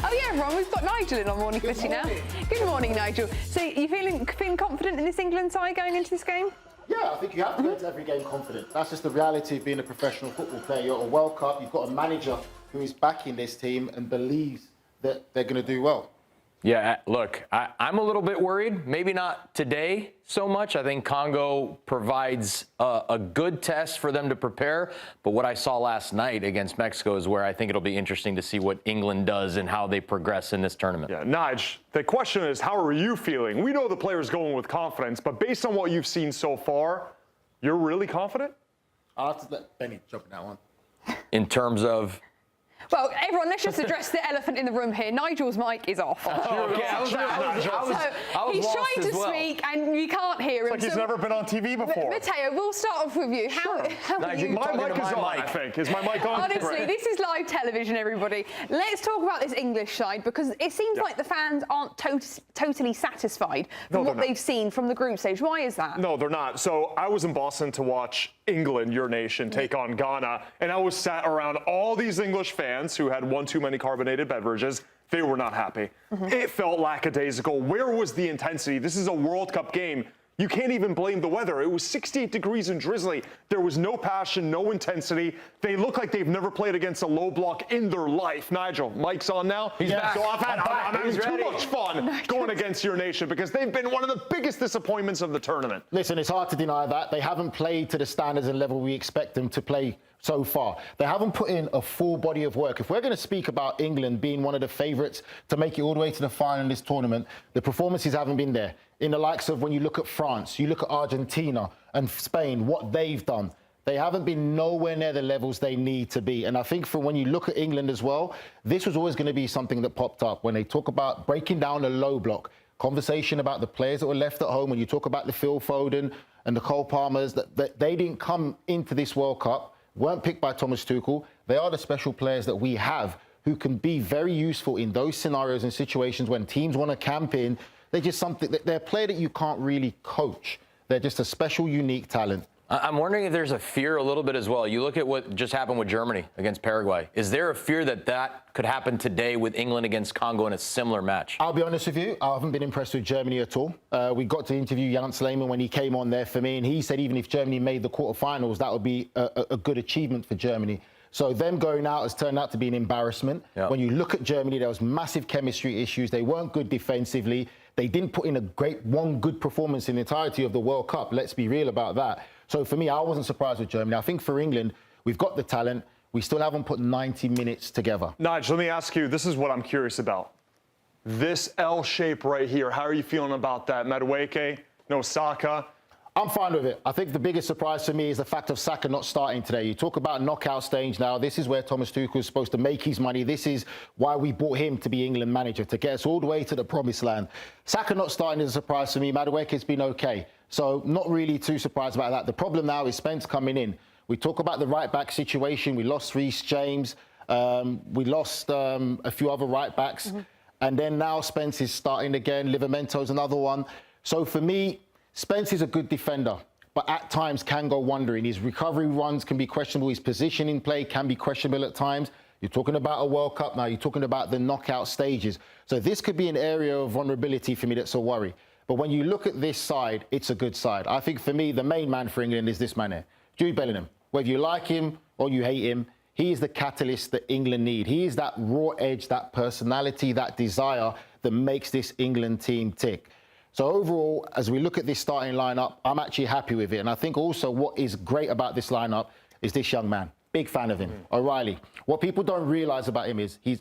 Speaker 18: Oh yeah, everyone, we've got Nigel in on Morning Footy now. Good morning, Nigel. So you feeling confident in this England side going into this game?
Speaker 8: Yeah, I think you have to go into every game confident. That's just the reality of being a professional football player. You're at a World Cup, you've got a manager who is backing this team and believes that they're going to do well.
Speaker 9: Yeah, look, I'm a little bit worried. Maybe not today so much. I think Congo provides a good test for them to prepare. But what I saw last night against Mexico is where I think it'll be interesting to see what England does and how they progress in this tournament.
Speaker 6: Yeah, Nige, the question is, how are you feeling? We know the player's going with confidence, but based on what you've seen so far, you're really confident?
Speaker 8: I'll have to let Benny jump in that one.
Speaker 9: In terms of...
Speaker 18: Well, everyone, let's just address the elephant in the room here. Nigel's mic is off. He's trying to speak, and you can't hear him.
Speaker 6: It's like he's never been on TV before.
Speaker 18: Matteo, we'll start off with you. How are you?
Speaker 6: My mic is on, I think. Is my mic on?
Speaker 18: Honestly, this is live television, everybody. Let's talk about this English side, because it seems like the fans aren't totally satisfied from what they've seen from the group stage. Why is that?
Speaker 6: No, they're not. So I was in Boston to watch England, your nation, take on Ghana, and I was sat around all these English fans who had one too many carbonated beverages. They were not happy. It felt lackadaisical. Where was the intensity? This is a World Cup game. You can't even blame the weather. It was 68 degrees and drizzly. There was no passion, no intensity. They look like they've never played against a low block in their life. Nigel, mic's on now.
Speaker 9: He's back.
Speaker 6: So I'm having too much fun going against your nation because they've been one of the biggest disappointments of the tournament.
Speaker 8: Listen, it's hard to deny that. They haven't played to the standards and level we expect them to play so far. They haven't put in a full body of work. If we're going to speak about England being one of the favourites to make it all the way to the final in this tournament, the performances haven't been there. In the likes of when you look at France, you look at Argentina and Spain, what they've done. They haven't been nowhere near the levels they need to be. And I think for when you look at England as well, this was always going to be something that popped up. When they talk about breaking down a low block, conversation about the players that were left at home, when you talk about the Phil Foden and the Cole Palmers, that they didn't come into this World Cup, weren't picked by Thomas Tuchel. They are the special players that we have who can be very useful in those scenarios and situations when teams want to camp in. They're just something, they're a player that you can't really coach. They're just a special, unique talent.
Speaker 9: I'm wondering if there's a fear a little bit as well. You look at what just happened with Germany against Paraguay. Is there a fear that that could happen today with England against Congo in a similar match?
Speaker 8: I'll be honest with you, I haven't been impressed with Germany at all. We got to interview Jens Lehmann when he came on there for me, and he said even if Germany made the quarterfinals, that would be a good achievement for Germany. So them going out has turned out to be an embarrassment. Yep. When you look at Germany, there was massive chemistry issues. They weren't good defensively. They didn't put in one good performance in the entirety of the World Cup. Let's be real about that. So for me, I wasn't surprised with Germany. I think for England, we've got the talent. We still haven't put 90 minutes together.
Speaker 6: Nigel, let me ask you, this is what I'm curious about. This L shape right here, how are you feeling about that? Madueke, no Saka?
Speaker 8: I'm fine with it. I think the biggest surprise for me is the fact of Saka not starting today. You talk about knockout stage now. This is where Thomas Tuchel is supposed to make his money. This is why we bought him to be England manager, to get us all the way to the promised land. Saka not starting is a surprise for me. Madueke's been okay. So not really too surprised about that. The problem now is Spence coming in. We talk about the right-back situation. We lost Reece James. We lost a few other right-backs. And then now Spence is starting again. Livermento's another one. So for me, Spence is a good defender, but at times can go wandering. His recovery runs can be questionable. His position in play can be questionable at times. You're talking about a World Cup now. You're talking about the knockout stages. So this could be an area of vulnerability for me that's a worry. But when you look at this side, it's a good side. I think for me, the main man for England is this man here, Jude Bellingham. Whether you like him or you hate him, he is the catalyst that England need. He is that raw edge, that personality, that desire that makes this England team tick. So overall, as we look at this starting lineup, I'm actually happy with it. And I think also what is great about this lineup is this young man. Big fan of him, O'Reilly. What people don't realise about him is he's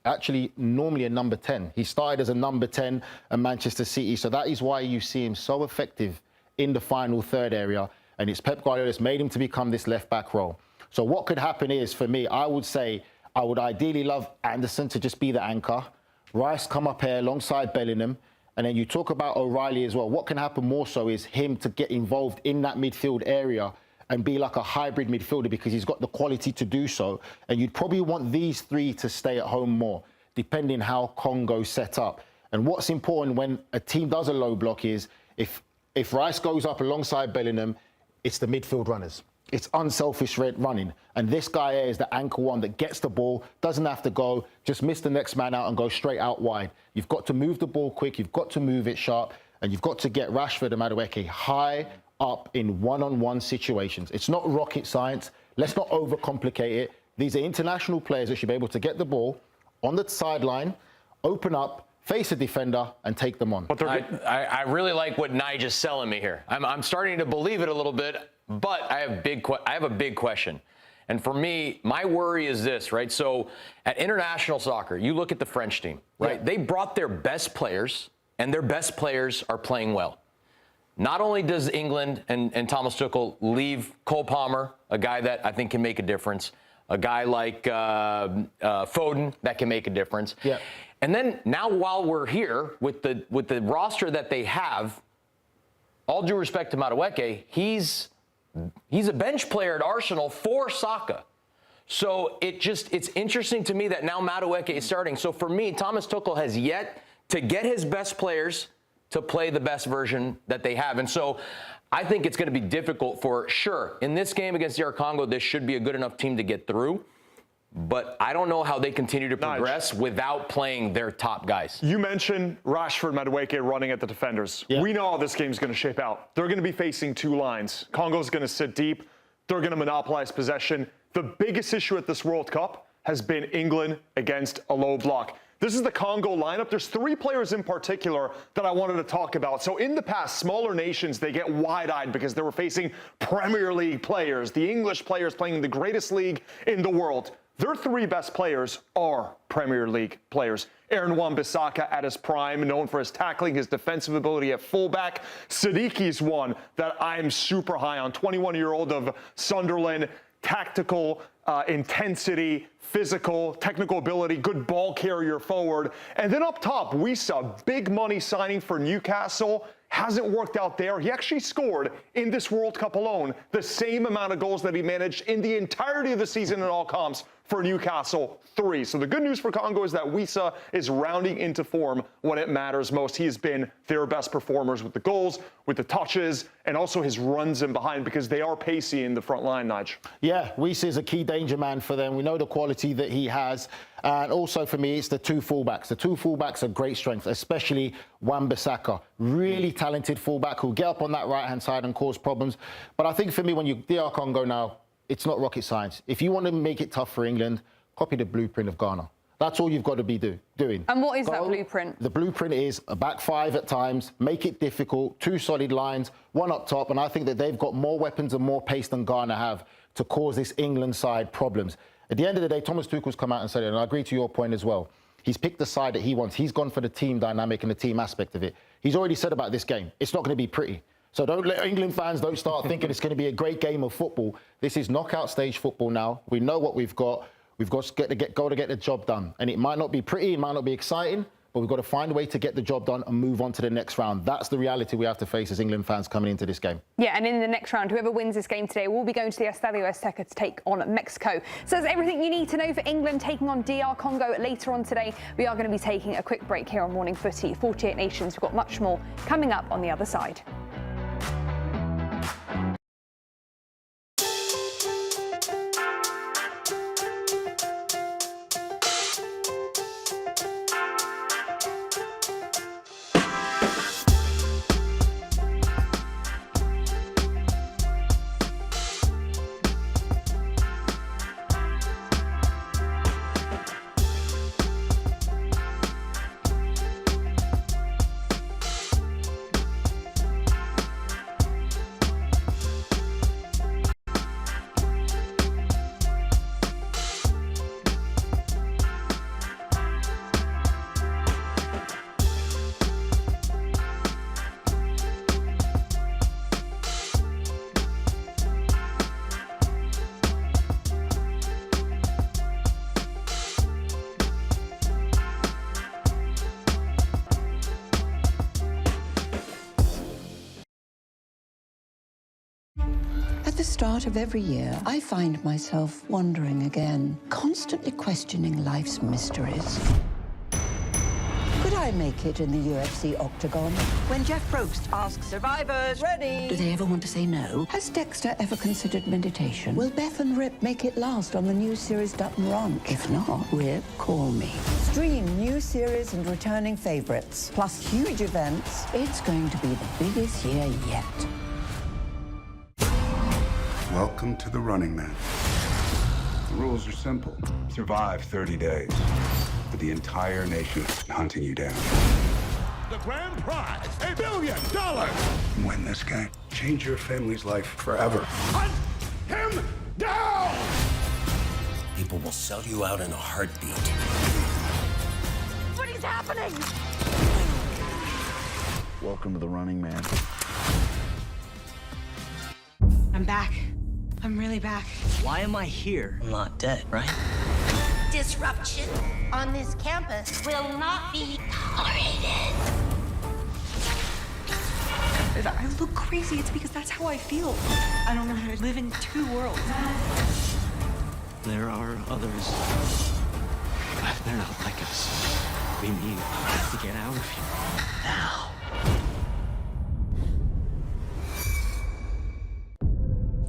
Speaker 8: actually normally a number 10. He started as a number 10 at Manchester City. So that is why you see him so effective in the final third area. And it's Pep Guardiola that's made him to become this left-back role. So what could happen is, for me, I would say I would ideally love Anderson to just be the anchor. Rice come up here alongside Bellingham. And then you talk about O'Reilly as well. What can happen more so is him to get involved in that midfield area and be like a hybrid midfielder because he's got the quality to do so. And you'd probably want these three to stay at home more, depending how Congo's set up. And what's important when a team does a low block is if Rice goes up alongside Bellingham, it's the midfield runners. It's unselfish running. And this guy here is the anchor one that gets the ball, doesn't have to go, just miss the next man out and go straight out wide. You've got to move the ball quick, you've got to move it sharp, and you've got to get Rashford and Madueke high up in one-on-one situations. It's not rocket science. Let's not overcomplicate it. These are international players that should be able to get the ball on the sideline, open up, face a defender, and take them on.
Speaker 6: But
Speaker 9: I really like what Nigel's selling me here. I'm starting to believe it a little bit, but I have a big question. And for me, my worry is this, right? So at international soccer, you look at the French team, right?
Speaker 8: Yeah.
Speaker 9: They brought their best players, and their best players are playing well. Not only does England and Thomas Tuchel leave Cole Palmer, a guy that I think can make a difference, a guy like Foden that can make a difference.
Speaker 8: Yeah.
Speaker 9: And then now while we're here with the roster that they have, all due respect to Madueke, he's a bench player at Arsenal for Saka. So it's interesting to me that now Madueke is starting. So for me, Thomas Tuchel has yet to get his best players to play the best version that they have. And so I think it's going to be difficult for sure. In this game against DR Congo, this should be a good enough team to get through. But I don't know how they continue to progress without playing their top guys.
Speaker 6: You mentioned Rashford, Madueke running at the defenders.
Speaker 8: Yeah.
Speaker 6: We know how this game's going to shape out. They're going to be facing two lines. Congo's going to sit deep. They're going to monopolize possession. The biggest issue at this World Cup has been England against a low block. This is the Congo lineup. There's three players in particular that I wanted to talk about. So in the past, smaller nations, they get wide-eyed because they were facing Premier League players, the English players playing in the greatest league in the world. Their three best players are Premier League players. Aaron Wan-Bissaka at his prime, known for his tackling, his defensive ability at fullback. Sadiki's one that I'm super high on, 21-year-old of Sunderland, tactical intensity, physical, technical ability, good ball carrier forward. And then up top, Wissa, big money signing for Newcastle. Hasn't worked out there. He actually scored in this World Cup alone the same amount of goals that he managed in the entirety of the season in all comps for Newcastle, 3. So the good news for Congo is that Wissa is rounding into form when it matters most. He's been their best performers with the goals, with the touches, and also his runs in behind because they are pacey in the front line, Nige.
Speaker 8: Yeah, Wissa is a key danger man for them. We know the quality that he has. And also for me, it's the two fullbacks. The two fullbacks are great strength, especially Wan-Bissaka. Really talented fullback who'll get up on that right-hand side and cause problems. But I think for me, when you DR Congo now, it's not rocket science. If you want to make it tough for England, copy the blueprint of Ghana. That's all you've got to be doing.
Speaker 18: And what is that blueprint?
Speaker 8: The blueprint is a back five at times, make it difficult, two solid lines, one up top, and I think that they've got more weapons and more pace than Ghana have to cause this England side problems. At the end of the day, Thomas Tuchel's come out and said it, and I agree to your point as well. He's picked the side that he wants. He's gone for the team dynamic and the team aspect of it. He's already said about this game, it's not going to be pretty. So don't let England fans don't start thinking it's going to be a great game of football. This is knockout stage football now. We know what we've got. We've got to get the job done. And it might not be pretty, it might not be exciting, but we've got to find a way to get the job done and move on to the next round. That's the reality we have to face as England fans coming into this game.
Speaker 18: Yeah, and in the next round, whoever wins this game today will be going to the Estadio Azteca to take on Mexico. So that's everything you need to know for England taking on DR Congo later on today. We are going to be taking a quick break here on Morning Footy. 48 Nations, we've got much more coming up on the other side.
Speaker 3: At the start of every year, I find myself wondering again, constantly questioning life's mysteries. Could I make it in the UFC octagon?
Speaker 16: When Jeff Probst asks survivors, ready?
Speaker 3: Do they ever want to say no? Has Dexter ever considered meditation? Will Beth and Rip make it last on the new series Dutton Ranch? If not, Rip, call me.
Speaker 16: Stream new series and returning favorites, plus huge events.
Speaker 3: It's going to be the biggest year yet.
Speaker 11: Welcome to the Running Man. The rules are simple. Survive 30 days. but the entire nation is hunting you down.
Speaker 12: The grand prize, $1 billion.
Speaker 11: Win this game. Change your family's life forever.
Speaker 12: Hunt him down!
Speaker 13: People will sell you out in a heartbeat.
Speaker 14: What is happening?
Speaker 2: Welcome to the running man.
Speaker 10: I'm back. I'm really back.
Speaker 13: Why am I here? I'm not dead, right?
Speaker 14: Disruption on this campus will not be tolerated.
Speaker 10: If I look crazy, it's because that's how I feel. I don't know how to live in two worlds.
Speaker 13: There are others. But they're not like us. We need to get out of here now.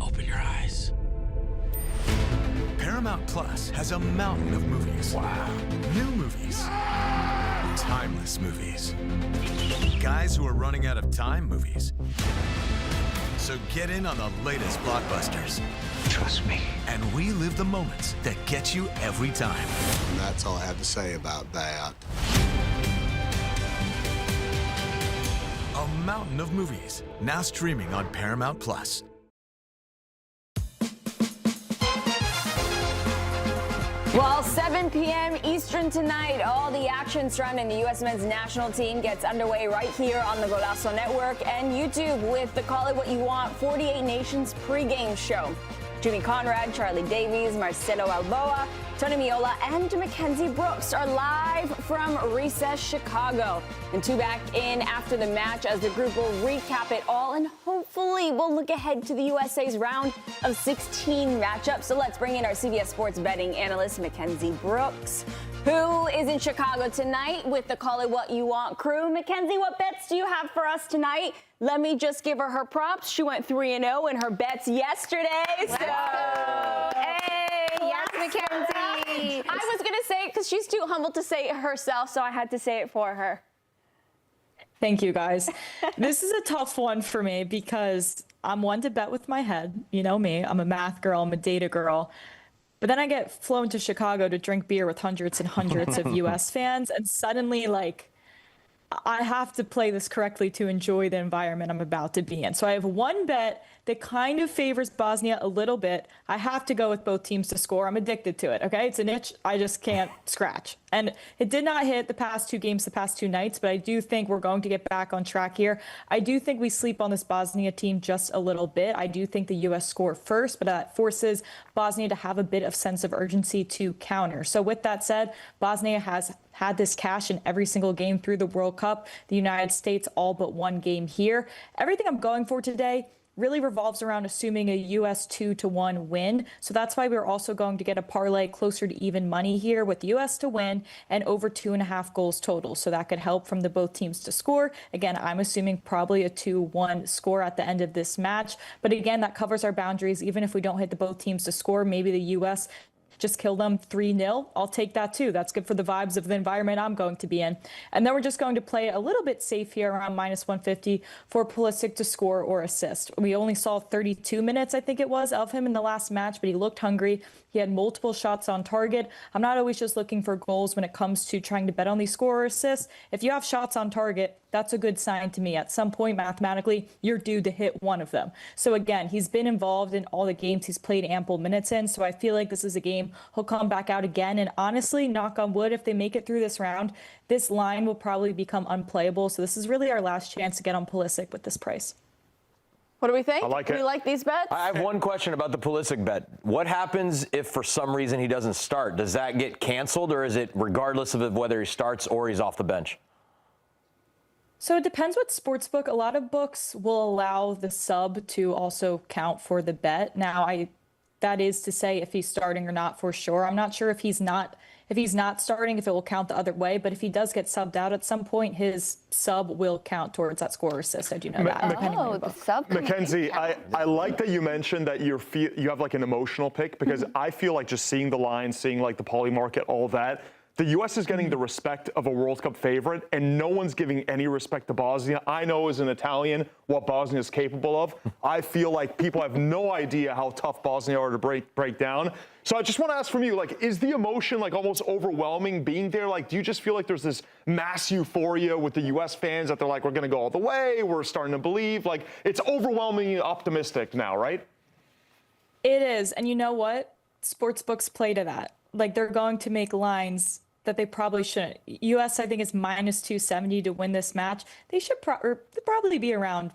Speaker 13: Open your eyes.
Speaker 15: Paramount Plus has a mountain of movies. Wow. New movies. Timeless movies. Guys who are running out of time movies. So get in on the latest blockbusters.
Speaker 17: Trust me.
Speaker 15: And relive the moments that get you every time.
Speaker 17: And that's all I have to say about that.
Speaker 15: A mountain of movies, now streaming on Paramount Plus.
Speaker 5: Well, 7 p.m. Eastern tonight, all the action surrounding the U.S. men's national team gets underway right here on the Golazo Network and YouTube with the Call It What You Want 48 Nations pregame show. Jimmy Conrad, Charlie Davies, Marcelo Alboa, Tony Miola, and Mackenzie Brooks are live from Recess, Chicago. And two back in after the match as the group will recap it all and hopefully we'll look ahead to the USA's round of 16 matchups. So let's bring in our CBS Sports betting analyst, Mackenzie Brooks, who is in Chicago tonight with the Call It What You Want crew. Mackenzie, what bets do you have for us tonight? Let me just give her props. She went 3-0 in her bets yesterday. So,
Speaker 4: Hey, yes, Mackenzie.
Speaker 5: I was going to say it because she's too humble to say it herself, so I had to say it for her.
Speaker 21: Thank you, guys. This is a tough one for me because I'm one to bet with my head. You know me. I'm a math girl. I'm a data girl. But then I get flown to Chicago to drink beer with hundreds and hundreds of U.S. fans, and suddenly, I have to play this correctly to enjoy the environment I'm about to be in. So I have one bet that kind of favors Bosnia a little bit. I have to go with both teams to score. I'm addicted to it, okay? It's an itch I just can't scratch. And it did not hit the past two games, the past two nights, but I do think we're going to get back on track here. I do think we sleep on this Bosnia team just a little bit. I do think the U.S. score first, but that forces Bosnia to have a bit of sense of urgency to counter. So with that said, Bosnia has had this cash in every single game through the World Cup. The United States all but one game here. Everything I'm going for today really revolves around assuming a U.S. 2-1 win. So that's why we're also going to get a parlay closer to even money here with U.S. to win and over 2.5 goals total. So that could help from the both teams to score. Again, I'm assuming probably a 2-1 score at the end of this match. But again, that covers our boundaries. Even if we don't hit the both teams to score, maybe the U.S. just kill them 3-0. I'll take that too. That's good for the vibes of the environment I'm going to be in. And then we're just going to play a little bit safe here around -150 for Pulisic to score or assist. We only saw 32 minutes, I think it was, of him in the last match, but he looked hungry. He had multiple shots on target. I'm not always just looking for goals when it comes to trying to bet on these score or assists. If you have shots on target, that's a good sign to me. At some point, mathematically, you're due to hit one of them. So again, he's been involved in all the games he's played ample minutes in. So I feel like this is a game he'll come back out again. And honestly, knock on wood, if they make it through this round, this line will probably become unplayable. So this is really our last chance to get on Pulisic with this price.
Speaker 5: What do we think?
Speaker 6: I like it.
Speaker 5: Do you like these bets?
Speaker 9: I have one question about the Pulisic bet. What happens if for some reason he doesn't start? Does that get canceled, or is it regardless of whether he starts or he's off the bench?
Speaker 21: So it depends what sports book. A lot of books will allow the sub to also count for the bet. Now, that is to say if he's starting or not for sure. I'm not sure if he's not starting, if it will count the other way. But if he does get subbed out at some point, his sub will count towards that score or assist. I do know that.
Speaker 4: The sub.
Speaker 6: Mackenzie, I like that you mentioned that you have like an emotional pick, because I feel like just seeing the line, seeing like the poly market, all that, the U.S. is getting the respect of a World Cup favorite, and no one's giving any respect to Bosnia. I know as an Italian what Bosnia is capable of. I feel like people have no idea how tough Bosnia are to break down. So I just want to ask from you, like, is the emotion like almost overwhelming being there? Like, do you just feel like there's this mass euphoria with the U.S. fans that they're like, we're going to go all the way, we're starting to believe? Like, it's overwhelmingly optimistic now, right?
Speaker 21: It is. And you know what? Sports books play to that. Like, they're going to make lines that they probably shouldn't. U.S., I think, is minus 270 to win this match. They should probably be around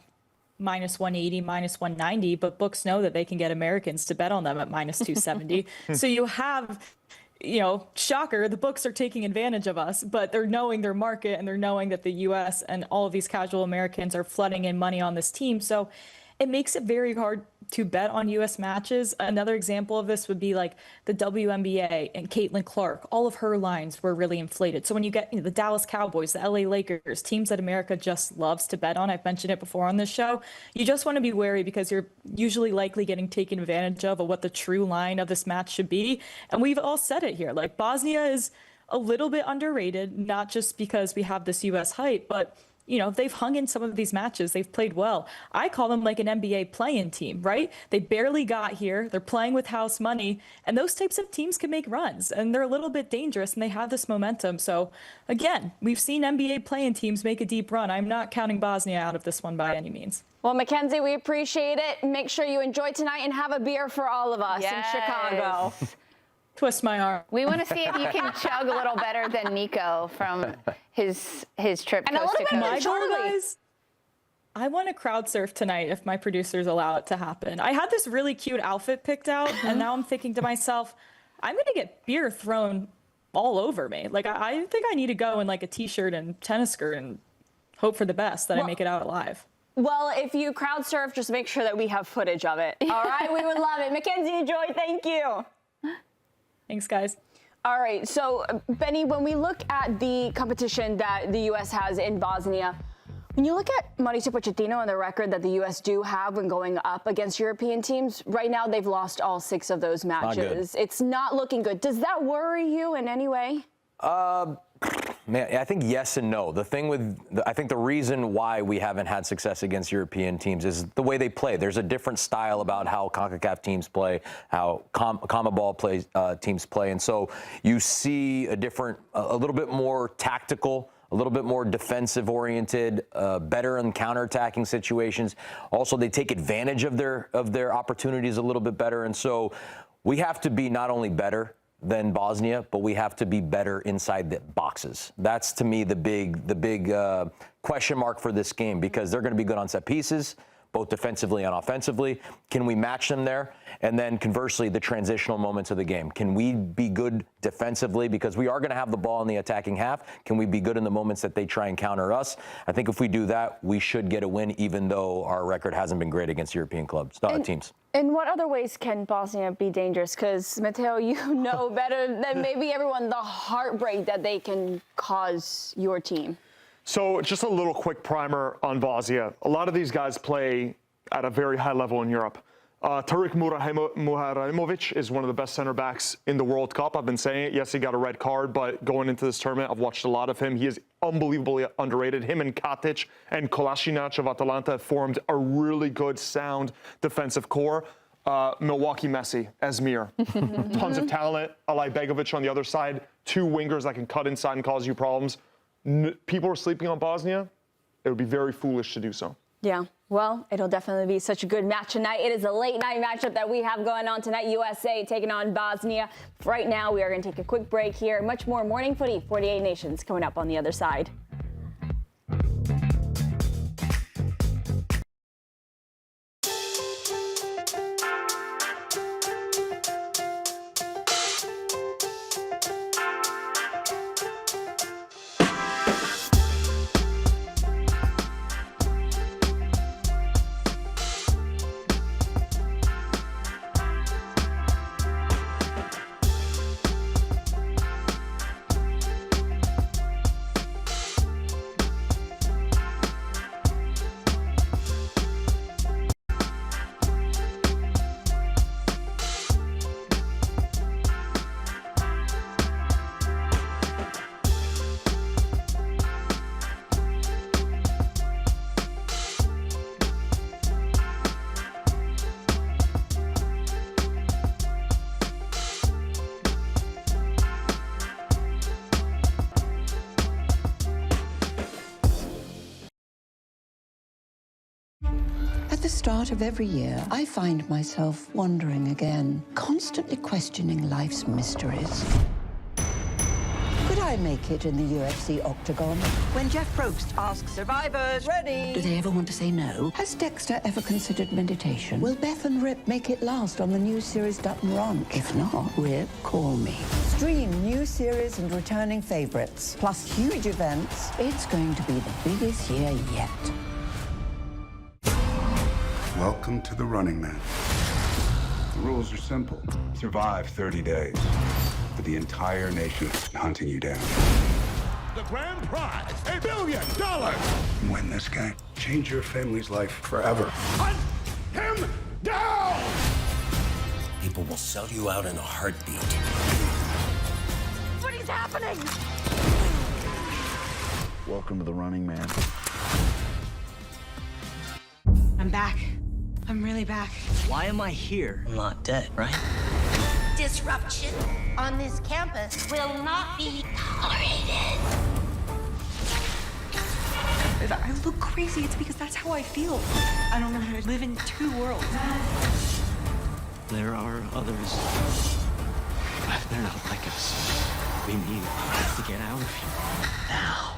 Speaker 21: minus 180, minus 190, but books know that they can get Americans to bet on them at minus 270. So you have, you know, shocker, the books are taking advantage of us, but they're knowing their market and they're knowing that the U.S. and all of these casual Americans are flooding in money on this team. So it makes it very hard to bet on U.S. matches. Another example of this would be like the WNBA and Caitlin Clark. All of her lines were really inflated. So when you get the Dallas Cowboys, the LA Lakers, teams that America just loves to bet on, I've mentioned it before on this show, you just want to be wary because you're usually likely getting taken advantage of what the true line of this match should be. And we've all said it here. Like, Bosnia is a little bit underrated, not just because we have this U.S. hype, but you know, they've hung in some of these matches. They've played well. I call them like an NBA play-in team, right? They barely got here. They're playing with house money. And those types of teams can make runs. And they're a little bit dangerous, and they have this momentum. So, again, we've seen NBA play-in teams make a deep run. I'm not counting Bosnia out of this one by any means.
Speaker 5: Well, Mackenzie, we appreciate it. Make sure you enjoy tonight and have a beer for all of us in Chicago.
Speaker 21: Twist my arm.
Speaker 4: We want to see if you can chug a little better than Nico from his trip
Speaker 5: and
Speaker 4: coast to coast.
Speaker 21: My goal, guys, I want to crowd surf tonight if my producers allow it to happen. I had this really cute outfit picked out, and now I'm thinking to myself, I'm going to get beer thrown all over me. Like, I think I need to go in like a t-shirt and tennis skirt and hope for the best that I make it out alive.
Speaker 5: Well, if you crowd surf, just make sure that we have footage of it. All right, we would love it. Mackenzie, Joy, thank you.
Speaker 21: Thanks, guys.
Speaker 5: All right, so Benny, when we look at the competition that the U.S. has in Bosnia, when you look at Mauricio Pochettino and the record that the U.S. do have when going up against European teams, right now they've lost all 6 of those matches. It's not looking good. Does that worry you in any way?
Speaker 9: Man, I think yes and no. The thing with, I think the reason why we haven't had success against European teams is the way they play. There's a different style about how CONCACAF teams play, how CONMEBOL teams play. And so you see a little bit more tactical, a little bit more defensive oriented, better in counterattacking situations. Also, they take advantage of their opportunities a little bit better. And so we have to be not only better than Bosnia, but we have to be better inside the boxes. That's, to me, the big question mark for this game, because they're going to be good on set pieces, both defensively and offensively. Can we match them there? And then conversely, the transitional moments of the game. Can we be good defensively? Because we are going to have the ball in the attacking half. Can we be good in the moments that they try and counter us? I think if we do that, we should get a win, even though our record hasn't been great against European teams.
Speaker 5: In what other ways can Bosnia be dangerous? Because, Matteo, you know better than maybe everyone the heartbreak that they can cause your team.
Speaker 6: So just a little quick primer on Bosnia. A lot of these guys play at a very high level in Europe. Tariq Muharimovic is one of the best center backs in the World Cup. I've been saying it. Yes, he got a red card, but going into this tournament, I've watched a lot of him. He is unbelievably underrated. Him and Katic and Kolasinac of Atalanta have formed a really good, sound defensive core. Milwaukee Messi, Esmir. Tons of talent. Alay Begovic on the other side. 2 wingers that can cut inside and cause you problems. People are sleeping on Bosnia. It would be very foolish to do so.
Speaker 5: Yeah, well, it'll definitely be such a good match tonight. It is a late night matchup that we have going on tonight. USA taking on Bosnia. Right now, we are going to take a quick break here. Much more Morning Footy, 48 Nations coming up on the other side.
Speaker 3: start of every year, I find myself wondering again, constantly questioning life's mysteries. Could I make it in the UFC octagon?
Speaker 16: When Jeff Probst asks survivors, ready?
Speaker 3: Do they ever want to say no? Has Dexter ever considered meditation? Will Beth and Rip make it last on the new series Dutton Ranch? If not, Rip, call me.
Speaker 16: Stream new series and returning favorites, plus huge events.
Speaker 3: It's going to be the biggest year yet.
Speaker 11: Welcome to the Running Man. The rules are simple. Survive 30 days. But the entire nation is hunting you down.
Speaker 12: The grand prize, $1 billion.
Speaker 11: Win this game. Change your family's life forever.
Speaker 12: Hunt him down!
Speaker 13: People will sell you out in a heartbeat.
Speaker 14: What is happening?
Speaker 2: Welcome to the Running Man.
Speaker 10: I'm back. I'm really back.
Speaker 13: Why am I here? I'm not dead, right?
Speaker 14: Disruption on this campus will not be tolerated.
Speaker 10: If I look crazy, it's because that's how I feel. I don't know how to live in two worlds.
Speaker 13: There are others. But they're not like us. We need to get out of here now.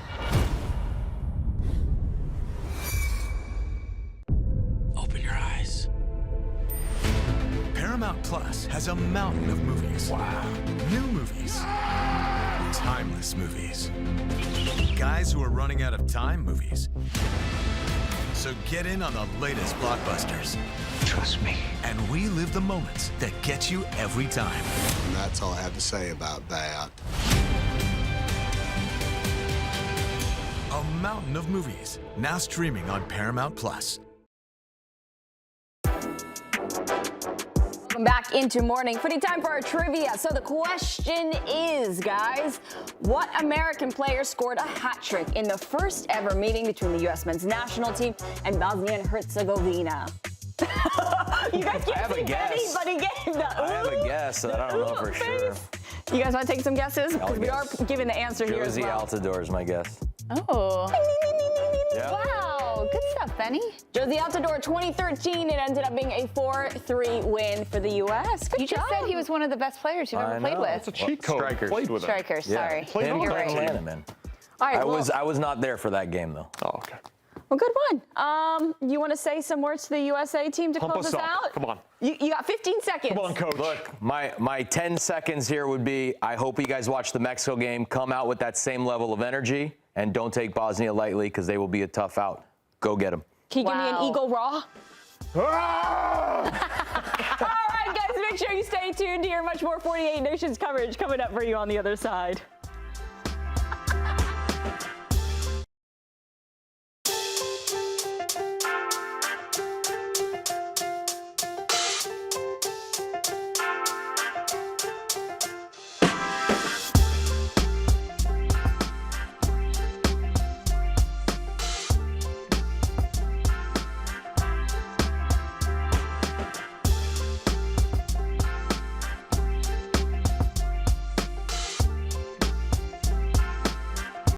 Speaker 13: Open your eyes.
Speaker 15: Paramount Plus has a mountain of movies. Wow. New movies. Timeless movies. Guys who are running out of time movies. So get in on the latest blockbusters.
Speaker 17: Trust me.
Speaker 15: And relive the moments that get you every time.
Speaker 17: And that's all I have to say about that.
Speaker 15: A mountain of movies. Now streaming on Paramount Plus.
Speaker 5: Welcome back into Morning Footy. Time for our trivia. So the question is, guys, what American player scored a hat trick in the first ever meeting between the U.S. men's national team and Bosnia and Herzegovina? You guys can't see anybody getting that.
Speaker 9: I have a guess. I don't know for sure.
Speaker 5: You guys want to take some guesses? Because we are giving the answer here as
Speaker 9: Josie
Speaker 5: well.
Speaker 9: Altidore is my guess.
Speaker 4: Oh.
Speaker 9: Yeah.
Speaker 4: Wow. Good stuff, Benny.
Speaker 5: Josie Altidore, 2013. It ended up being a 4-3 win for the U.S. Good
Speaker 4: You just said he was one of the best players you've ever played with.
Speaker 6: That's a cheat code.
Speaker 9: Strikers.
Speaker 6: Played with him.
Speaker 4: Strikers, sorry.
Speaker 6: Played
Speaker 9: Him
Speaker 6: with
Speaker 4: You're
Speaker 9: playing
Speaker 4: right.
Speaker 9: Atlanta, man.
Speaker 5: All right,
Speaker 9: I was not there for that game though.
Speaker 6: Oh, okay.
Speaker 5: Well, good one. You want to say some words to the USA team to
Speaker 6: Pump
Speaker 5: close
Speaker 6: us
Speaker 5: us
Speaker 6: up.
Speaker 5: out?
Speaker 6: Come on.
Speaker 5: You got 15 seconds.
Speaker 6: Come on, coach.
Speaker 9: Look, my 10 seconds here would be, I hope you guys watch the Mexico game, come out with that same level of energy, and don't take Bosnia lightly because they will be a tough out. Go get them.
Speaker 5: Can you give me an Eagle Raw?
Speaker 6: Ah!
Speaker 5: All right, guys, make sure you stay tuned to hear much more 48 Nations coverage coming up for you on the other side.